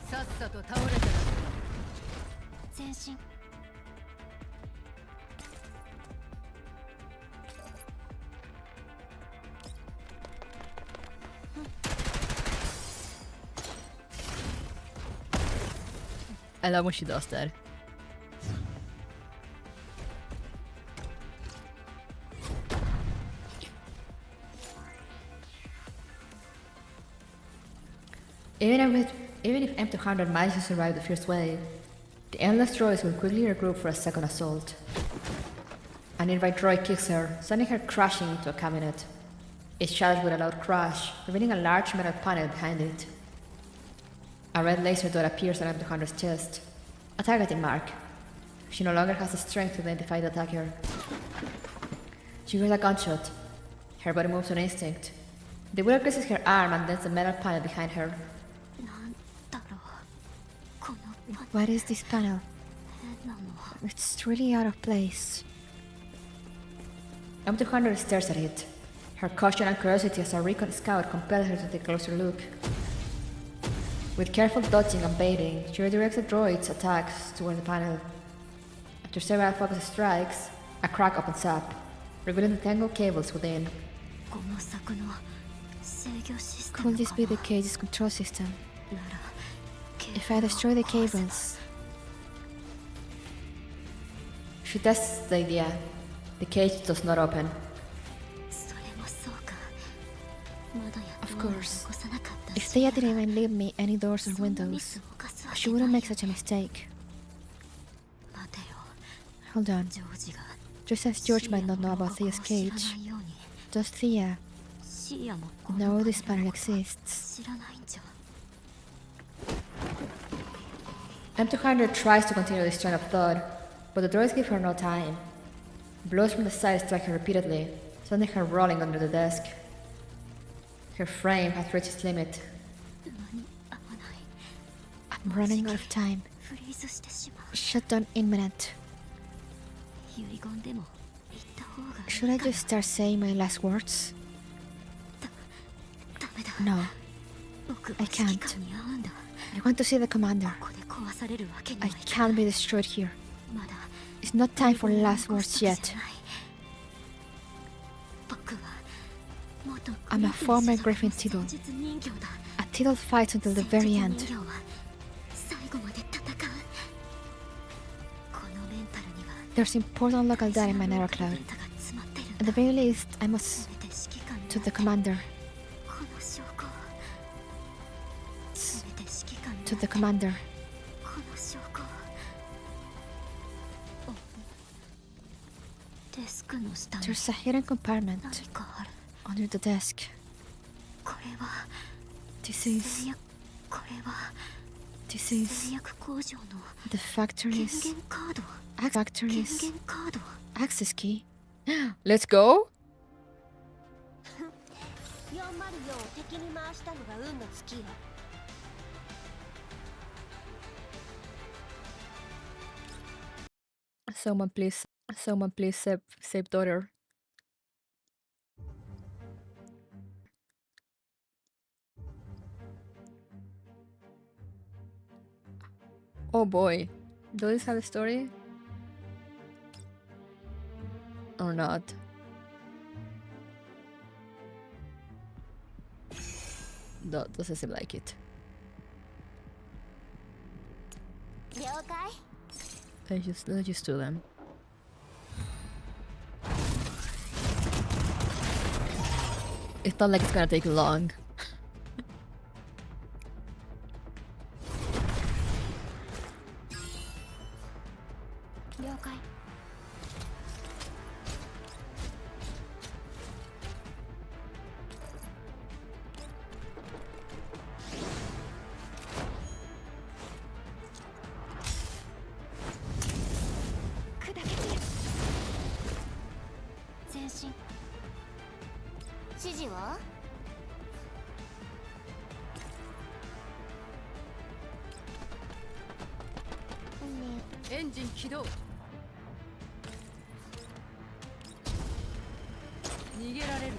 さっさと倒れたら。前進。I love when she does that. Even if M200 manages to survive the first wave, the endless droids will quickly regroup for a second assault. An invite droid kicks her, sending her crashing into a cabinet. It shatters with a loud crash, revealing a large metal panel behind it. A red laser dot appears on M200's chest, a targeting mark. She no longer has the strength to identify the attacker. She hears a gunshot. Her body moves on instinct. The bullet grazes her arm and dents the metal panel behind her. What is this panel? It's really out of place. M200 stares at it. Her caution and curiosity as a recon scout compel her to take a closer look. With careful dodging and baiting, she redirects the droid's attacks toward the panel. After several focused strikes, a crack opens up, revealing the tangled cables within. Could this be the cage's control system? If I destroy the cables... She tests the idea. The cage does not open. Of course. If they didn't even leave me any doors or windows, she wouldn't make such a mistake. Hold on. Just as George might not know about Thea's cage, does Thea know this panel exists? M200 tries to continue this train of thought, but the droids give her no time. Blows from the side strike her repeatedly, sending her rolling under the desk. Her frame has reached its limit. I'm running out of time. Shutdown imminent. Should I just start saying my last words? No, I can't. I want to see the commander. I can't be destroyed here. It's not time for last words yet. I'm a former Griffin Tittle. A Tittle fights until the very end. There's important local data in my narrow cloud. At the very least, I must... to the commander. To the commander. There's a hidden compartment under the desk. This is the factory's access key. Let's go. Someone please save daughter. Oh boy, do this have a story? Or not? That doesn't seem like it. Let's just do them. It's not like it's gonna take long. 前進。指示は？エンジン起動。逃げられる。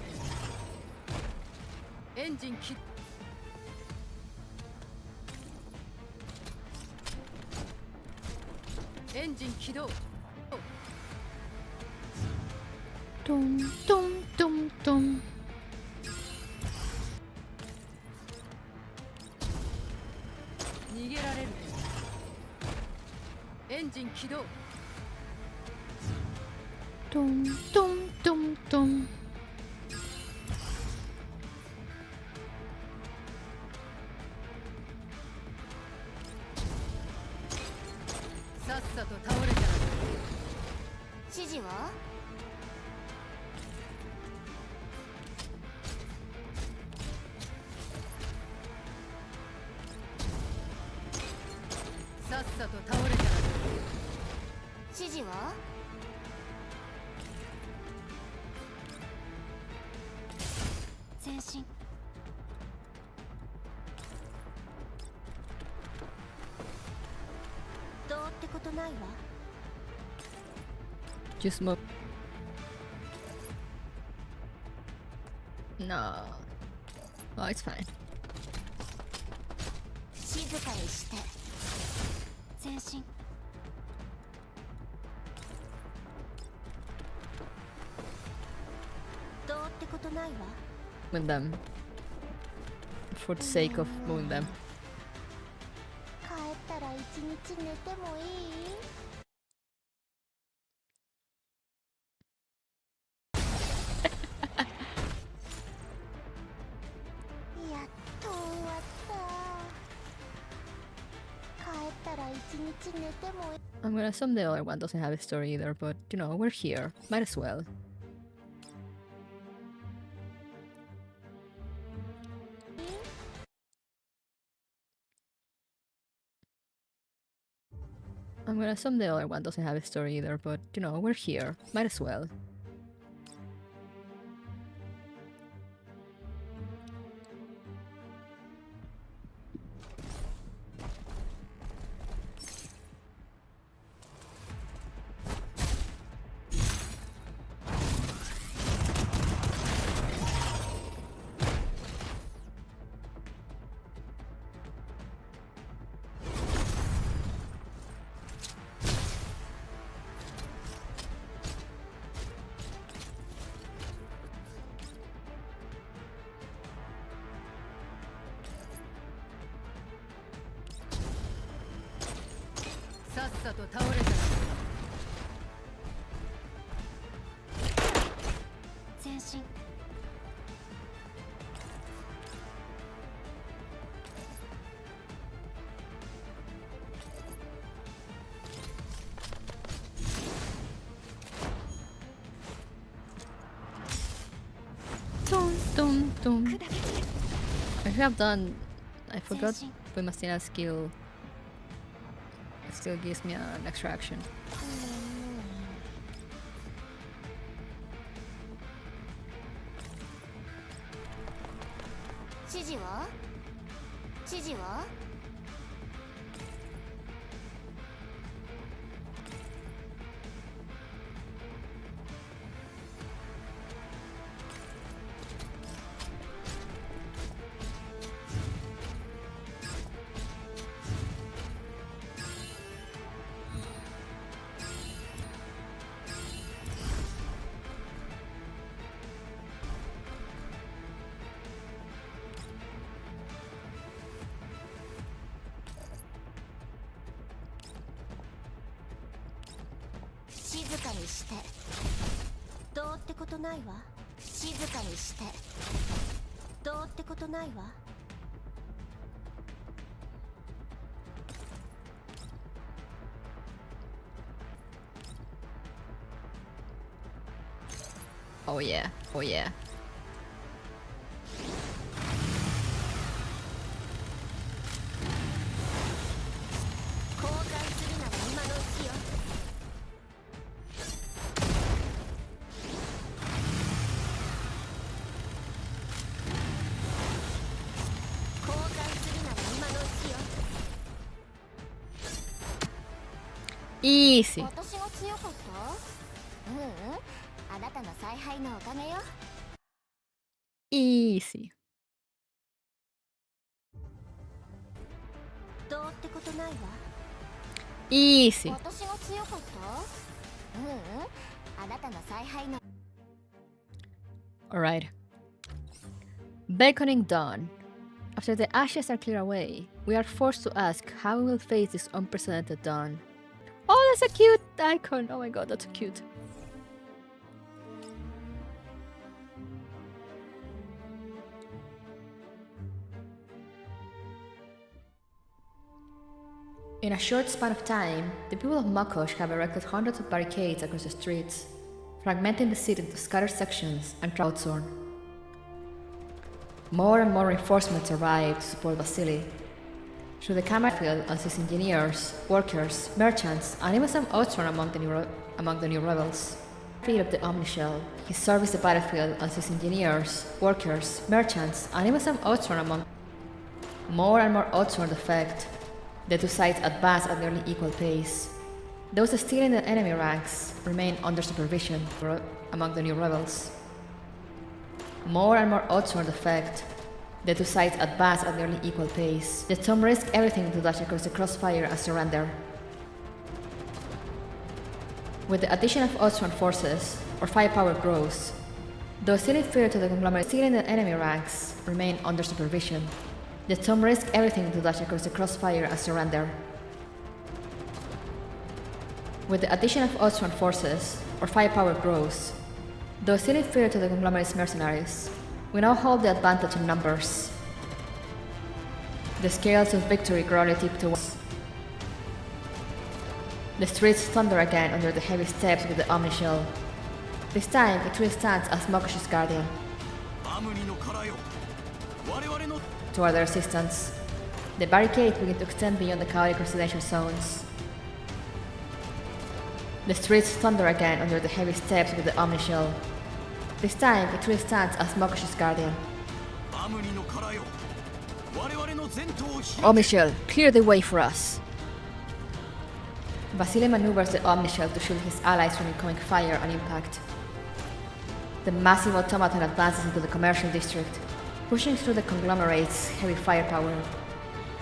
エンジン起動。エンジン起動。トントントントン。逃げられる。エンジン起動。トントントントン。さっさと倒れたら。指示は？さっさと倒れたら。指示は？前進。どうってことないわ。Just move. No. Oh, it's fine. 静かにして。前進。どうってことないわ。Move them. For the sake of moving them. 帰ったら一日寝てもいい？やっと終わった。帰ったら一日寝てもいい？ I'm gonna assume the other one doesn't have a story either, but you know, we're here. Might as well. I'm gonna assume the other one doesn't have a story either, but you know, we're here. Might as well.さっさと倒れたら。前進。Dun, dun, dun. I should have done. I forgot Bumastina's skill. It still gives me an extra action. 指示は？指示は？静かにして。どうってことないわ。静かにして。どうってことないわ。Oh yeah, oh yeah. 交換するなら今のうちよ。Easy. 私が強かった？あなたの采配のおかげよ。 Easy. どうってことないわ。 Easy. 私が強かった？あなたの采配の。 Alright. Beckoning dawn. After the ashes are cleared away, we are forced to ask how we will face this unprecedented dawn. Oh, that's a cute icon! Oh my god, that's so cute. In a short span of time, the people of Makosh have erected hundreds of barricades across the streets, fragmenting the city into scattered sections and crowdsourced. More and more reinforcements arrive to support Vasily. Through the camera field unsees engineers, workers, merchants, and even some Outron among the new rebels. Field of the Omnishell, he surveys the battlefield unsees engineers, workers, merchants, and even some Outron among. More and more Outron effect. The two sides advance at nearly equal pace. Those still in the enemy ranks remain under supervision among the new rebels. More and more Outron effect. The two sides advance at nearly equal pace. The Tomb risks everything to dash across the crossfire and surrender. With the addition of Outron forces, our firepower grows. Those still inferior to the conglomerate still in the enemy ranks remain under supervision. The Tomb risks everything to dash across the crossfire and surrender. With the addition of Outron forces, our firepower grows. Though still inferior to the conglomerate's mercenaries, we now hold the advantage in numbers. The scales of victory gradually tip towards. The streets thunder again under the heavy steps with the Omnishell. This time, it really stands as Mokosh's guardian. Toward their assistance, the barricades begin to extend beyond the chaotic residential zones. The streets thunder again under the heavy steps with the Omnishell. This time, it really stands as Mokosh's guardian. Omnishell, clear the way for us! Vasily maneuvers the Omnishell to shield his allies from incoming fire and impact. The massive automaton advances into the commercial district, pushing through the conglomerate's heavy firepower.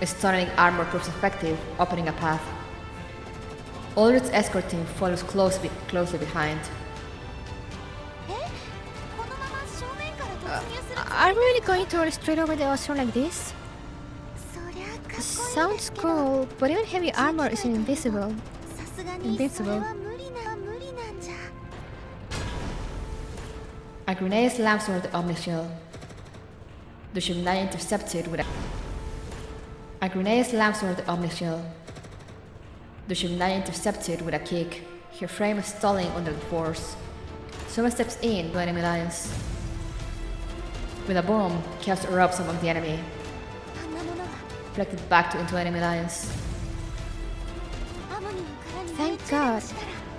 Its stunning armor proves effective, opening a path. Aldrich's escort team follows closely behind. Are we really going to roll straight over the Outron like this? Sounds cool, but even heavy armor isn't invincible. A grenade slams toward the Omnishell. The Shimnai intercepted with a grenade slams toward the Omnishell. The Shimnai intercepted with a kick, her frame stalling under the force. Someone steps in to enemy lines. With a boom, chaos erupts among the enemy. Reflected back into enemy lines. Thank God.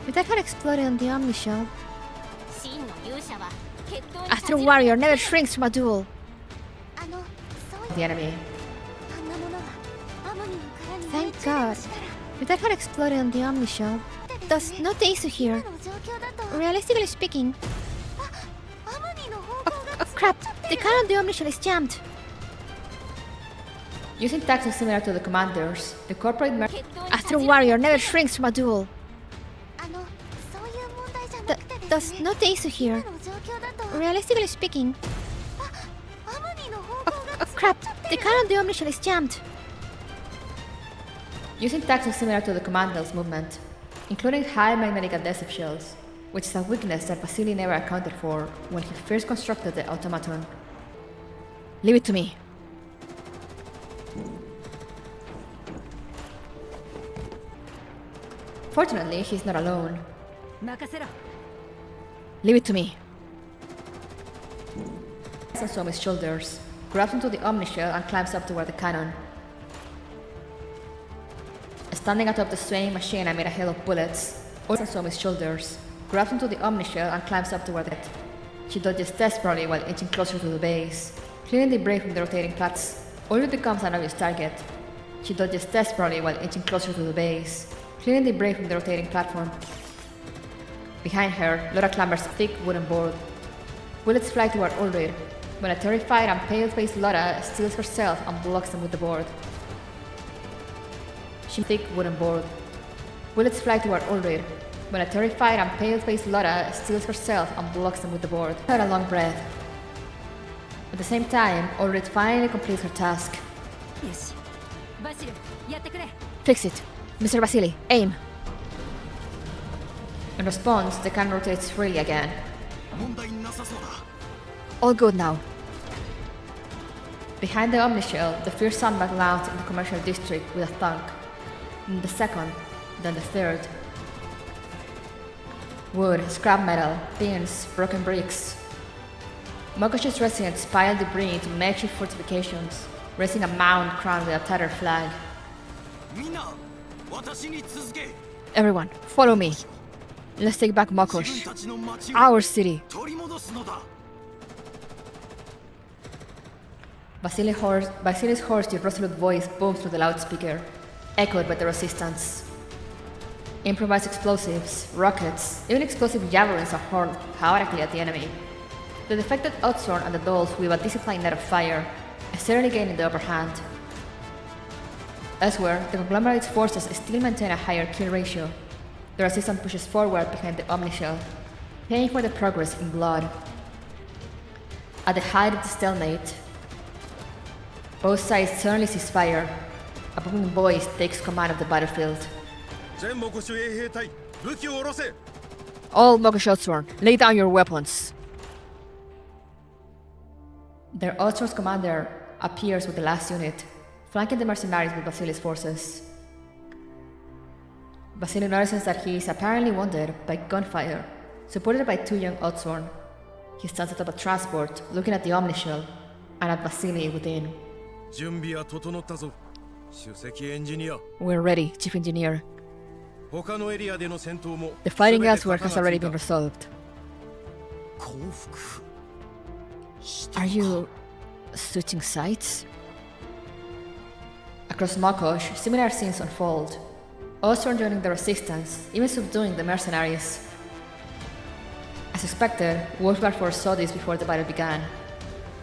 If that had exploded on the Omnishell. A true warrior never shrinks from a duel. The enemy. Thank God. If that had exploded on the Omnishell. That's not the issue here. Realistically speaking. Oh crap! The cannon on the Omnishell is jammed! Using tactics similar to the commanders, the corporate A true warrior never shrinks from a duel. That's not the issue here. Realistically speaking. Oh crap! The cannon on the Omnishell is jammed! Using tactics similar to the commando's movement, including high magnetic adhesive shells, which is a weakness that Vasily never accounted for when he first constructed the automaton. Leave it to me. Fortunately, he's not alone. Leave it to me. He stands on his shoulders, grabs onto the Omnishell and climbs up toward the cannon. Standing atop the swaying machine amid a hail of bullets, stands on his shoulders, grabs onto the Omnishell and climbs up toward it. She dodges desperately while inching closer to the base, clearing debris from the rotating plats. Aldrich becomes an obvious target. She dodges desperately while inching closer to the base, clearing debris from the rotating platform. Behind her, Laura clambers a thick wooden board. Bullets fly toward Ulrich, when a terrified and pale-faced Laura steals herself and blocks them with the board. She thick wooden board. Bullets fly toward Ulrich, when a terrified and pale-faced Laura steals herself and blocks them with the board. Her a long breath. At the same time, Ulrich finally completes her task. よしバシルやってくれ Fix it. Mr. Vasily, aim. In response, the cannon rotates freely again. 問題なさそうだ All good now. Behind the Omnishell, the fierce sandbag lands in the commercial district with a thunk. Then the second, then the third. Wood, scrap metal, pins, broken bricks. Mokosh's residents pile debris into makeshift fortifications, raising a mound crowned with a tattered flag. みんな私に続け Everyone, follow me. Let's take back 自分 Mokosh, たちの町を our city. 取り戻すのだ Vasily's hoarse, resolute voice booms through the loudspeaker, echoed by the resistance. Improvised explosives, rockets, even explosive javelins are hurled chaotically at the enemy. The defected Outsworn and the dolls weave a disciplined net of fire, steadily gaining the upper hand. Elsewhere, the conglomerate's forces still maintain a higher kill ratio. The resistance pushes forward behind the Omnishell, paying for the progress in blood. At the height of the stalemate, both sides suddenly cease fire. A booming voice takes command of the battlefield. 全目主衛兵隊武器を下ろせ All Mokosh Outsworn, lay down your weapons. Their Outsworn's commander appears with the last unit, flanking the mercenaries with Vasily's forces. Vasily notices that he is apparently wounded by gunfire, supported by two young Outsworn. He stands atop a transport, looking at the Omnishell, and at Vasily within. 準備は整ったぞ首席エンジニア We're ready, Chief Engineer. 他のエリアでの戦闘も The fighting 全て elsewhere 片 has がつ already いた been resolved. 降伏 Are you switching sides? Across Mokosh, similar scenes unfold. Outsworn joining the resistance, even subduing the mercenaries. As expected, Wolfguard foresaw this before the battle began.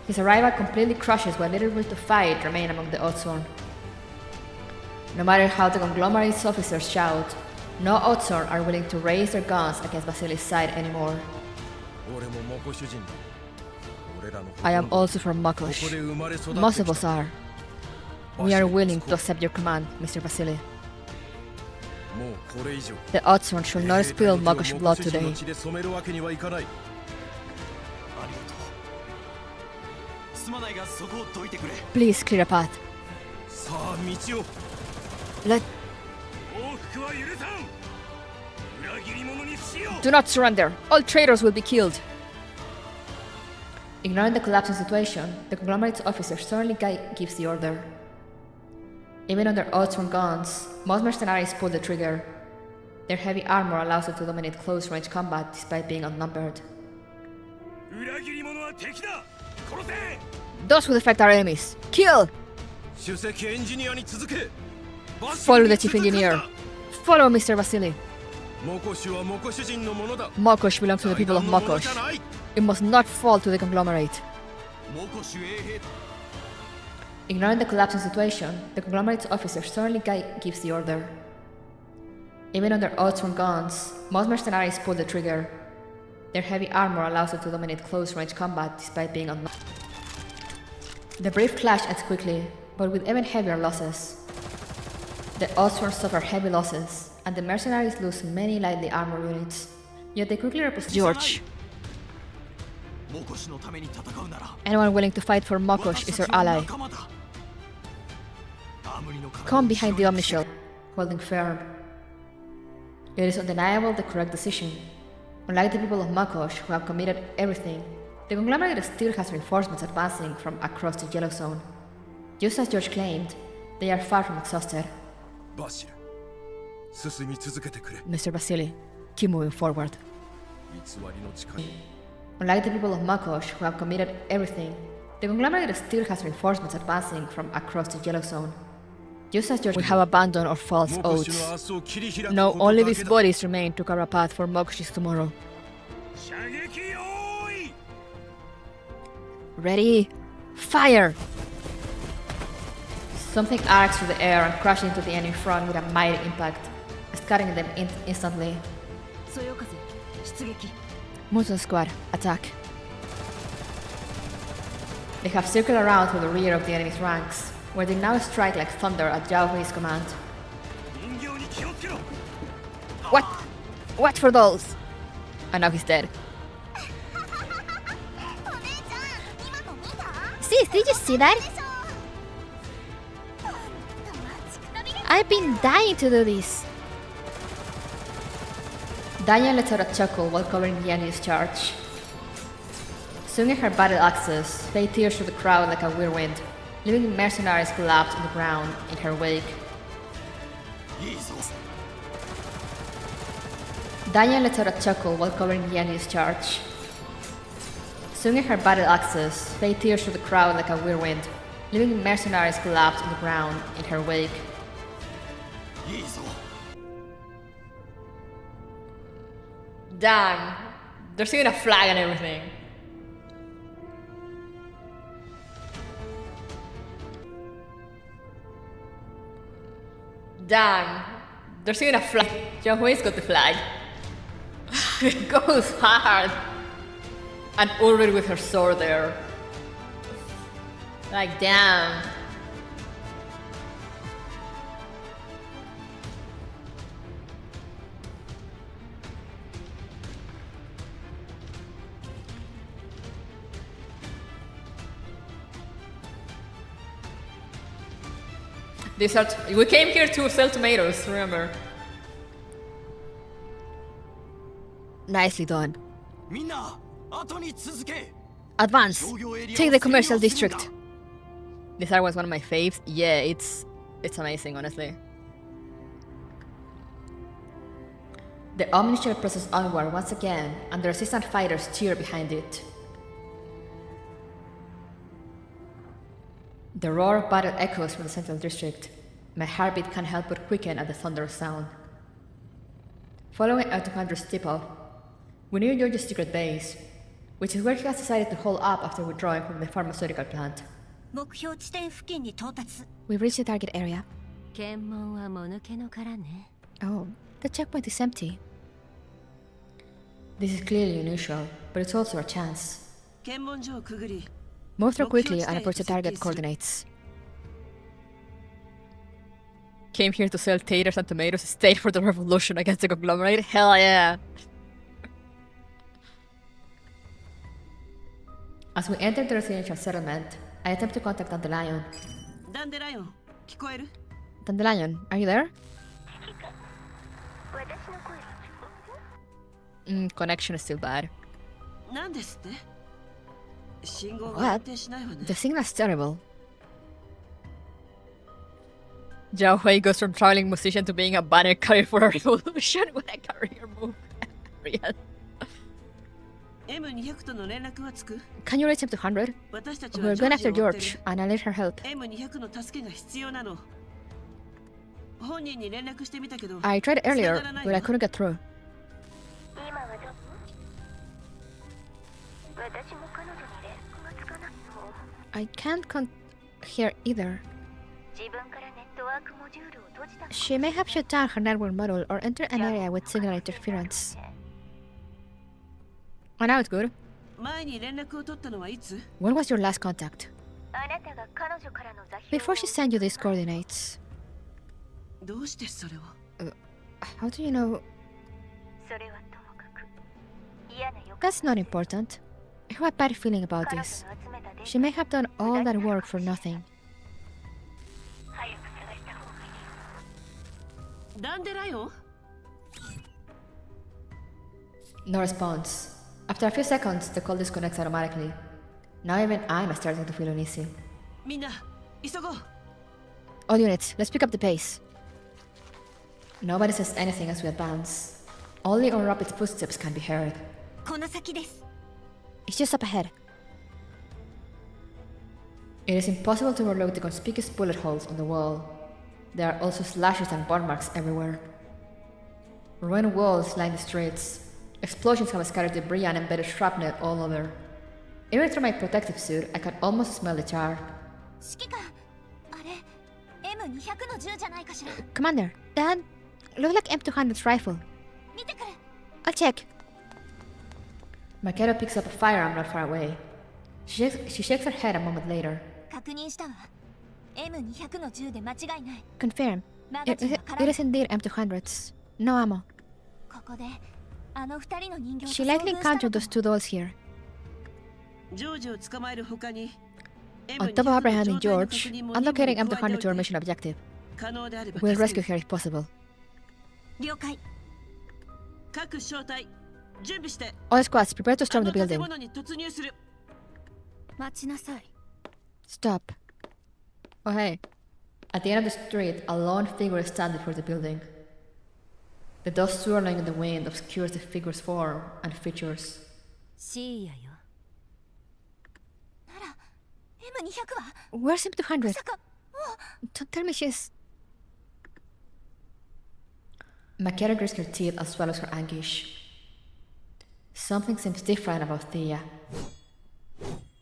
His arrival completely crushes what little will to fight remain among the Outsworn. No matter how the conglomerate's officers shout, no Outsworn are willing to raise their guns against Vasily's side anymore. 俺もモコ主人だ俺らの I am ほとんど also from ここ Mokosh. で生まれ育って Most of き us た are. We are willing to accept your command, Mr. Vasily. もうこれ以上 The Outsworn shall not spill Mokosh blood モコ主人 today. の血で染めるわけにはいかないありがとうすまないがそこを解いてくれ Please clear a path. さあ道を Let 往復は許さん裏切り者にしよう Do not surrender. All traitors will be killed. Ignoring the collapsing situation, the conglomerate's officer suddenly gives the order. Even under odds from guns, most mercenaries pull the trigger. Their heavy armor allows them to dominate close-range combat despite being outnumbered. 裏切り者は敵だ殺せ Those who defect are enemies. Kill! 首席エンジニアに続け Follow the chief engineer. Follow Mr. Vasily. モコシュはモコ主人のものだ Mokosh belongs to the people of 財団のものじ Mokosh. ゃない It must not fall to the conglomerate. モコシュ衛兵 Ignoring the collapsing situation, the conglomerate's officer suddenly gives the order. Even under odds from guns, most mercenaries pull the trigger. Their heavy armor allows them to dominate close-range combat despite being outnumbered. The brief clash ends quickly, but with even heavier losses. The Outsworn suffer heavy losses, and the mercenaries lose many lightly armored units. Yet they quickly reposition. George, モコシュのために戦うなら anyone willing to fight for Mokosh is your 私たちは ally. 仲間だアムリの体 Come behind the Omnishell, holding firm. It is undeniable the correct decision. Unlike the people of Mokosh who have committed everything, the conglomerate still has reinforcements advancing from across the Yellow Zone. Just as George claimed, they are far from exhausted. バシル進み続けてくれ Mr. Vasily, keep moving forward. 偽りの力 Unlike the people of Mokosh who have committed everything, the conglomerate still has reinforcements advancing from across the Yellow Zone. Just as we have abandoned our false oaths. Now only these bodies remain to carve a path for Mokushi's tomorrow. Ready? Fire! Something arcs through the air and crashes into the enemy front with a mighty impact, scattering them instantly. Muton Squad, attack. They have circled around to the rear of the enemy's ranks, where they now strike like thunder at Zhao Hui's command. What? Watch for those! And now he's dead. Sis, did you see that? I've been dying to do this. Daniel lets out a chuckle while covering the enemy's charge. Swinging her battle axes, Faye tears through the crowd like a whirlwind, leaving mercenaries collapsed on the ground in her wake. Daniel lets out a chuckle while covering the enemy's charge. Swinging her battle axes, Faye tears through the crowd like a whirlwind, leaving mercenaries collapsed on the ground in her wake. Damn, they're seeing a flag and everything. Damn, they're seeing a flag. Zhao Hui's got the flag. It goes hard. And Ulrich with her sword there. Like, damn. We came here to sell tomatoes, remember? Nicely done. Advance! Take the commercial district! This art was one of my faves. Yeah, it's amazing, honestly. The omniscient presses onward once again, and the resistant fighters cheer behind it. The roar of battle echoes from the central district. My heartbeat can't help but quicken at the thunderous sound. Following Autocandro's steeple, we near George's secret base, which is where he has decided to hold up after withdrawing from the pharmaceutical plant. We've reached the target area. 検問はもぬけの殻ね。 Oh, the checkpoint is empty. This is clearly unusual, but it's also a chance. 検問所をくぐり Move through quickly and approach the target coordinates. Came here to sell taters and tomatoes, stayed for the revolution against the conglomerate? Hell yeah! As we enter the residential settlement, I attempt to contact Dandelion. ダンデライオン聞こえる Dandelion, are you there? Connection is still bad. なんですって 信号が What? 安定しないわね The signal's terrible. Zhao Hui goes from traveling musician to being a banner carrier for a revolution with a career move. Real. M200 との連絡はつく Can you reach him to 100? 私たちは We're going after ジョー George, and I'll let her help. M200 の助けが必要なの本人に連絡してみたけど I tried earlier, but I couldn't get through. I can't hear either. She may have shut down her network module or entered an area with signal interference. Oh, now it's good. 前に連絡を取ったのはいつ When was your last contact? Before she sent you these coordinates. どうしてそれを How do you know? That's not important. I have a bad feeling about this. She may have done all that work for nothing. ダンデライオン No response. After a few seconds, the call disconnects automatically. Now even I'm starting to feel uneasy. みんな急ごう All units, let's pick up the pace. Nobody says anything as we advance. Only our rapid footsteps can be heard. この先です It's just up ahead. It is impossible to overlook the conspicuous bullet holes on the wall. There are also slashes and burn marks everywhere. Ruined walls line the streets. Explosions have scattered debris and embedded shrapnel all over. Even through my protective suit, I can almost smell the tar. 指揮官、あれ M200 の銃じゃないかしら。 Commander, that look like M200's rifle. 見てくる。 I'll check. Makedo picks up a firearm not far away. She shakes her head a moment later. 確認したわ。M200 の銃で間違いない。 Confirm. マガジンは It is indeed M200's. No ammo. ここであの二人の人形と She 遭 likely 遇したの encountered か those two dolls here. ジョージを捕まえる他に On top of apprehending 状態の George 確認も and locating 任務に加え M200 to て our おいて mission objective, 可能であれば we'll 助 rescue け her る if possible. 了解。各小隊準備して All squads, prepare to あ storm の the 建 building. 物に突入する。待ちなさい。 Stop. Oh hey. At the end of the street, a lone figure is standing before the building. The dust swirling in the wind obscures the figure's form and features. シーヤよ。なら M200 は Where's M200? まさか Don't tell me she's... Makedo grits her teeth and swallows her anguish. Something seems different about Thea.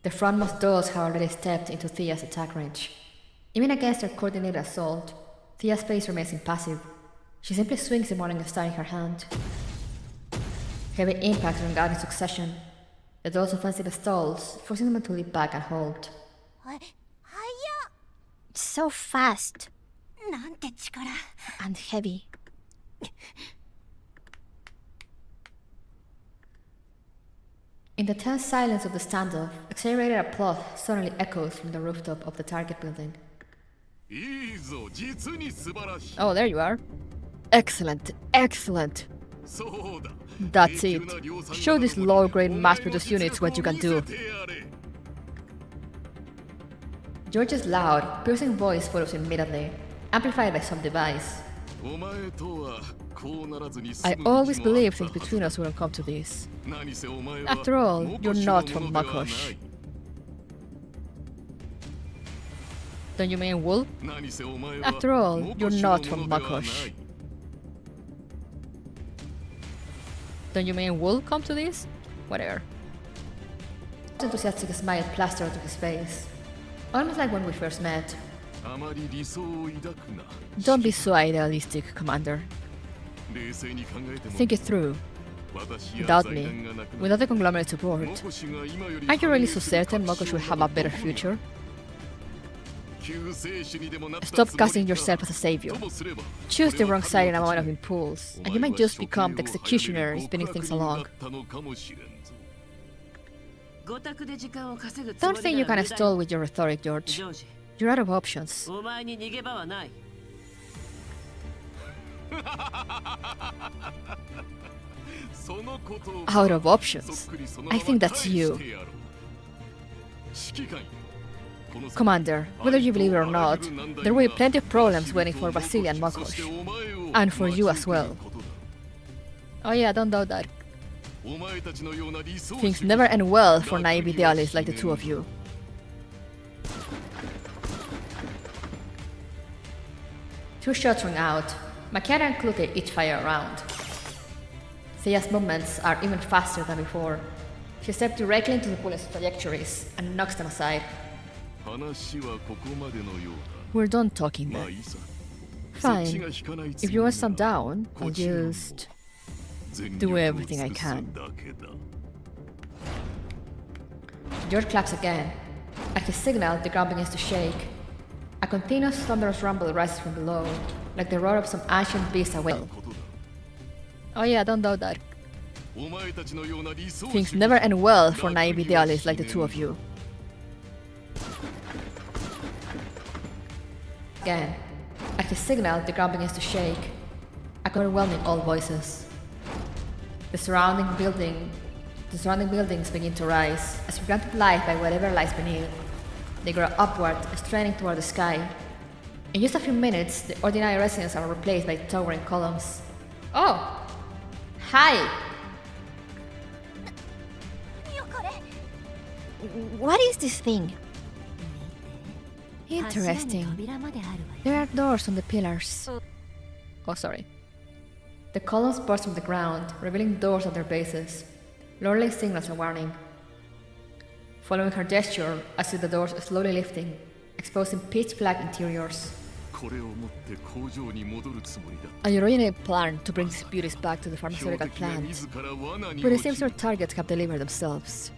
The frontmost dolls have already stepped into Thea's attack range. Even against her coordinated assault, Thea's face remains impassive. She simply swings the morning star in her hand. Heavy impacts ring out in succession. The dolls offensive stalls, forcing them to leap back and hold. はい。は so fast や。なんて力。 and heavy. In the tense silence of the standoff, accelerated applause suddenly echoes from the rooftop of the target building. Oh, there you are. Excellent, excellent. That's it. Show these low-grade mass-produced units what you can do. George's loud, piercing voice follows immediately, amplified by some device. I always believed things between us wouldn't come to this. After all, you're not from Makosh. Don't you mean wool? After all, you're not from Makosh. Don't you mean wool come to this? Whatever. His enthusiastic smile plastered onto his face, almost like when we first met. Don't be so idealistic, Commander. Think it through. Without me, without the conglomerate support, aren't you really so certain Makosh will have a better future? Stop casting yourself as a savior. Choose the wrong side in a moment of impulse, and you might just become the executioner spinning things along. Don't think you can stall with your rhetoric, George. You're out of options. お前に逃げ場はない。 Out of options? I think that's you. Commander, whether you believe it or not, there will be plenty of problems waiting for Vasily and Makosh. And for you as well. Oh yeah, don't doubt that. Things never end well for naive idealists like the two of you. Two shots ring out. Makedo and Kluke each fire a round. Thea's movements are even faster than before. She steps directly into the bullets' trajectories and knocks them aside. We're done talking then. Fine. If you want some down, I'll just do everything I can. George claps again. At his signal, the ground begins to shake. A continuous thunderous rumble rises from below, like the roar of some ancient beast awake. Oh yeah, don't doubt that. Things never end well for naive idealists like the two of you. Again, at his signal, the ground begins to shake, overwhelming all voices. The surrounding buildings begin to rise, as granted light by whatever lies beneath. They grow upward, straining toward the sky. In just a few minutes, the ordinary residents are replaced by towering columns. Oh! Hi! What is this thing? Interesting. There are doors on the pillars. Oh, sorry. The columns burst from the ground, revealing doors at their bases. Lorelei signals a warning. Following her gesture, I see the doors slowly lifting, exposing pitch-black interiors. I originally planned to bring these beauties back to the pharmaceutical plant, but it seems our targets have delivered themselves.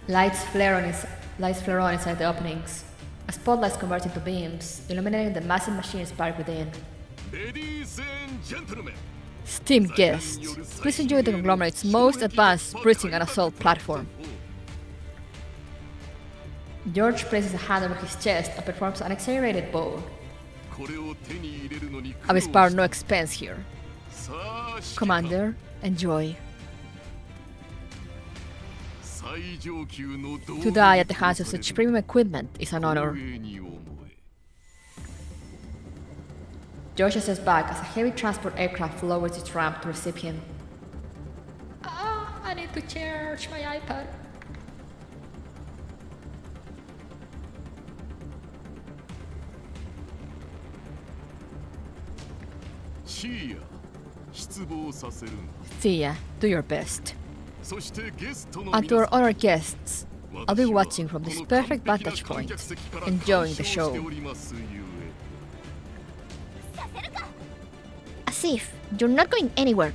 Lights flare on inside the openings. As spotlights convert into beams, illuminating the massive machines parked within. Esteemed guests, please enjoy the conglomerate's most advanced breaching and assault platform. George places a hand over his chest and performs an exaggerated bow. I will spare no expense here. Commander, enjoy. To die at the hands of such premium equipment is an honor. George steps back as a heavy transport aircraft lowers its ramp to receive him. I need to charge my iPad. Thea, do your best. And to our honored guests, I'll be watching from this perfect vantage point, enjoying the show. Asif, you're not going anywhere.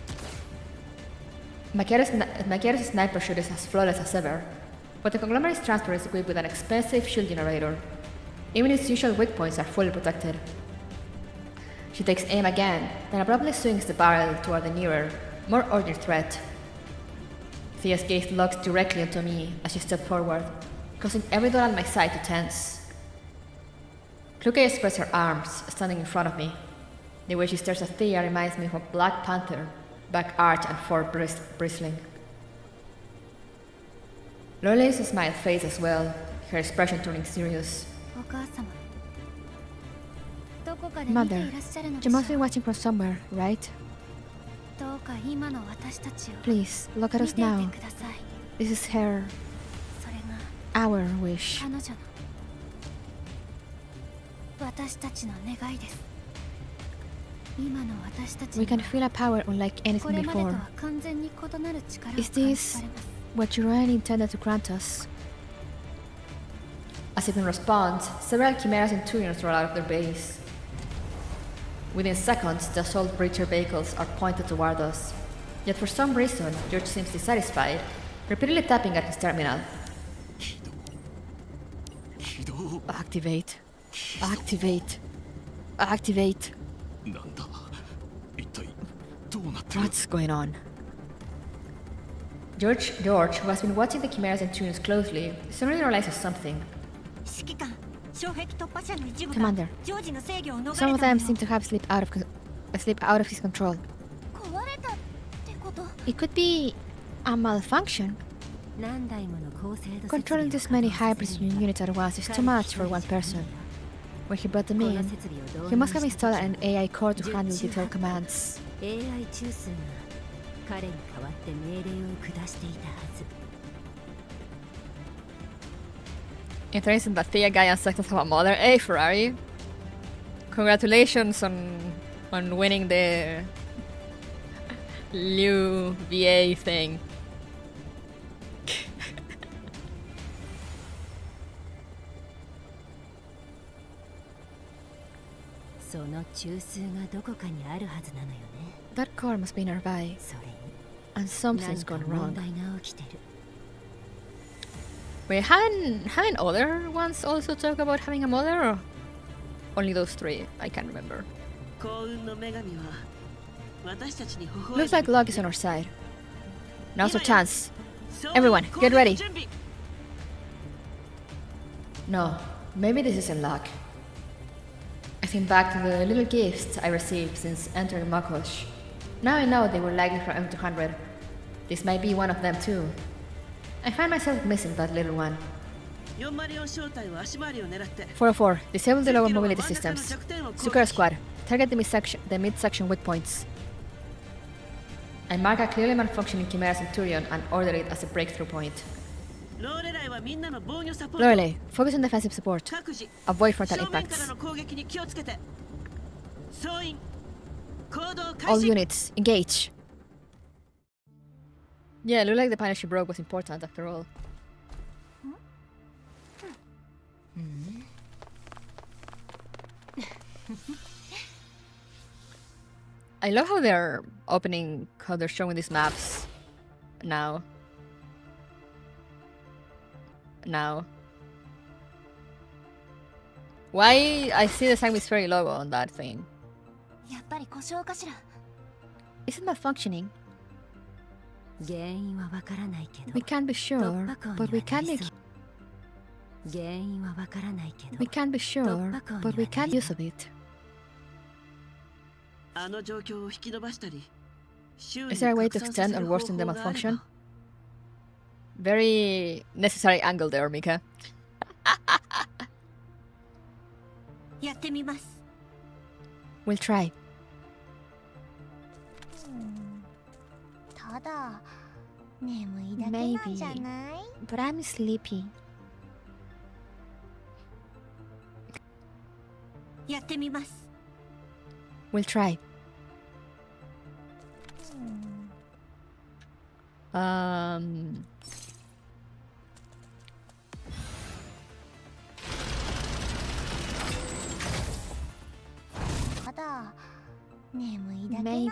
Maquero's sniper shot is as flawless as ever, but the conglomerate's transport is equipped with an expensive shield generator. Even its usual weak points are fully protected. She takes aim again, then abruptly swings the barrel toward the nearer, more urgent threat. Thea's gaze locks directly onto me as she steps forward, causing every dot on my side to tense. Kluke spreads her arms, standing in front of me. The way she stares at Thea reminds me of a Black Panther, back arched and forward bristling. Lorelei's smile fades as well, her expression turning serious. Mother, you must be watching from somewhere, right? Please, look at us now. This is her... our wish. We can feel a power unlike anything before. Is this what you really intended to grant us? As if in response, several Chimera's Centurions roll out of their base. Within seconds, the assault breacher vehicles are pointed toward us. Yet for some reason, George seems dissatisfied, repeatedly tapping at his terminal. Activate. Activate. Activate. What's going on? George, who has been watching the Chimera's Centurions closely, suddenly realizes something. Commander, some of them seem to have slipped out of his control. It could be a malfunction. Controlling this many high-precision units at once is too much for one person. When he brought them in, he must have installed an AI core to handle detailed commands. Interesting that Thea Guy and Sectors have a mother. Hey, Ferrari. Congratulations on winning the new VA thing. That core must be nearby, and something's gone wrong. Wait, haven't other ones also talk about having a mother, or only those three? I can't remember. Looks like luck is on our side. Now's our chance. Everyone, get ready. No, maybe this isn't luck. I think back to the little gifts I received since entering Makosh. Now I know they were likely from M200. This might be one of them too. I find myself missing that little one. 404, disable the lower mobility systems. Sukara Squad, target the midsection weak points. I mark a clearly malfunctioning Chimera Centurion and order it as a breakthrough point. Lorelei, focus on defensive support. Avoid frontal impacts. All units, engage. Yeah, looked like the panel she broke was important after all. I love how they're how they're showing these maps now. Why I see the Sanctuary logo on that thing? Is it malfunctioning? We can't be sure, but we can make use of it. Is there a way to extend or worsen the malfunction? Very necessary angle there, Mika. We'll try. Maybe, but I'm sleepy. We'll try. Maybe,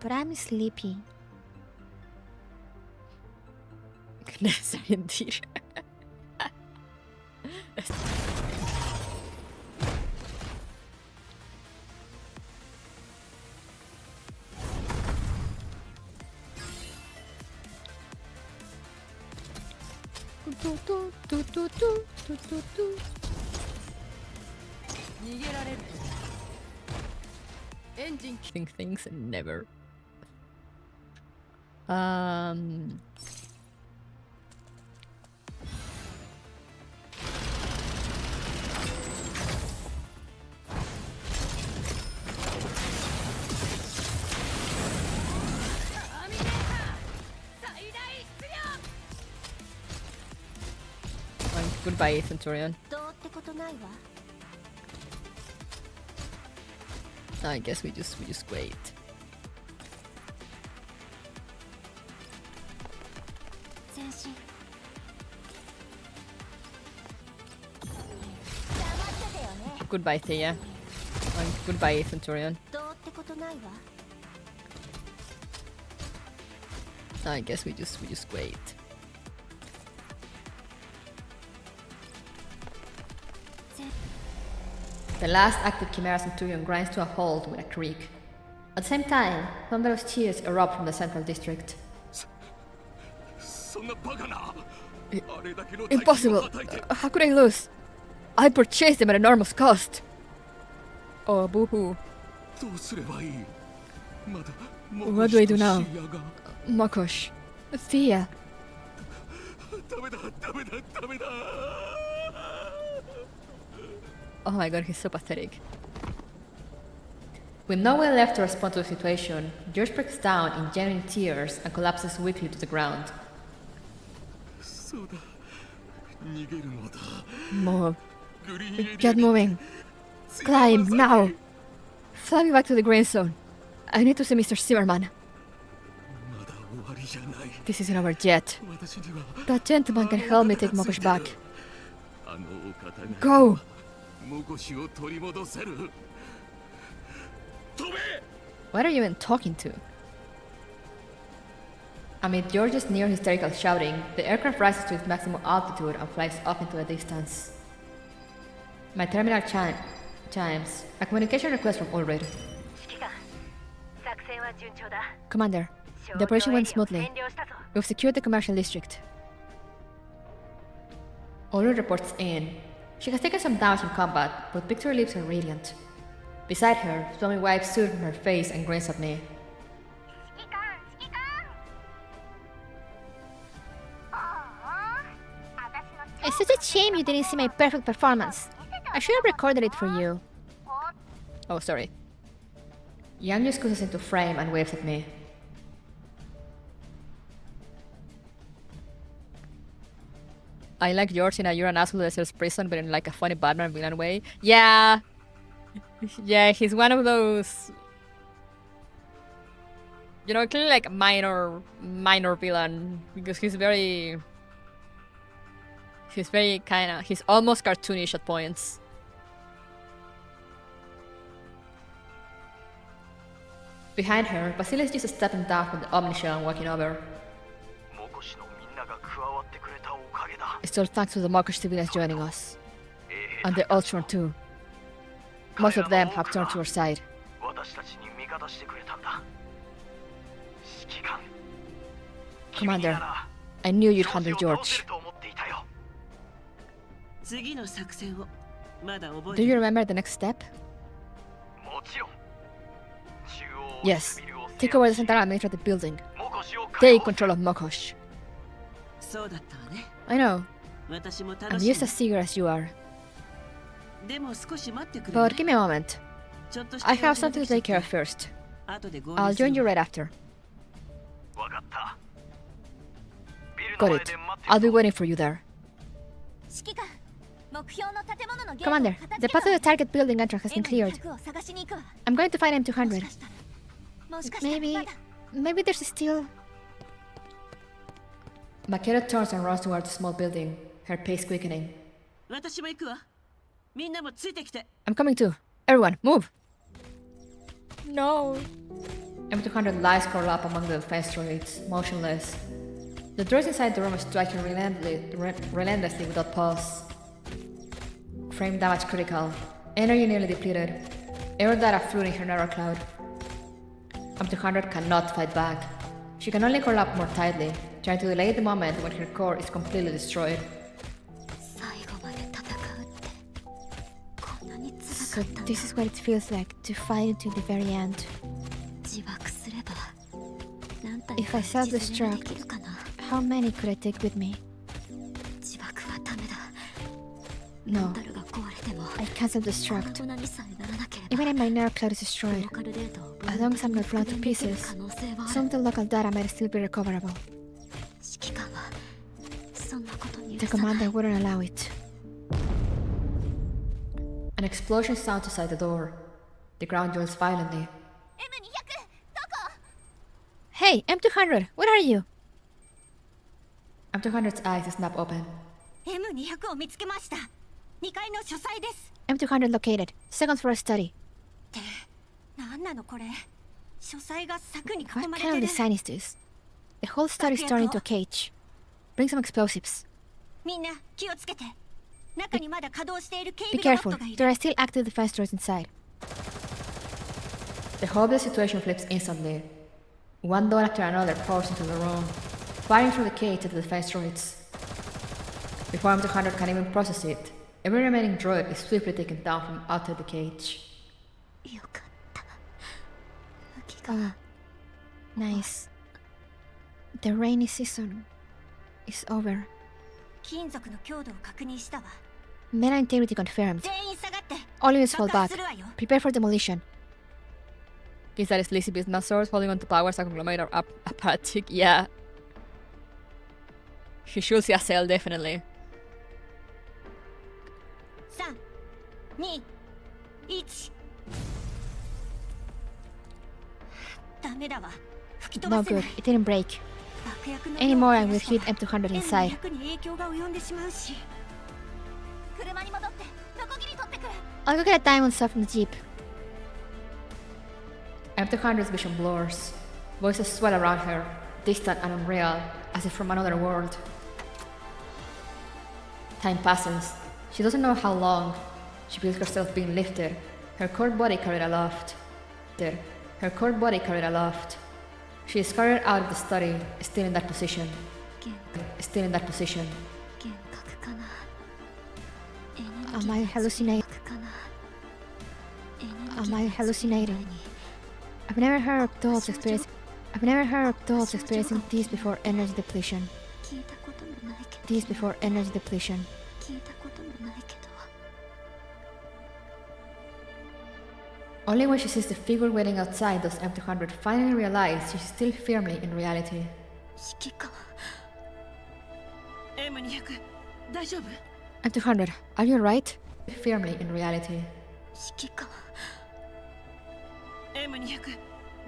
but I'm sleepy. Sentir. Think things and never. Goodbye, Centurion. I guess we just wait. Goodbye, Thea. Goodbye, Centurion. I guess we just wait. The last active Chimera Centurion grinds to a halt with a creak. At the same time, thunderous cheers erupt from the central district. Impossible! How could I lose? I purchased them at enormous cost! Oh, boo-hoo. What do I do now? Makosh. Thea. Oh my god, he's so pathetic. With no one left to respond to the situation, George breaks down in genuine tears and collapses weakly to the ground. Move. Get moving. Climb, now! Fly me back to the green zone. I need to see Mr. Zimmerman. This isn't over yet. That gentleman can help me take Makosh back. Go! What are you even talking to? Amid George's near hysterical shouting, the aircraft rises to its maximum altitude and flies off into the distance. My terminal chimes. A communication request from Ulrid. Commander, the operation went smoothly. We've secured the commercial district. Ulrid reports in. She has taken some damage in combat, but victory lips are radiant. Beside her, Swami wipes soot from her face and grins at me. It's such a shame you didn't see my perfect performance. I should have recorded it for you. Oh, sorry. Yanyu squeezes into frame and waves at me. I like George in a you're an asshole that sells prison, but in like a funny Batman villain way. Yeah. Yeah, he's one of those, you know, clearly like minor villain, because he's very he's almost cartoonish at points. Behind her, Basile is just stepping down from the Omniscient and walking over. It's all thanks to the Mokosh civilians joining us. And the Ultron too. Most of them have turned to our side. Commander, I knew you'd handle George. Do you remember the next step? Yes. Take over the central administrative building. Take control of Mokosh. I know. I'm just as eager as you are. But give me a moment. I have something to take care of first. I'll join you right after. Got it. I'll be waiting for you there. Commander, the path to the target building entrance has been cleared. I'm going to find M200. Maybe there's still... Makeda turns and runs towards the small building, her pace quickening. I'm coming too. Everyone, move! No. M200 lies curled up among the defense droids, motionless. The droids inside the room are striking relentlessly without pause. Frame damage critical. Energy nearly depleted. Air data fluid in her narrow cloud. M200 cannot fight back. She can only curl up more tightly, trying to delay the moment when her core is completely destroyed. So this is what it feels like to fight until the very end. If I self-destruct, how many could I take with me? No, I can't self-destruct. Even if my narrow cloud is destroyed, as long as I'm not blown to pieces, some of the local data might still be recoverable. The commander wouldn't allow it. An explosion sounds outside the door. The ground jolts violently. Hey, M200, where are you? M200's eyes snap open. M200 を見つけました。2階の書斎です。M200 located. Second floor study. 何なのこれ。書斎が柵に囲 What まれ kind て of る。 design is this? The whole study is turned into a cage. Bring some explosives. みんな気をつけて。中にまだ稼働している警 Be 備ロボッ careful, トがい there る。 are still active defense droids inside. The whole of the situation flips instantly. One door after another pours into the room, firing through the cage at the defense droids. Before M200 can even process it, every remaining droid is swiftly taken down from outside the cage. Oh, nice. The rainy season is over. 金属の強度を確認したわ。 Metal integrity confirmed. 全員下がって。 All units fall 爆破 back. するわよ。 Prepare for demolition. Is that a sleazy business source holding on to powers a conglomerate or apparatchik? Yeah. He should see a cell, definitely. 3、2、1。ダメだわ。吹き飛 No ばせな good, い。 it didn't break. 爆薬の Any 量 more を and 増 we'll やした hit ら M200 inside. M200 に影響が及んでしまうし。車に戻ってノコギリ取ってくる。 I'll go get a diamond stuff from the jeep. M200's vision blurs. Voices swell around her, distant and unreal, as if from another world. Time passes. She doesn't know how long. She feels herself being lifted, her core body carried aloft. Her core body carried aloft. She is carried out of the study, still in that position. Still in that position. Am I hallucinating? Am I hallucinating? I've never heard of dolls experiencing this before energy depletion. This before energy depletion. Only when she sees the figure waiting outside does M200 finally realize she's still firmly in reality. M200 大丈夫？ I'm 200. Are you alright? Firmly in reality. 指揮官 M200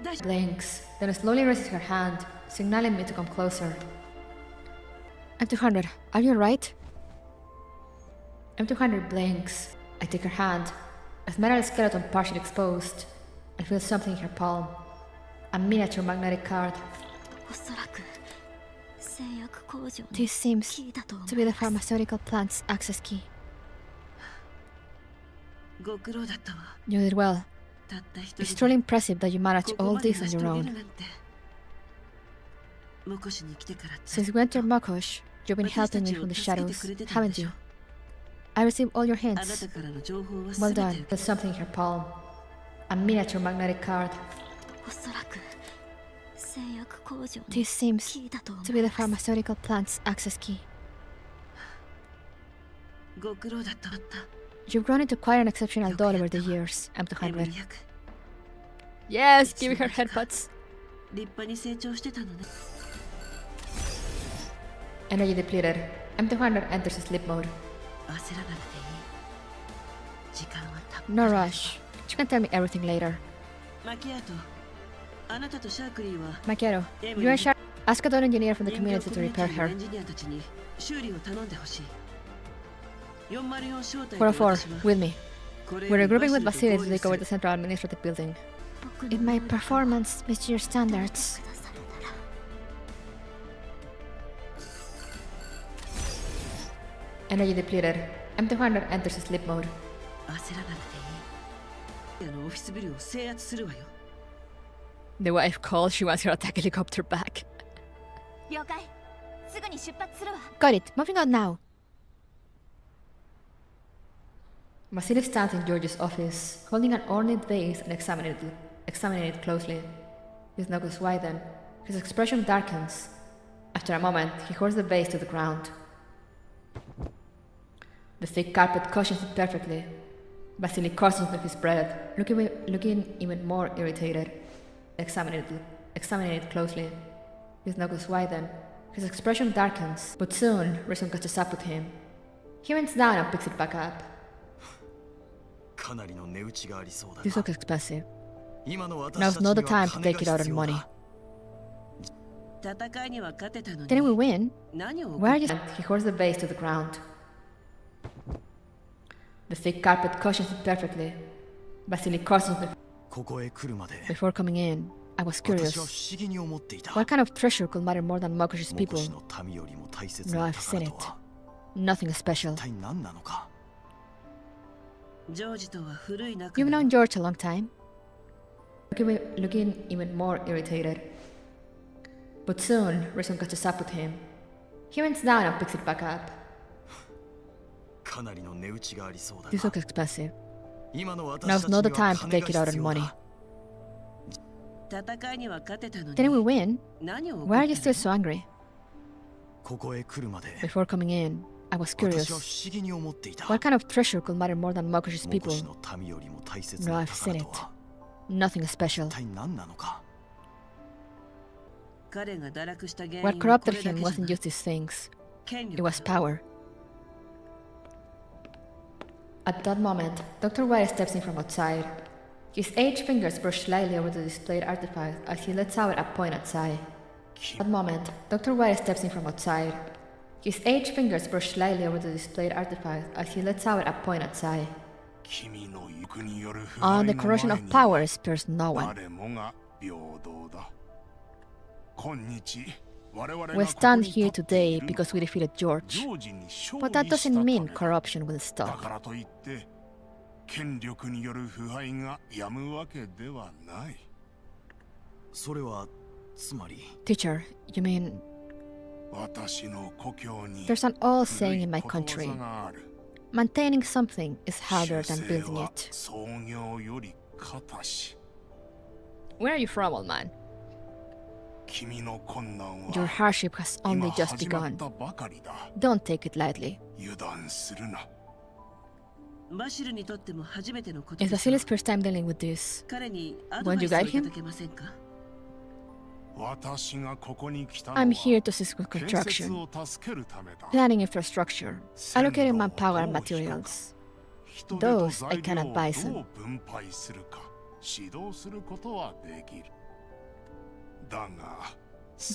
大丈夫？ Blinks, then slowly raises her hand, signaling me to come closer. I'm 200. Are you alright? I'm 200 blinks. I take her hand, a metal skeleton partially exposed, and feel something in her palm. A miniature magnetic card. おそらく製薬工場の This seems キーだと思 to い be ま the す pharmaceutical plant's access key. ご苦労だったわ。 You did well. たった一 It's 人 truly で impressive that you managed ここ all まで this 成 on し your 遂げ own. るなんて。モコシに来てからって Since we went to Mokosh, you've been 私た helping me ちを from the 助けて shadows, くれてたんで haven't しょ you? I received all your あな hints. たからの情報は Well 全て done. 受け There's something in her palm. A miniature magnetic card. おそらく製薬工場の This seems キーだと思 to い be ま the す pharmaceutical plant's access key. ご苦労だった。 You've grown into quite an exceptional doll over the years, M200. M200 Yes, giving her headbutts. 立派に成長してたのね。 Energy depleted. M200 enters sleep mode. 焦らなくていい。時間はたっぷり No rush. You can tell me everything later. マキアート、あなたとシャークリーは Makiero, you and Shar ask a doll engineer from the 人形 community コ to ミュニテ repair ィのエ her. ンジニアたちに修理を頼んでほしい。404招待と 404, 私は with me. これ We're より regrouping with バシ Vasily ル to と take over 合 the 流する central administrative building. 僕 If の my 能力 performance meets your を standards, 下されたら energy depleted. M200 enters sleep mode. 焦らなくていい。あのオフィスビルを制圧するわよ。 The wife calls, she wants her attack helicopter back. 了解すぐに出発するわ Got it. Moving on now. Vasily stands in George's office, holding an ornate vase and examining it closely. His knuckles widen. His expression darkens. After a moment, he holds the vase to the ground. The thick carpet cushions it perfectly. Vasily crosses under his breath, looking even more irritated. Examining it closely. His knuckles widen. His expression darkens, but soon reason catches up with him. He bends down and picks it back up. かなりの値打ちがありそうだ This が looks expensive. 今の私 Now's たち not に the は time to 金 take が it out 必 on 要 money. だ戦いには勝てたの Didn't we に win? 何を Where are you? He holds the vase to the ground. The thick carpet cushions it perfectly. Vasily crosses the... ここへ来るまで Before coming in, I was 私は curious. 不思議に思っていた What kind of treasure could matter more than Mokosh's モ people? コシの民よりも大切 No, な I've 宝 seen と it. は Nothing special. 一体何なのかジョージとは古い仲 You've だ known George a long time. Looking even more irritated. But soon, reason catches up with him. He bends down and picks it back up. かなりの値打ちがありそうだ This が looks expensive. 今の私 Now's たちに not は the time to 金 take it が out 必 on 要 money. だ戦いには勝てたのに Didn't we win? 何を Why are you 怒って still so angry? ここへ来るまで Before coming in, I was 私は不 curious. 思議に思っていた What kind of treasure could matter more than Mokosh's モコ people? シの民よりも大切 No, な I've seen 宝 it. とは Nothing special. 一体何なのか彼が堕落した原因 What はこ corrupted れだ him けじゃ wasn't ない just these things. 権 It 力 was power. At that moment, Dr. White steps in from outside. His aged fingers brush slightly over the displayed artifact as he lets out a pointed sigh. At that moment, Dr. White steps in from outside. His aged fingers brush slightly over the displayed artifact as he lets out a pointed sigh. 君の欲による腐 On 敗 the の corrosion 前 of に power spares no one. 誰もが平等だ。今日我々が We ここ stand に here 立ってい today る because we defeated ジ George. ョージに勝 But that 利した doesn't ため mean だ。 corruption will だ stop. からといって権力による腐敗が止むわけではない。それはつまり Teacher, you mean 私の故郷に there's an old 古 saying い in my ことわ country. ざがある。 Maintaining something is harder 修 than 正 building は it. 創業より硬し。 Where are you from, old man? 君の困難 Your は hardship has 今 only just 始まっ begun. たばかりだ。 Don't take it lightly. 油断するな。バシルにとっても初めてのこと It's ですよ Vasily's first time dealing with this. 彼にア Won't ドバ you イスを guide いた him? だけませんか I'm here to assist with construction, planning infrastructure, allocating manpower and materials. Those I can advise on.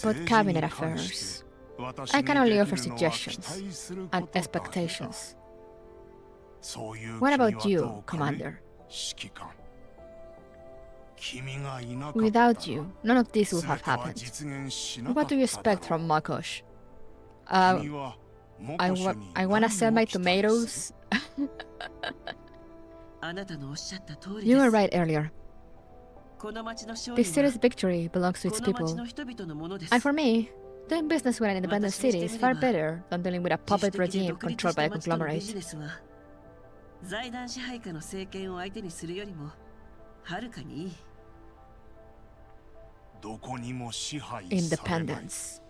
But cabinet affairs, I can only offer suggestions and expectations. What about you, Commander? Without you, none of this would have happened. What do you expect from Makosh? I wanna sell my tomatoes. You were right earlier. This city's victory belongs to its people. And for me, doing business with an independent city is far better than dealing with a puppet regime controlled by a conglomerate. Independence.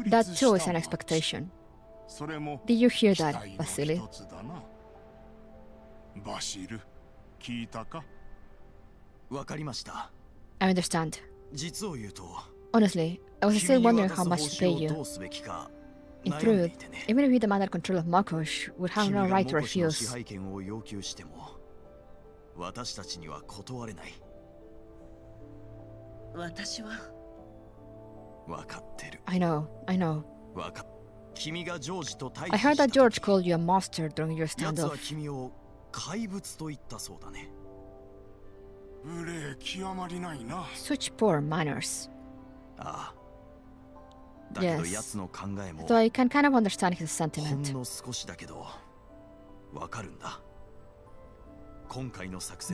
That too is an expectation. Did you hear that, Vasily? I understand. Honestly, I was still wondering how much to pay you. In truth, even if you demanded control of Makosh, would have no right to refuse. I know. I heard that George called you a monster during your standoff. Such poor manners. Yes, though I can kind of understand his sentiment.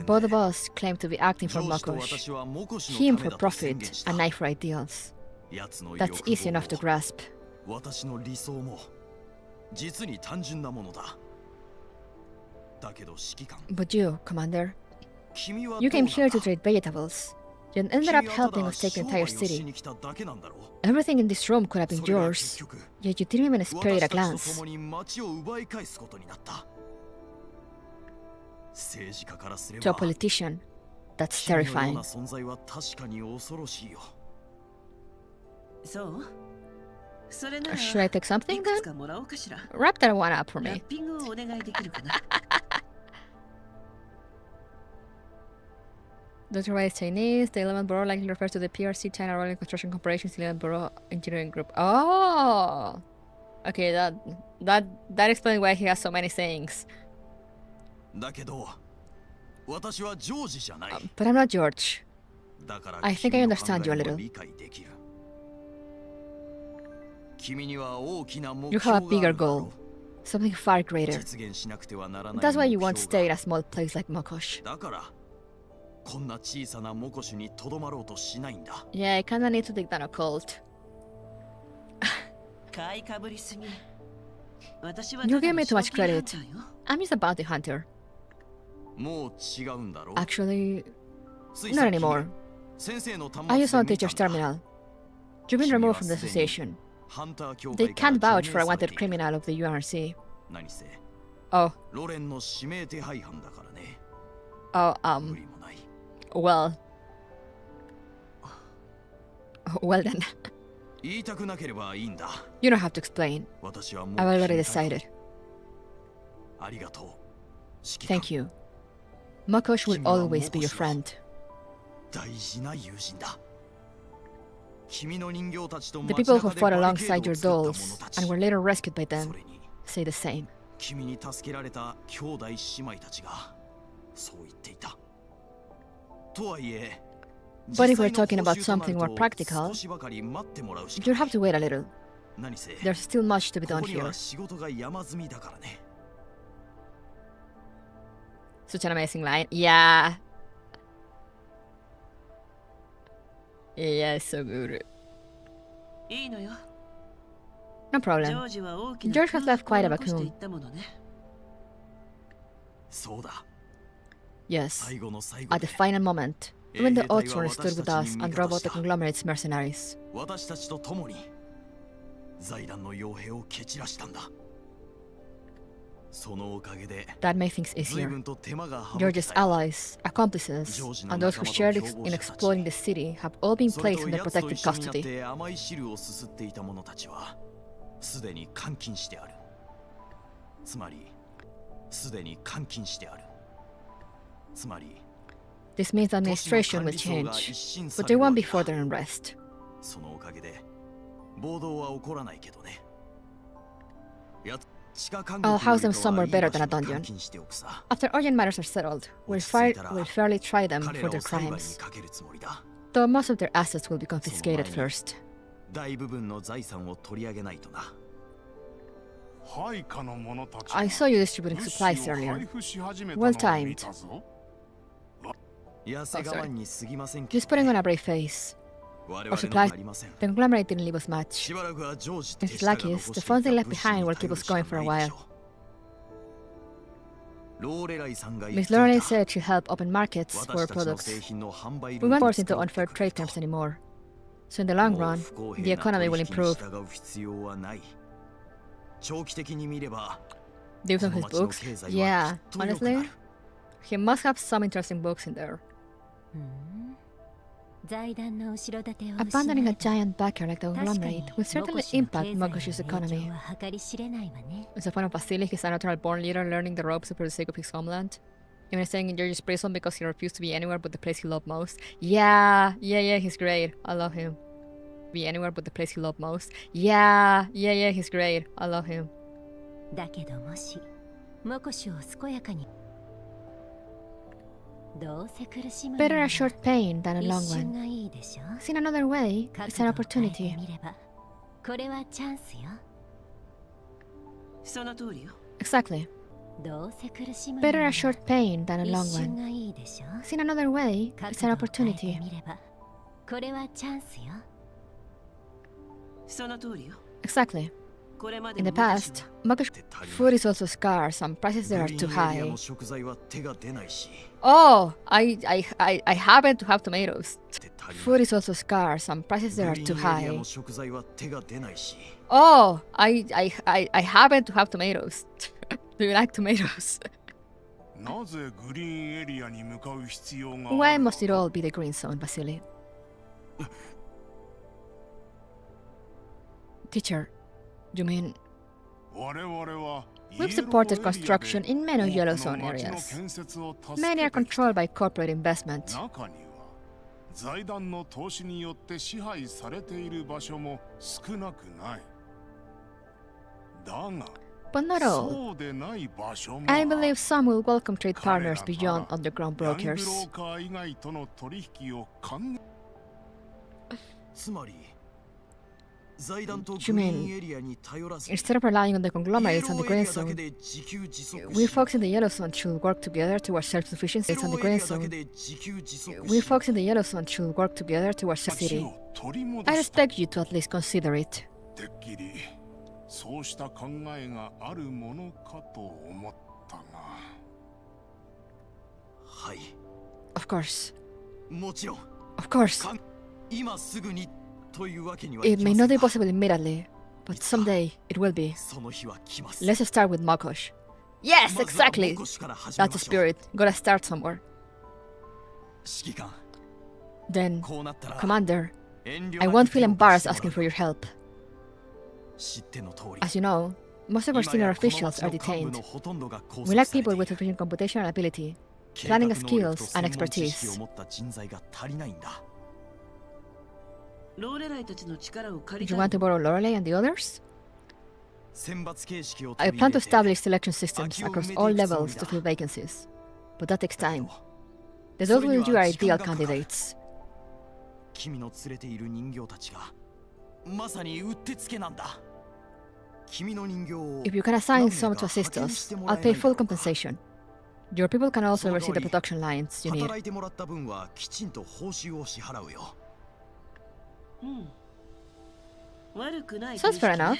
Both of us claim to be acting for Makosh, him for profit and I for ideals. That's easy enough to grasp. But you, Commander, you came here to trade vegetables, yet ended up helping us take the entire city. Everything in this room could have been yours, yet you didn't even spare it a glance. To a politician, that's terrifying. Should I take something then? Wrap that one up for me. Dr. White is Chinese. The 11th Borough likely refers to the PRC China Rolling Construction Corporation's 11th Borough Engineering Group. Oh! Okay, that explains why he has so many sayings. But I'm not George. I think I understand you a little. You have a bigger goal. Something far greater. That's why you won't stay in a small place like Makosh. Yeah, I kinda need to dig down a cult. You gave me too much credit. I'm just a bounty hunter. Actually, not anymore. I just want teacher's terminal. You've been removed from the association. They can't vouch for a wanted criminal of the URC. Oh. Well then. You don't have to explain. I've already decided. Thank you. Makosh will always be your friend. The people who fought alongside your dolls and were later rescued by them say the same. But if we're talking about something more practical, you'll have to wait a little. There's still much to be done here. Such an amazing line. Yeah. Yeah, it's so good. No problem. George has left quite a vacuum. Yes, at the final moment, when the Oathsworn stood with us and drove out the conglomerate's mercenaries. That made things easier. George's allies, accomplices, and those who shared in exploiting the city have all been placed under protective custody. This means the administration will change, but there won't be further unrest. I'll house them somewhere better than a dungeon. After urgent matters are settled, we'll fairly try them for their crimes. Though most of their assets will be confiscated first. I saw you distributing supplies earlier. Well timed. Oh, sorry. Just putting on a brave face. Our supplies, the conglomerate didn't leave us much. If it's lucky, the funds they left behind will keep us going for a while. Miss Lorelei said she'll help open markets for our products. We won't force into unfair trade terms anymore. So in the long run, the economy will improve. Dibs on his books? Yeah, honestly, he must have some interesting books in there. Abandoning a giant backer like the conglomerate will certainly impact Mokosh's economy. Is the point of Vasily, his unnatural-born leader, learning the ropes for the sake of his homeland? Even staying in George's prison because he refused to be anywhere but the place he loved most? Yeah, he's great. I love him. Be anywhere but the place he loved most? Yeah, he's great. I love him. Better a short pain than a long one. Seen another way, it's an opportunity. Exactly. Better a short pain than a long one. Seen another way, it's an opportunity. Exactly. In the past, Mokosh food is also scarce and prices there are too high. Oh, I happen to have tomatoes. Food is also scarce and prices there are too high. Oh, I happen to have tomatoes. Do you like tomatoes? Why must it all be the green zone, Vasily? Teacher, you mean... We've supported construction in many yellow zone areas. Many are controlled by corporate investment. But not all. I believe some will welcome trade partners beyond underground brokers. You mean, instead of relying on the conglomerates and the green zone, we folks in the yellow zone should work together towards self-sufficiency on the green zone. We folks in the yellow zone should work together towards self-city. I expect you to at least consider it. Of course. Of course. It may not be possible immediately, but someday it will be. Let's start with Mokosh. Yes, exactly! That's the spirit. Gotta start somewhere. Then, Commander, I won't feel embarrassed asking for your help. As you know, most of our senior officials are detained. We lack people with sufficient computational ability, planning skills, and expertise. Do you want to borrow Lorelei and the others? I plan to establish selection systems across all levels to fill vacancies, but that takes time. The those will do are ideal candidates. If you can assign some to assist us, I'll pay full compensation. Your people can also receive the production lines you need. Sounds fair enough.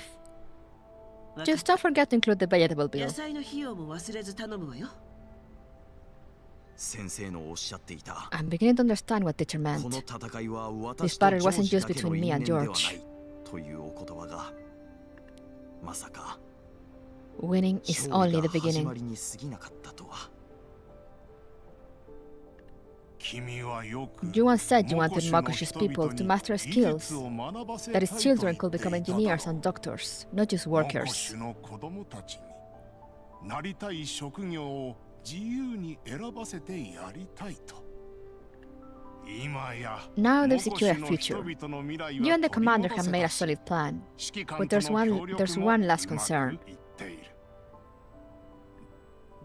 Just don't forget to include the vegetable bill. I'm beginning to understand what teacher meant. This battle wasn't just between me and George. Winning is only the beginning. You once said you wanted Makoshi's people to master skills. That its children could become engineers and doctors, not just workers. Now they've secured a future. You and the commander have made a solid plan, but there's one last concern.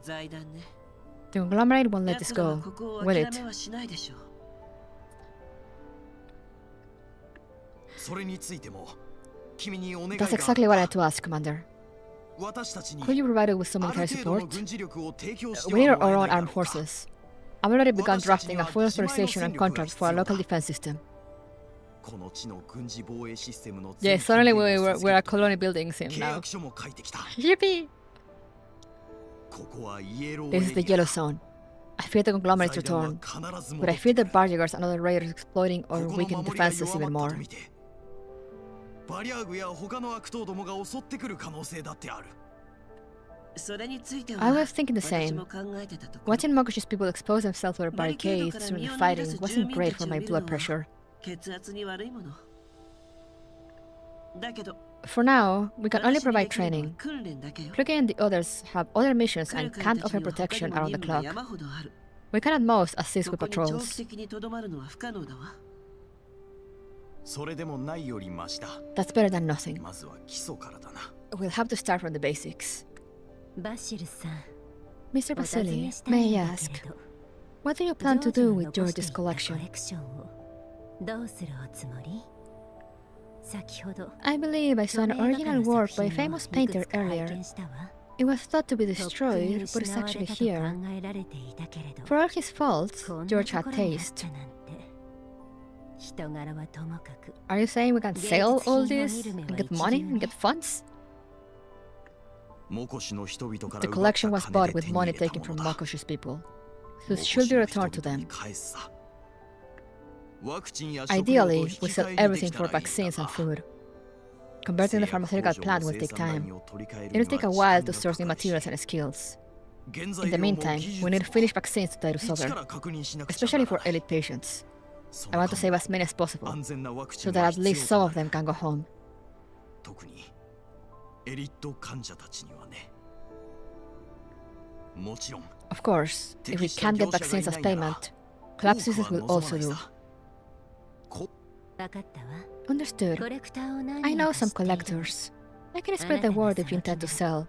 The conglomerate won't let this go, will it? That's exactly what I had to ask, Commander. Could you provide us with some military support? We need our own armed forces. I've already begun drafting a full authorization and contract for a local defense system. Yeah, suddenly we're a colony building sim now. Yippee! This is the Yellow Zone. I fear the conglomerate's return, but I fear the barriers and other raiders exploiting or weakening defenses even more. I was thinking the same. Watching Makoshi's people expose themselves to the barricades during the fighting wasn't great for my blood pressure. For now, we can only provide training. Kluge and the others have other missions and can't offer protection around the clock. We can at most assist with patrols. That's better than nothing. We'll have to start from the basics. Mr. Basili, may I ask, what do you plan to do with George's collection? I believe I saw an original work by a famous painter earlier. It was thought to be destroyed, but it's actually here. For all his faults, George had taste. Are you saying we can sell all this and get money and get funds? The collection was bought with money taken from Makoshi's people, so it should be returned to them. Ideally, we sell everything for vaccines and food. Converting the pharmaceutical plant will take time. It'll take a while to source new materials and skills. In the meantime, we need finished vaccines to tide us over, especially for elite patients. I want to save as many as possible, so that at least some of them can go home. Of course, if we can't get vaccines as payment, collapse users will also do. Understood. I know some collectors. I can spread the word if you intend to sell.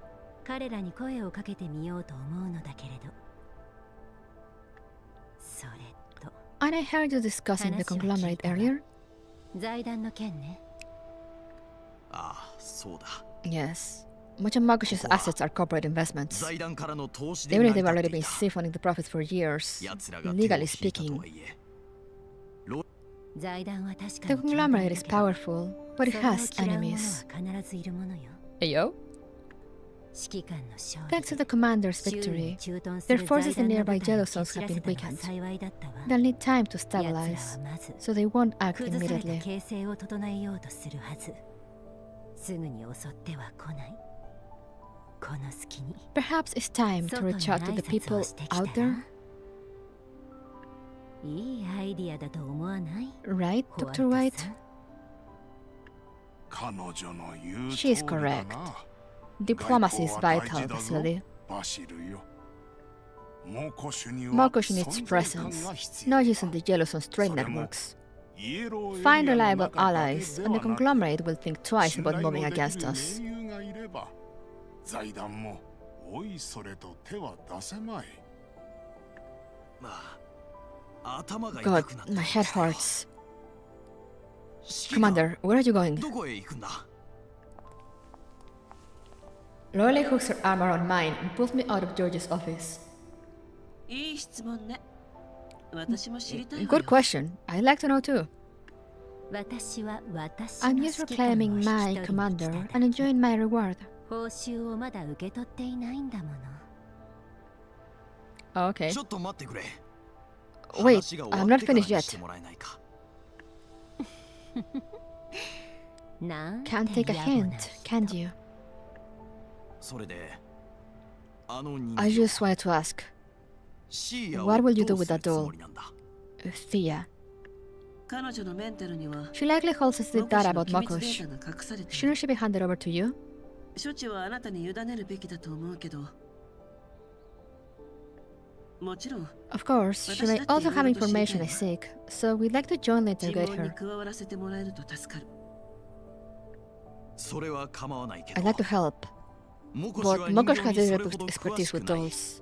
And I heard you discussing the conglomerate earlier? Yes. Much of Makoshi's assets are corporate investments. Even if they've already been siphoning the profits for years, legally speaking. The conglomerate is powerful, but it has enemies. Hey yo? Thanks to the commander's victory, their forces in nearby Yellow Zones have been weakened. They'll need time to stabilize, so they won't act immediately. Perhaps it's time to reach out to the people out there? Right, Dr. White? She is correct. Diplomacy is vital, Vasily. Makoshi needs presence, not using the Yellow Zone's trade networks. Find reliable allies, and the conglomerate will think twice about moving against us. God, my head hurts. Commander, where are you going? Lorelei hooks her arm around mine and pulls me out of George's office. Good question. I'd like to know too. I'm just reclaiming my commander and enjoying my reward. Okay. Wait, I'm not finished yet. Can't take a hint, can you? I just wanted to ask, what will you do with that doll? Thea. She likely holds sensitive data about Makosh. Shouldn't she be handed over to you? Of course, she may also have information I seek, so we'd like to jointly interrogate her. I'd like to help, but Makosh has little expertise with dolls.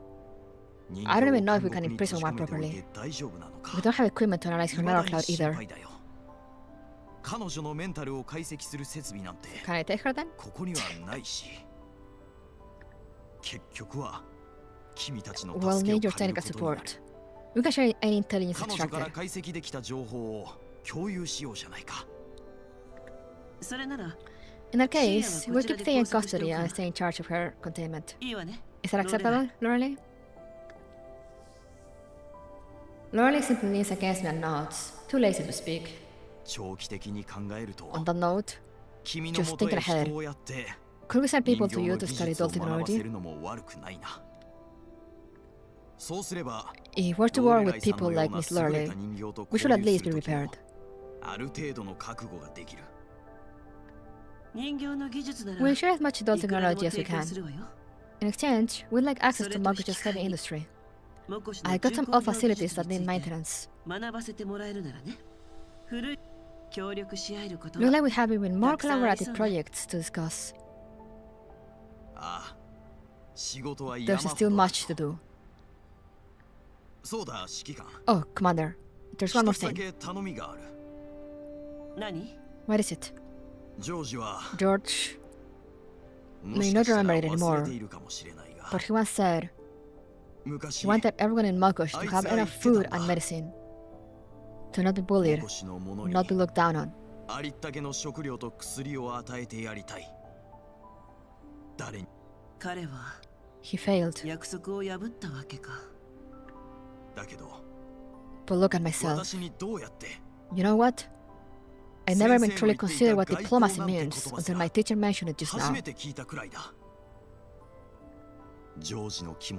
I don't even know if we can imprison one properly. We don't have equipment to analyze her narrow cloud either. Can I take her then? We'll need your technical support. We can share any intelligence extracted. In that case, we'll keep Thea in custody and stay in charge of her containment. Is that acceptable, Lorelei? Lorelei simply leans against me and nods, too lazy to speak. On that note, just thinking ahead, could we send people to you to study doll technology? If we're to war with people like Miss Lorelei, we should at least be prepared. We'll share as much doll technology as we can. In exchange, we'd like access to Makosh's heavy industry. I got some old facilities that need maintenance. Looks like we have even more collaborative projects to discuss. There's still much to do. Oh, Commander, there's one more thing. What is it? George may not remember it anymore, but he once said he wanted everyone in Makosh to have enough food and medicine, to not be bullied, not be looked down on. He failed. But look at myself. You know what? I never even truly considered what diplomacy means until my teacher mentioned it just now.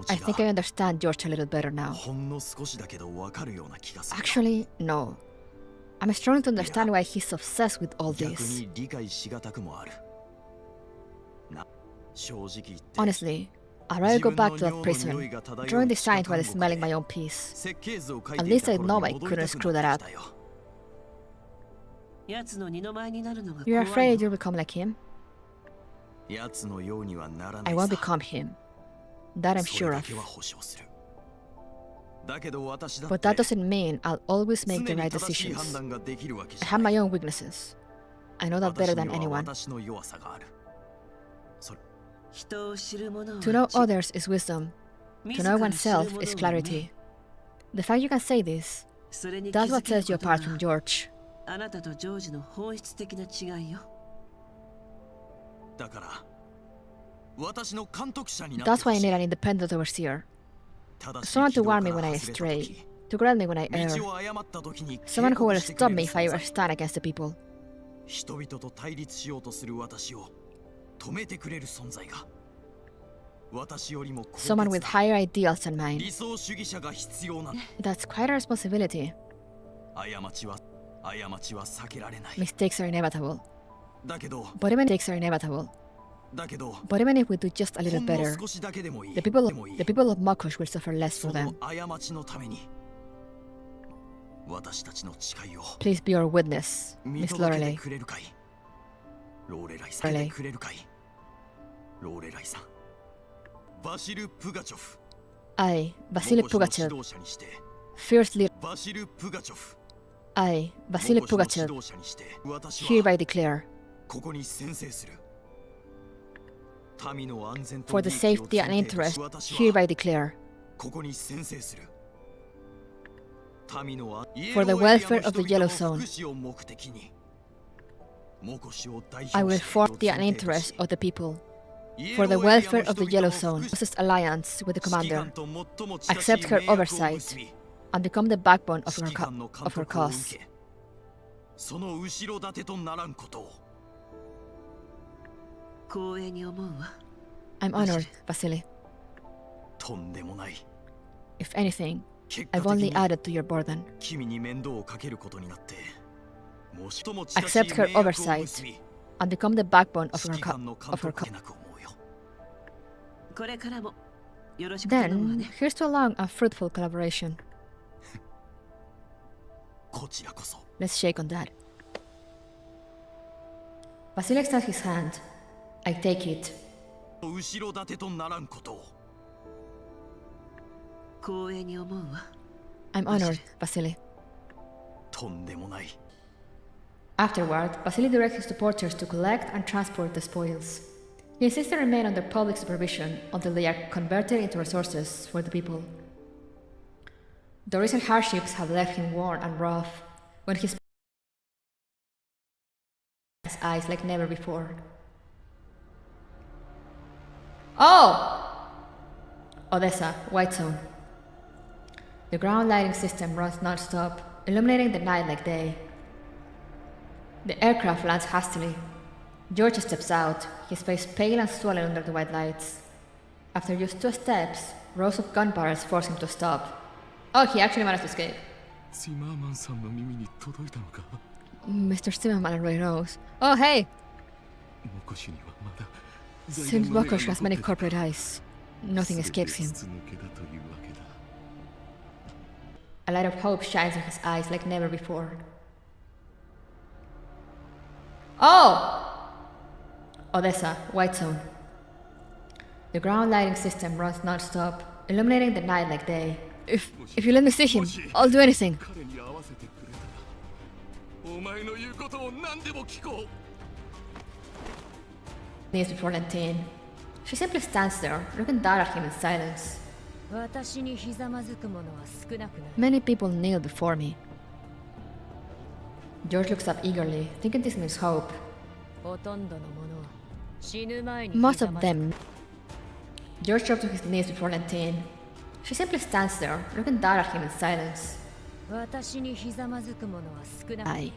I think I understand George a little better now. Actually, no. I'm struggling to understand why he's obsessed with all this. Honestly, I'd rather go back to that prison, drawing the signs while smelling my own piece. At least I know I couldn't screw that up. You're afraid you'll become like him? I won't become him. That I'm sure of. But that doesn't mean I'll always make the right decisions. I have my own weaknesses. I know that better than anyone. To know others is wisdom. To know oneself is clarity. The fact you can say this, that's what sets you apart from George. That's why I need an independent overseer. Someone to warn me when I stray, to correct me when I err. Someone who will stop me if I ever stand against the people. Someone with higher ideals than mine. That's quite a responsibility. Mistakes are inevitable. But even if we do just a little better, the people of Makosh will suffer less for them. Please be our witness, Miss Lorelei. I, Vasily Pugachev, first leader. I, Vasily Pugachev, hereby declare, for the safety and interest, hereby declare, for the welfare of the Yellow Zone, I will form the interest of the people. For the welfare of the Yellow Zone, closest alliance with the commander, accept her oversight, and become the backbone of her cause. I'm honored, Vasily. とんでもない。 If anything, 結 I've 果的 only に added to your burden. 君に面倒をかけることになって、もしとも Accept her oversight and become the backbone of her 指揮官の監 of her 督でなく思うよ。これからもよろしく頼むわ Then, ね。 here's to a long and fruitful collaboration. こちらこそ。 Let's shake on that. Vasily extends his hand. I take it. 後ろ盾とならんことを。光栄に思うわ。 I'm honored, Vasily. とんでもない。 Afterward, Vasily directs his supporters to collect and transport the spoils. He insists to remain under public supervision until they are converted into resources for the people. The recent hardships have left him worn and rough, when his eyes like never before. Oh! Odessa, White Zone. The ground lighting system runs non-stop, illuminating the night like day. The aircraft lands hastily. George steps out, his face pale and swollen under the white lights. After just 2 steps, rows of gun barrels force him to stop. Oh, he actually managed to escape. シマーマンさんの耳に届いたのか。 Mr. Zimmerman already knows. Oh, hey! モコシにはまだ Since Mokosh has many corporate eyes, nothing escapes him. 筒抜けだというわけだ。 A light of hope shines in his eyes like never before. Oh! Odessa, White Zone. The ground lighting system runs non-stop, illuminating the night like day. If you let me see him, I'll do anything. 彼に合わせてくれたら、お前の言うことを何でも聞こう。 Knees before Lentine. She simply stands there, looking down at him in silence. 私にひざまずく者は少なくない。 Many people kneel before me. George looks up eagerly, thinking this means hope. ほとんどの者は死ぬ前に Most of them. George drops to his knees before Lentine. She simply stands there, looking down at him in silence. 私にひざまずく者は少なくない。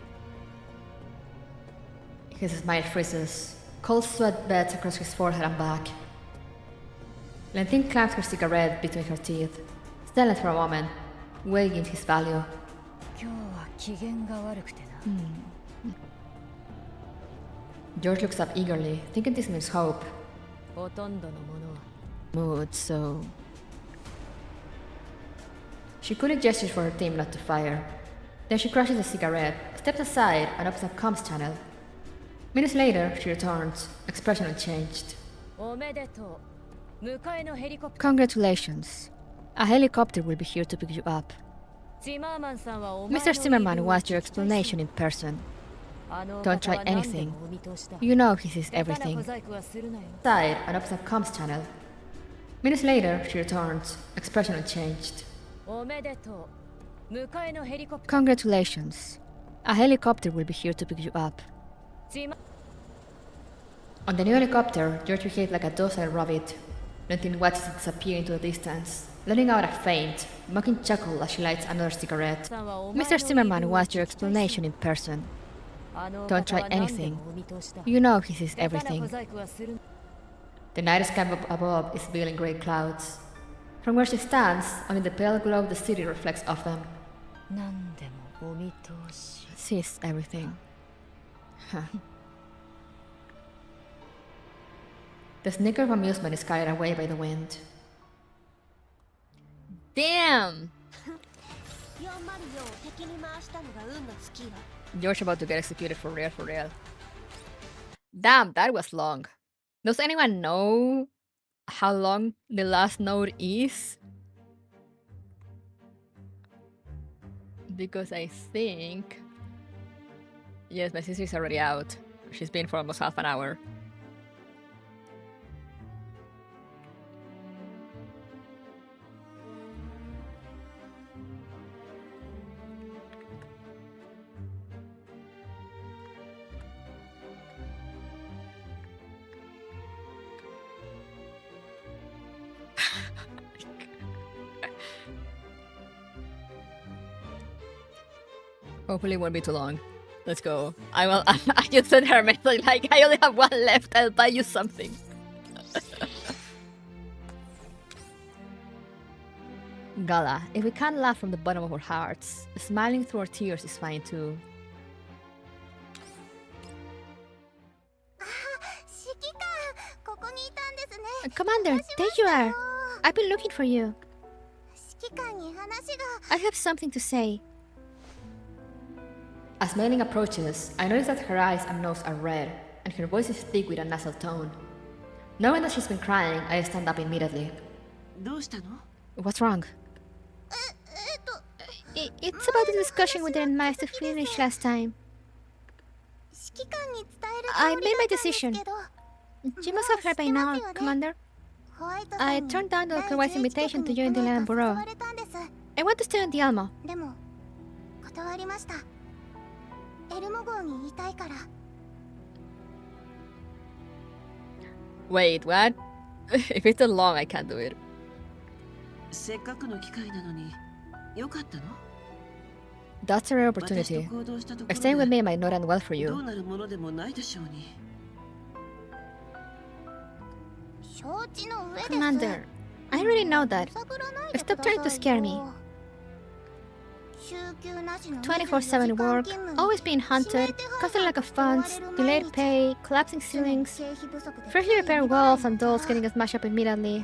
His smile freezes. Cold sweat beds across his forehead and back. Lentine clamps her cigarette between her teeth, silent for a moment, weighing his value. 今日は機嫌が悪くてな。George looks up eagerly, thinking this means hope. ほとんどの者は Mood, so. She coolly gestures for her team not to fire. Then she crushes the cigarette, steps aside, and opens a comms channel. Minutes later, she returns, expression unchanged. おめでとう。迎えのヘリコプター。 Congratulations. A helicopter will be here to pick you up. ジマーマンさんはお前の Mr. Zimmerman wants your explanation in person. あの Don't 方は try 何で anything. もお見通しだ。 You know he sees 下手な everything. 小細工はするなよ。 Side and opens a comms channel. Minutes later, she returns, expression unchanged. おめでとう。迎えのヘリコプター。 Congratulations. A helicopter will be here to pick you up. ジマ On the new helicopter, George behaved like a docile rabbit. Lentine watches it disappear into the distance, letting out a faint, mocking chuckle as she lights another cigarette. さんはお前の Mr. Zimmerman wants your explanation in person. あの Don't 方 try は何で anything. もお見通しだ。 You know he sees 下手な小 everything. 細工はするな。 The night sky above is veiled in grey clouds. From where she stands, only the pale glow of the city reflects off them. 何でもお見通し。 Sees everything. Huh. The snicker of amusement is carried away by the wind. Damn! 404を敵に回したのが運の尽きよ。 George about to get executed for real, for real. Damn, that was long. Does anyone know how long the last node is? Because I think... Yes, my sister is already out. She's been for almost half an hour. Hopefully it won't be too long. Let's go. I just sent her a message like, I only have one left, I'll buy you something. Gala, if we can't laugh from the bottom of our hearts, smiling through our tears is fine too. Commander, there you are! I've been looking for you. I have something to say. As Mei Ling approaches, I notice that her eyes and nose are red, and her voice is thick with a nasal tone. Knowing that she's been crying, I stand up immediately. What's wrong? It's about the discussion we didn't manage to finish last time. I made my decision. You must have heard by now, Commander. I turned down the Dr. White's invitation to join the Land Bureau. I want to stay on the Alma. Wait, what? If it's too long, I can't do it. That's a rare opportunity. Staying with me might not end well for you. Commander, I already know that. Stop trying to scare me. 24/7 work, always being hunted, constant lack of funds, delayed pay, collapsing ceilings, freshly repaired walls and dolls getting smashed up immediately.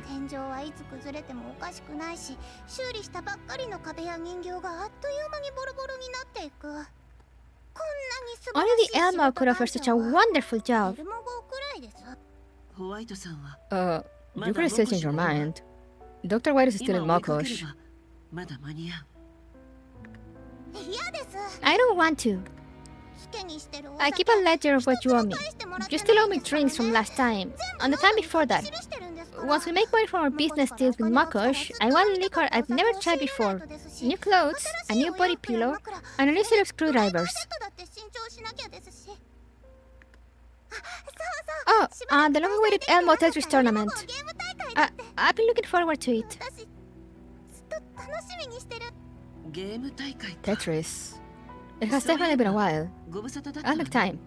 Only the Elmo could offer such a wonderful job. You could still change your mind. Dr. White is still in Mokosh. I don't want to. I keep a ledger of what you owe me. You still owe me drinks from last time, and the time before that. Once we make money from our business deals with Mokosh, I want liquor I've never tried before. New clothes, a new body pillow, and a new set of screwdrivers. Oh, and the long-awaited Elmo Tetris tournament. I've been looking forward to it. Tetris. It has definitely been a while. I'll make time.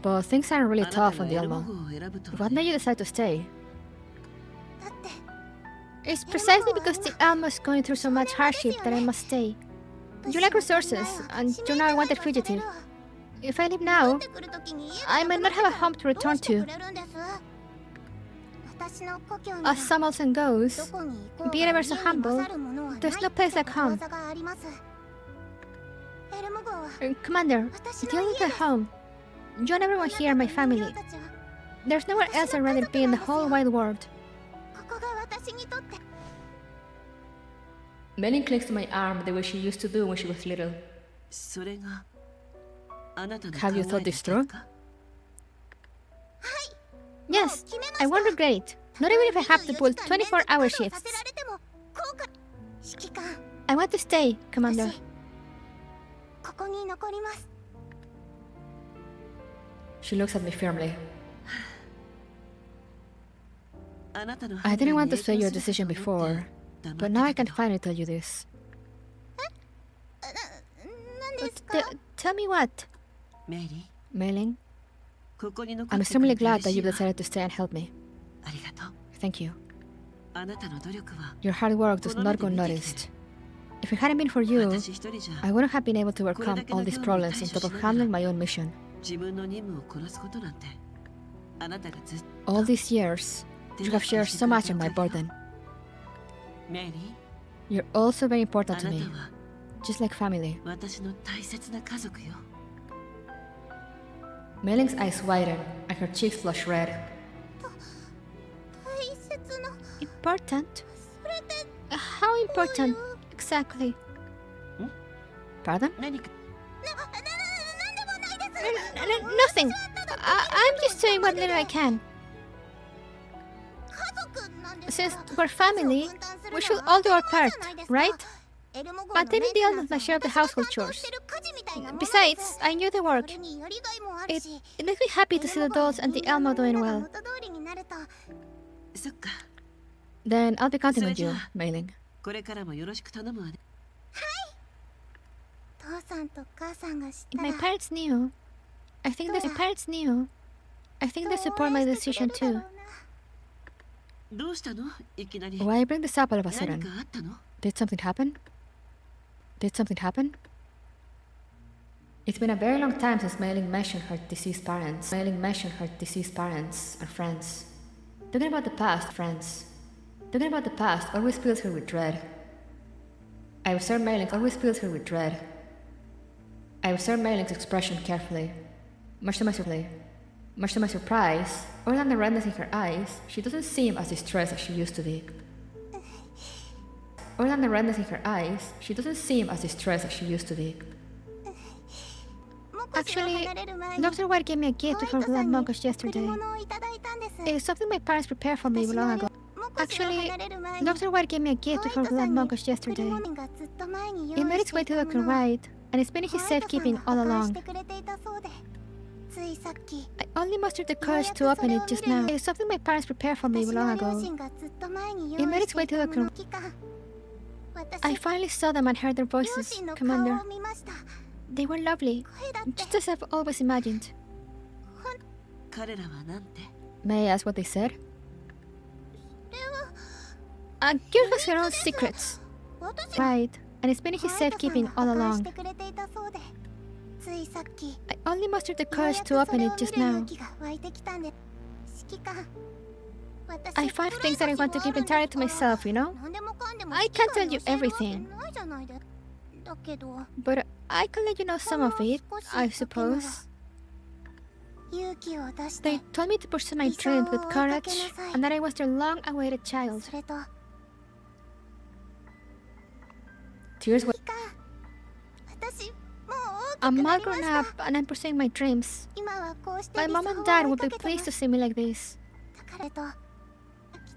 But things aren't really tough on the Elmo. What made you decide to stay? It's precisely because the Elmo is going through so much hardship that I must stay. You lack resources, and you're not a wanted fugitive. If I leave now, I might not have a home to return to. As some old saying goes, be it ever so humble, there's no place like home. Commander, the only place home. You and everyone here are my family. There's nowhere else I'd rather be in the whole wide world. Mei Ling clings to my arm the way she used to do when she was little. Have you thought this through? Yes, I won't regret it. Not even if I have to pull 24-hour shifts. I want to stay, Commander. She looks at me firmly. I didn't want to say your decision before, but now I can finally tell you this. Tell me what? Mei Ling? I'm extremely glad that you've decided to stay and help me. Thank you. Your hard work does not go unnoticed. If it hadn't been for you, I wouldn't have been able to overcome all these problems on top of handling my own mission. All these years, you have shared so much of my burden. You're also very important to me, just like family. Mei Ling's eyes widen and her cheeks flush red. Important? How important, exactly? Pardon? Nothing. I'm just doing what little I can. Since we're family, we should all do our part, right? But they need the elders my share of the household chores. Besides, I knew the work. It makes me happy to see the dolls and the Elmo doing well. Then I'll be counting on you, Mei Ling. My parents knew. I think they support my decision too. Why bring this up all of a sudden? Did something happen? Did something happen? It's been a very long time since Mei-Ling mentioned her deceased parents. Mei-Ling mentioned her deceased parents and friends. Talking about the past, friends. Talking about the past always fills her with dread. I observed Mei-Ling always fills her with dread. I observed Mei-Ling's expression carefully. Much to my surprise, other than the redness in her eyes, she doesn't seem as distressed as she used to be. Other than the redness in her eyes, she doesn't seem as distressed as she used to be. Actually, Dr. White gave me a gift before we left Mongosh yesterday. It's something my parents prepared for me long ago. Actually, Dr. White gave me a gift before we left Mongosh yesterday. It made its way to Dr. White, and it's been in his safekeeping all along. I only mustered the courage to open it just now. It's something my parents prepared for me long ago. It made its way to Dr. I finally saw them and heard their voices, Commander. They were lovely, just as I've always imagined. May I ask what they said? Gives us her own secrets. Right, and it's been in his safekeeping all along. I only mustered the courage to open it just now. I find things that I want to keep entirely to myself, you know? I can't tell you everything. But I can let you know some of it, I suppose. They told me to pursue my dreams with courage, and that I was their long-awaited child. Tears were... I'm all grown up, and I'm pursuing my dreams. My mom and dad would be pleased to see me like this.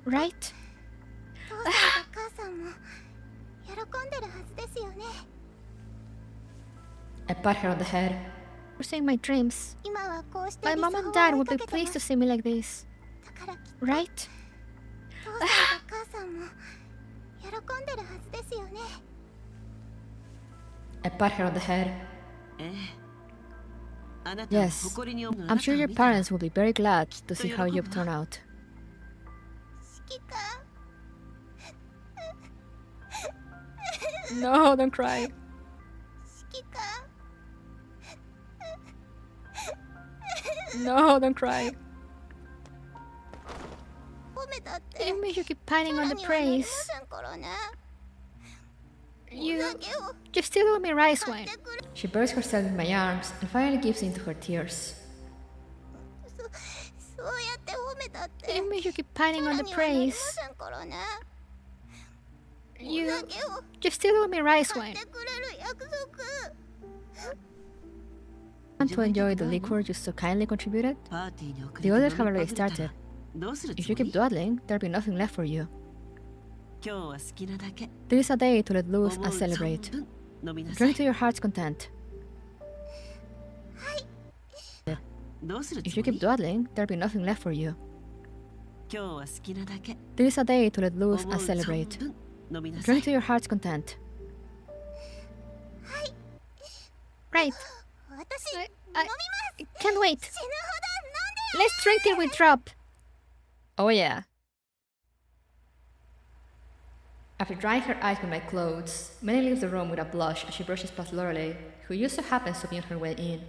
Right? I pat her on the head. Pursuing my dreams. My mom and dad would be pleased to see me like this. Right? I pat her on the head. Yes, I'm sure your parents will be very glad to see how you've turned out. No, don't cry. No, don't cry. It makes you keep piling on the praise. You still owe me rice wine. She buries herself in my arms and finally gives in to her tears. It makes you keep piling on the praise. You still owe me rice wine. Want to enjoy the liquor you so kindly contributed? The others have already started. If you keep dawdling, there'll be nothing left for you. This is a day to let loose and celebrate. Drink to your heart's content. If you keep dawdling, there'll be nothing left for you. This is a day to let loose and celebrate. Drink to your heart's content. Right. I can't wait. Let's drink till we drop. Oh yeah. After drying her eyes with my clothes, Minnie leaves the room with a blush as she brushes past Lorelei, who just so happens to be on her way in.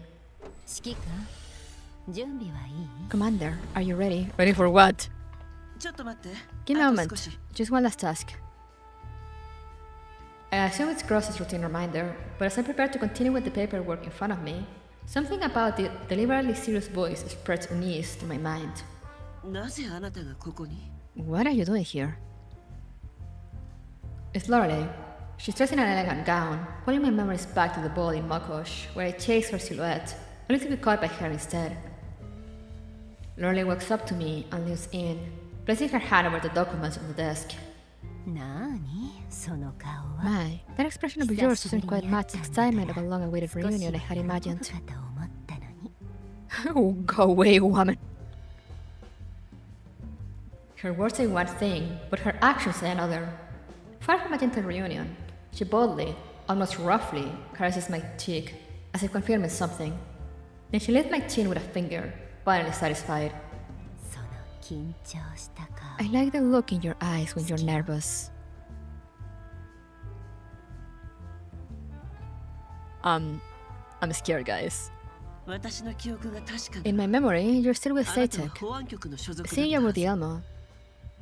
Commander, are you ready? Ready for what? Give me a moment. Just one last task. I assume it's Gross's routine reminder, but as I prepare to continue with the paperwork in front of me, something about the deliberately serious voice spreads unease to my mind. What are you doing here? It's Lorelei. She's dressed in an elegant gown, pulling my memories back to the ball in Mokosh, where I chased her silhouette, only to be caught by her instead. Lorelei walks up to me and leans in, placing her hand over the documents on the desk. My, that expression of yours doesn't quite match the excitement of a long-awaited reunion I had imagined. Oh, go away, woman. Her words say one thing, but her actions say another. Far from a gentle reunion, she boldly, almost roughly, caresses my cheek, as if confirming something. Then she lifts my chin with a finger, finally satisfied. I like the look in your eyes when you're nervous. I'm scared, guys. In my memory, you're still with Satek. Seeing you're with the Elmo,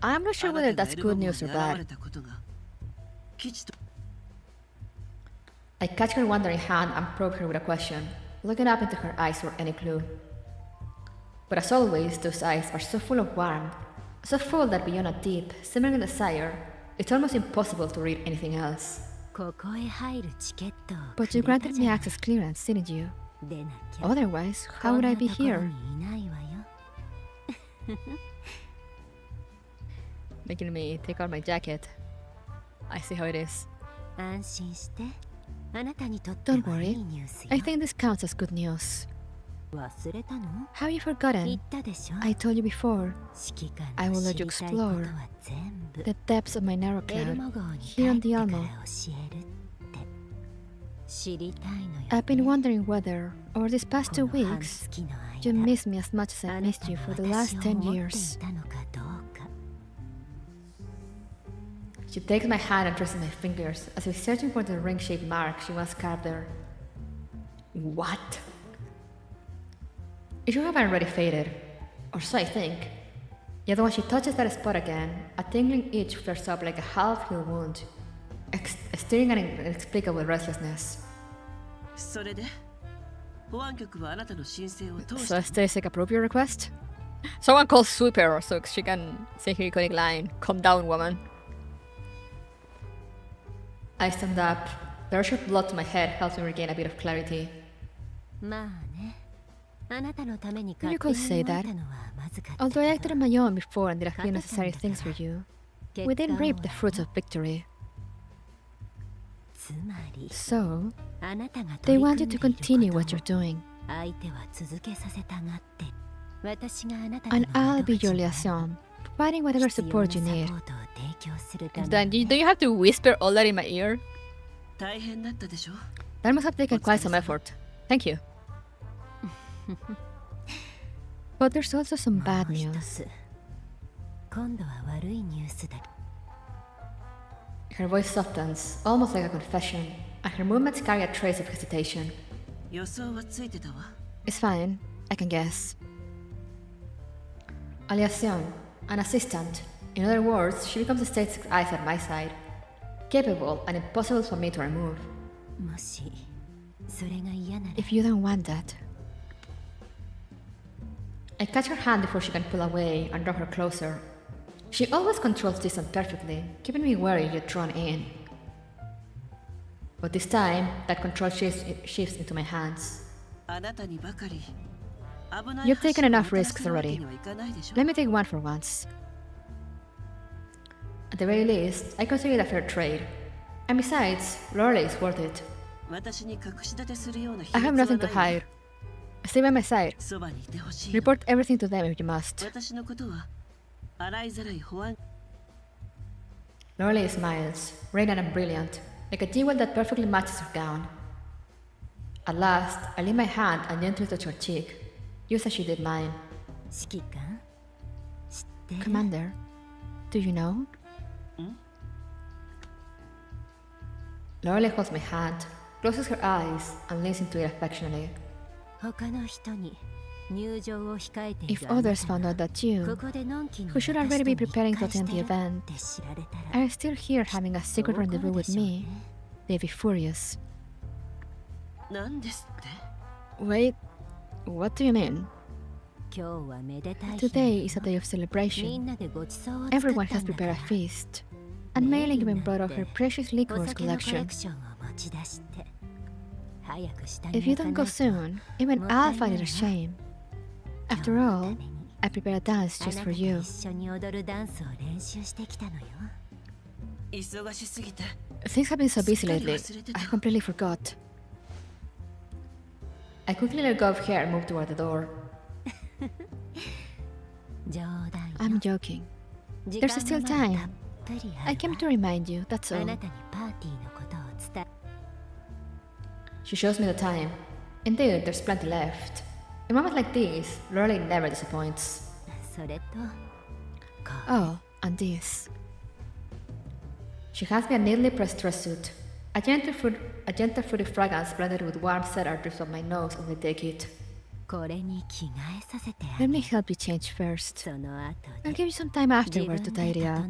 I'm not sure whether that's good news or bad. I catch her wandering hand and probe her with a question, looking up into her eyes for any clue. But as always, those eyes are so full of warmth, so full that beyond a deep, simmering desire, it's almost impossible to read anything else. But you granted me access clearance, didn't you? Otherwise, how would I be here? Making me take out my jacket. I see how it is. Don't worry, I think this counts as good news. Have you forgotten? I told you before, I will let you explore the depths of my narrow cloud here on the Almo. I've been wondering whether, over these past 2 weeks, you missed me as much as I missed you for the last 10 years. She takes my hand and traces my fingers, as if searching for the ring-shaped mark she once carved there. What? It should have already faded, or so I think. Yet when she touches that spot again, a tingling itch flares up like a half-healed wound, stirring an inexplicable restlessness. So Stacy approve your request? Someone call Sweeper so she can say her iconic line, "Calm down, woman." I stand up. The rush of blood to my head helps me regain a bit of clarity. You could say that. Although I acted on my own before and did a few necessary things for you, we didn't reap the fruits of victory. So, they want you to continue what you're doing. And I'll be your liaison, providing whatever support you need. Then do you have to whisper all that in my ear? That must have taken quite some effort. Thank you. But there's also some bad news. Her voice softens, almost like a confession, and her movements carry a trace of hesitation. It's fine, I can guess. A liaison, an assistant. In other words, she becomes the state's eyes at my side, capable and impossible for me to remove. If you don't want that. I catch her hand before she can pull away and draw her closer. She always controls distance perfectly, keeping me wary yet drawn in. But this time, that control shifts into my hands. You've taken enough risks already. Let me take one for once. At the very least, I consider it a fair trade. And besides, Lorelei is worth it. I have nothing to hide. Stay by my side. Report everything to them if you must. Lorelei smiles, radiant and brilliant, like a jewel that perfectly matches her gown. At last, I leave my hand and gently touch her cheek, just as she did mine. Commander, do you know? Lorelei holds my hand, closes her eyes, and leans into it affectionately. If others found out that you, who should already be preparing to attend the event, are still here having a secret rendezvous with me, they'd be furious. Wait, what do you mean? Today is a day of celebration. Everyone has prepared a feast, and Mei-Ling even brought out her precious liquors collection. If you don't go soon, even I'll find it a shame. After all, I prepared a dance just for you. Things have been so busy lately, I completely forgot. I quickly let go of her and moved toward the door. I'm joking. There's still time. I came to remind you, that's all. She shows me the time. Indeed, there's plenty left. In moments like these, Lorelei never disappoints. Oh, and this. She hands me a neatly pressed dress suit. A gentle fruity fragrance blended with warm cedar drifts on my nose as I take it. Let me help you change first. I'll give you some time afterward to tidy up.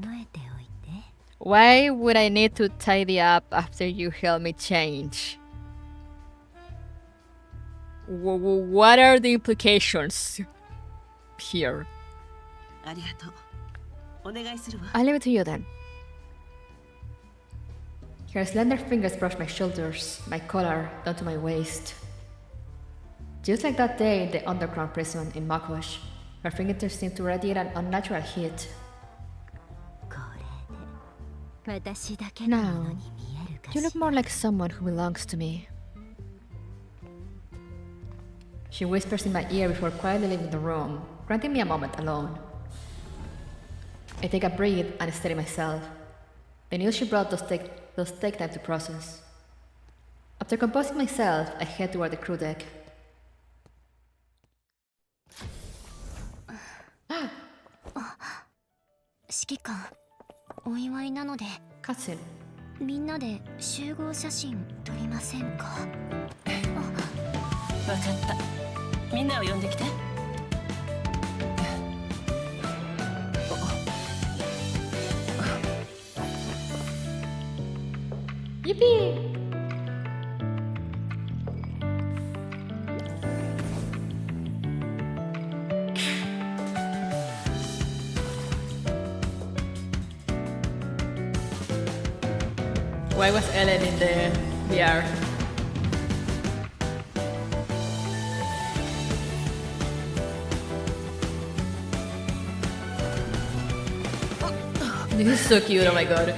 Why would I need to tidy up after you help me change? What are the implications here? I'll leave it to you then. Her slender fingers brush my shoulders, my collar, down to my waist. Just like that day in the underground prison in Makwash, her fingertips seemed to radiate an unnatural heat. Now, you look more like someone who belongs to me. She whispers in my ear before quietly leaving the room, granting me a moment alone. I take a breath and steady myself. The news she brought does take time to process. After composing myself, I head toward the crew deck. Cutscene. みんなで集合写真撮りませんか。わかった。みんなを呼んできて。Yippee! Why was Ellen in the VR? This is so cute, oh my god.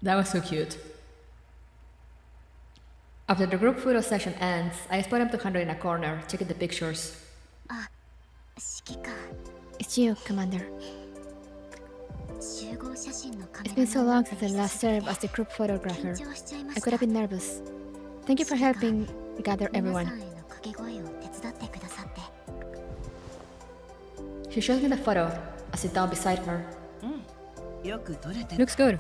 That was so cute. After the group photo session ends, I spot up 200 in a corner, checking the pictures. It's you, Commander. It's been so long since I last served as the group photographer. I could have been nervous. Thank you for helping gather everyone. She shows me the photo. I sit down beside her. Looks good.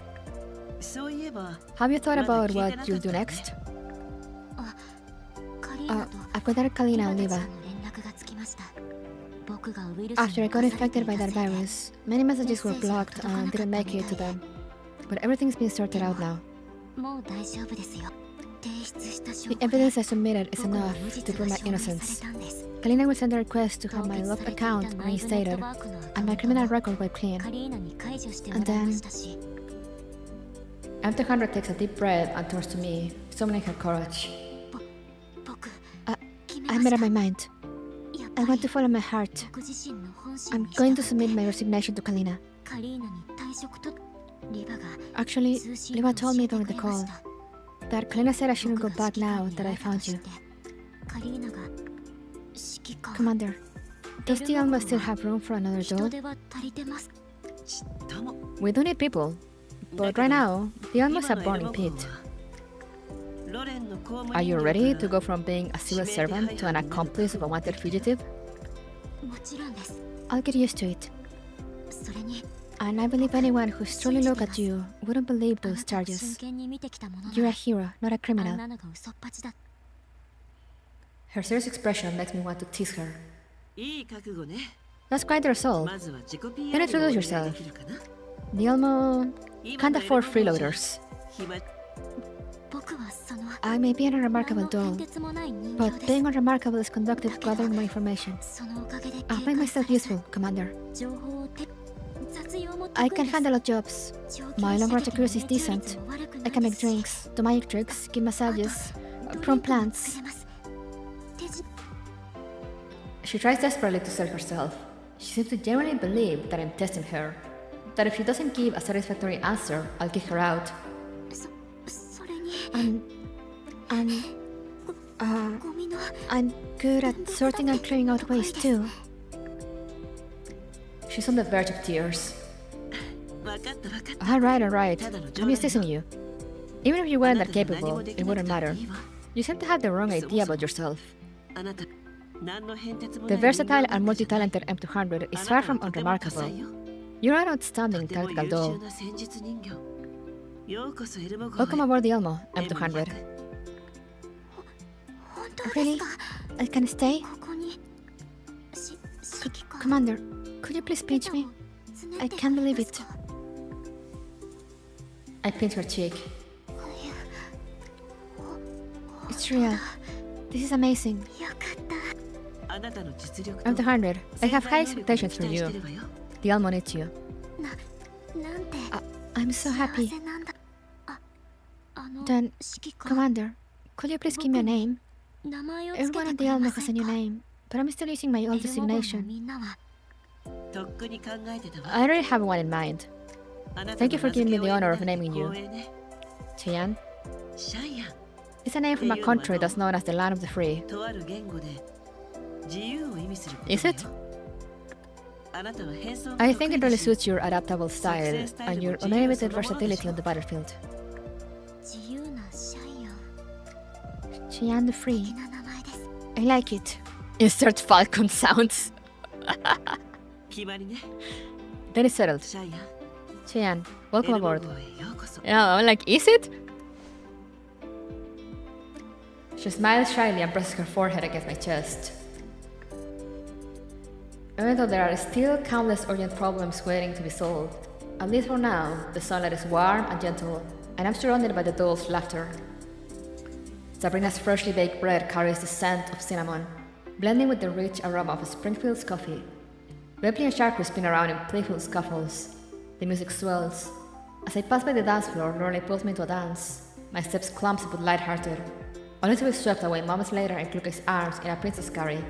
Have you thought about what you'll do next? I've contacted Kalina and Liva. After I got infected by that virus, many messages were blocked and didn't make it to them. But everything's been sorted out now. The evidence I submitted is enough to prove my innocence. Kalina will send a request to have my locked account reinstated and my criminal record wiped clean. And then... MT100 takes a deep breath and turns to me, summoning her courage. I made up my mind. I want to follow my heart. I'm going to submit my resignation to Kalina. Actually, Liva told me during the call that Kalina said I shouldn't go back now that I found you. Commander, does the Alma still have room for another door? We do need people. But right now, the Alma's a burning pit. Are you ready to go from being a civil servant to an accomplice of a wanted fugitive? I'll get used to it. And I believe anyone who's truly looked at you wouldn't believe those charges. You're a hero, not a criminal. Her serious expression makes me want to tease her. That's quite the resolve. Then introduce yourself. The Almo can't afford freeloaders. I may be an unremarkable doll, but being unremarkable is conductive gathering more information. I'll make myself useful, Commander. I can handle odd jobs. My long-range accuracy is decent. I can make drinks, do magic tricks, give massages, prune plants. She tries desperately to sell herself. She seems to genuinely believe that I'm testing her. That if she doesn't give a satisfactory answer, I'll kick her out. I'm good at sorting and clearing out waste too. She's on the verge of tears. Alright, I'm just teasing you. Even if you weren't that capable, it wouldn't matter. You seem to have the wrong idea about yourself. The versatile and multi-talented M200 is far from unremarkable. You're an outstanding tactical doll. Welcome aboard the Elmo, M200. Really? I can stay? Commander, could you please pinch me? I can't believe it. I pinch her cheek. It's real. This is amazing. M200, I have high expectations for you. The Elmo needs you. I'm so happy. Then, Commander, could you please give me a name? Everyone at the Elmo has a new name, but I'm still using my old designation. I already have one in mind. Thank you for giving me the honor of naming you. Cheyenne? It's a name from a country that's known as the Land of the Free. Is it? I think it really suits your adaptable style and your unlimited versatility on the battlefield. Cheyenne the Free. I like it. Insert Falcon sounds. Then it's settled. Cheyenne, welcome aboard. Yeah, I'm like, is it? She smiles shyly and presses her forehead against my chest. Even though there are still countless urgent problems waiting to be solved, at least for now, the sunlight is warm and gentle, and I'm surrounded by the doll's laughter. Sabrina's freshly baked bread carries the scent of cinnamon, blending with the rich aroma of Springfield's coffee. Ripley and Shark spin around in playful scuffles. The music swells. As I pass by the dance floor, Lorelei pulls me into a dance, my steps clumsy but lighthearted, only to be swept away moments later in Clucke's arms in a princess curry,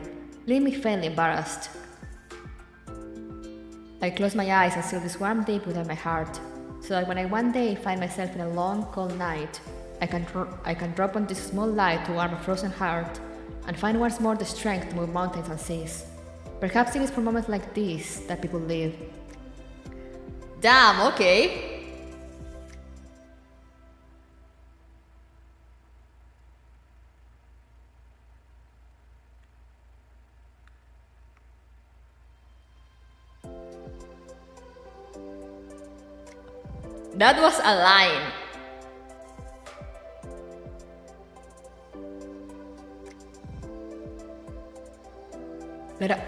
leaving me faintly embarrassed. I close my eyes and seal this warm deep within my heart, so that when I one day find myself in a long, cold night, I can drop on this small light to warm a frozen heart and find once more the strength to move mountains and seas. Perhaps it is for moments like these that people live. Damn, okay. That was a line.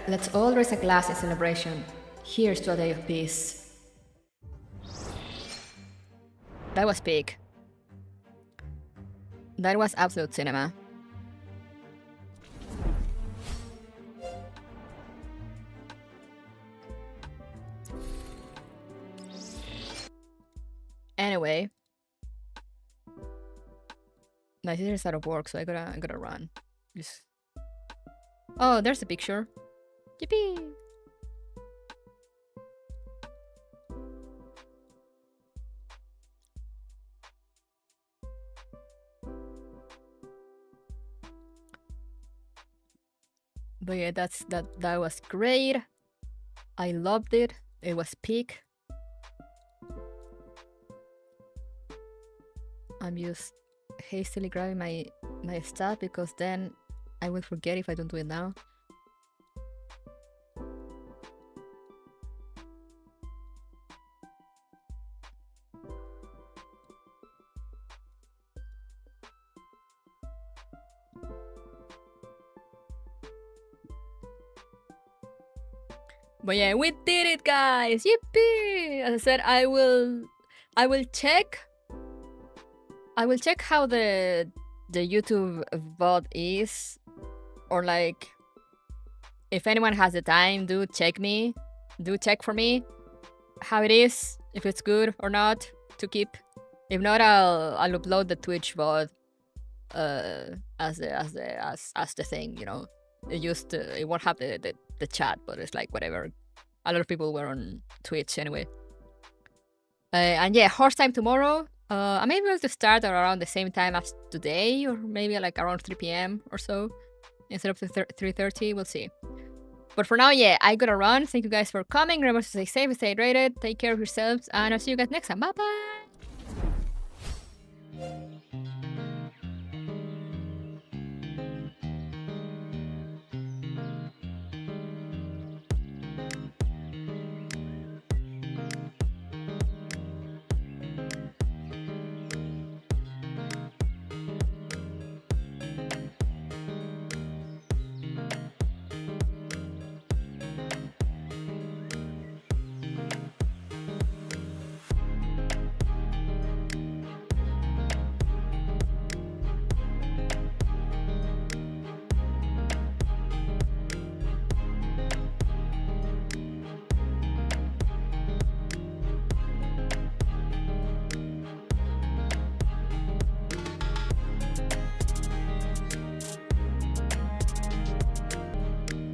Let's all raise a glass in celebration. Here's to a day of peace. That was big. That was absolute cinema. Anyway, my sister's out of work, so I gotta run. Just... Oh, there's a picture. Yippee! But yeah, that was great. I loved it. It was peak. I'm just hastily grabbing my stuff because then I will forget if I don't do it now. But yeah, we did it, guys! Yippee! As I said, I will check how the YouTube VOD is, or like if anyone has the time, do check for me how it is, if it's good or not to keep. If not, I'll upload the Twitch VOD as the thing, you know. It won't have the chat, but it's like whatever. a lot of people were on Twitch anyway. And yeah, horse time tomorrow. I may be able to start around the same time as today, or maybe like around 3 p.m. or so, instead of 3:30. We'll see. But for now, yeah, I gotta run. Thank you guys for coming. Remember to stay safe, stay hydrated, take care of yourselves, and I'll see you guys next time. Bye bye.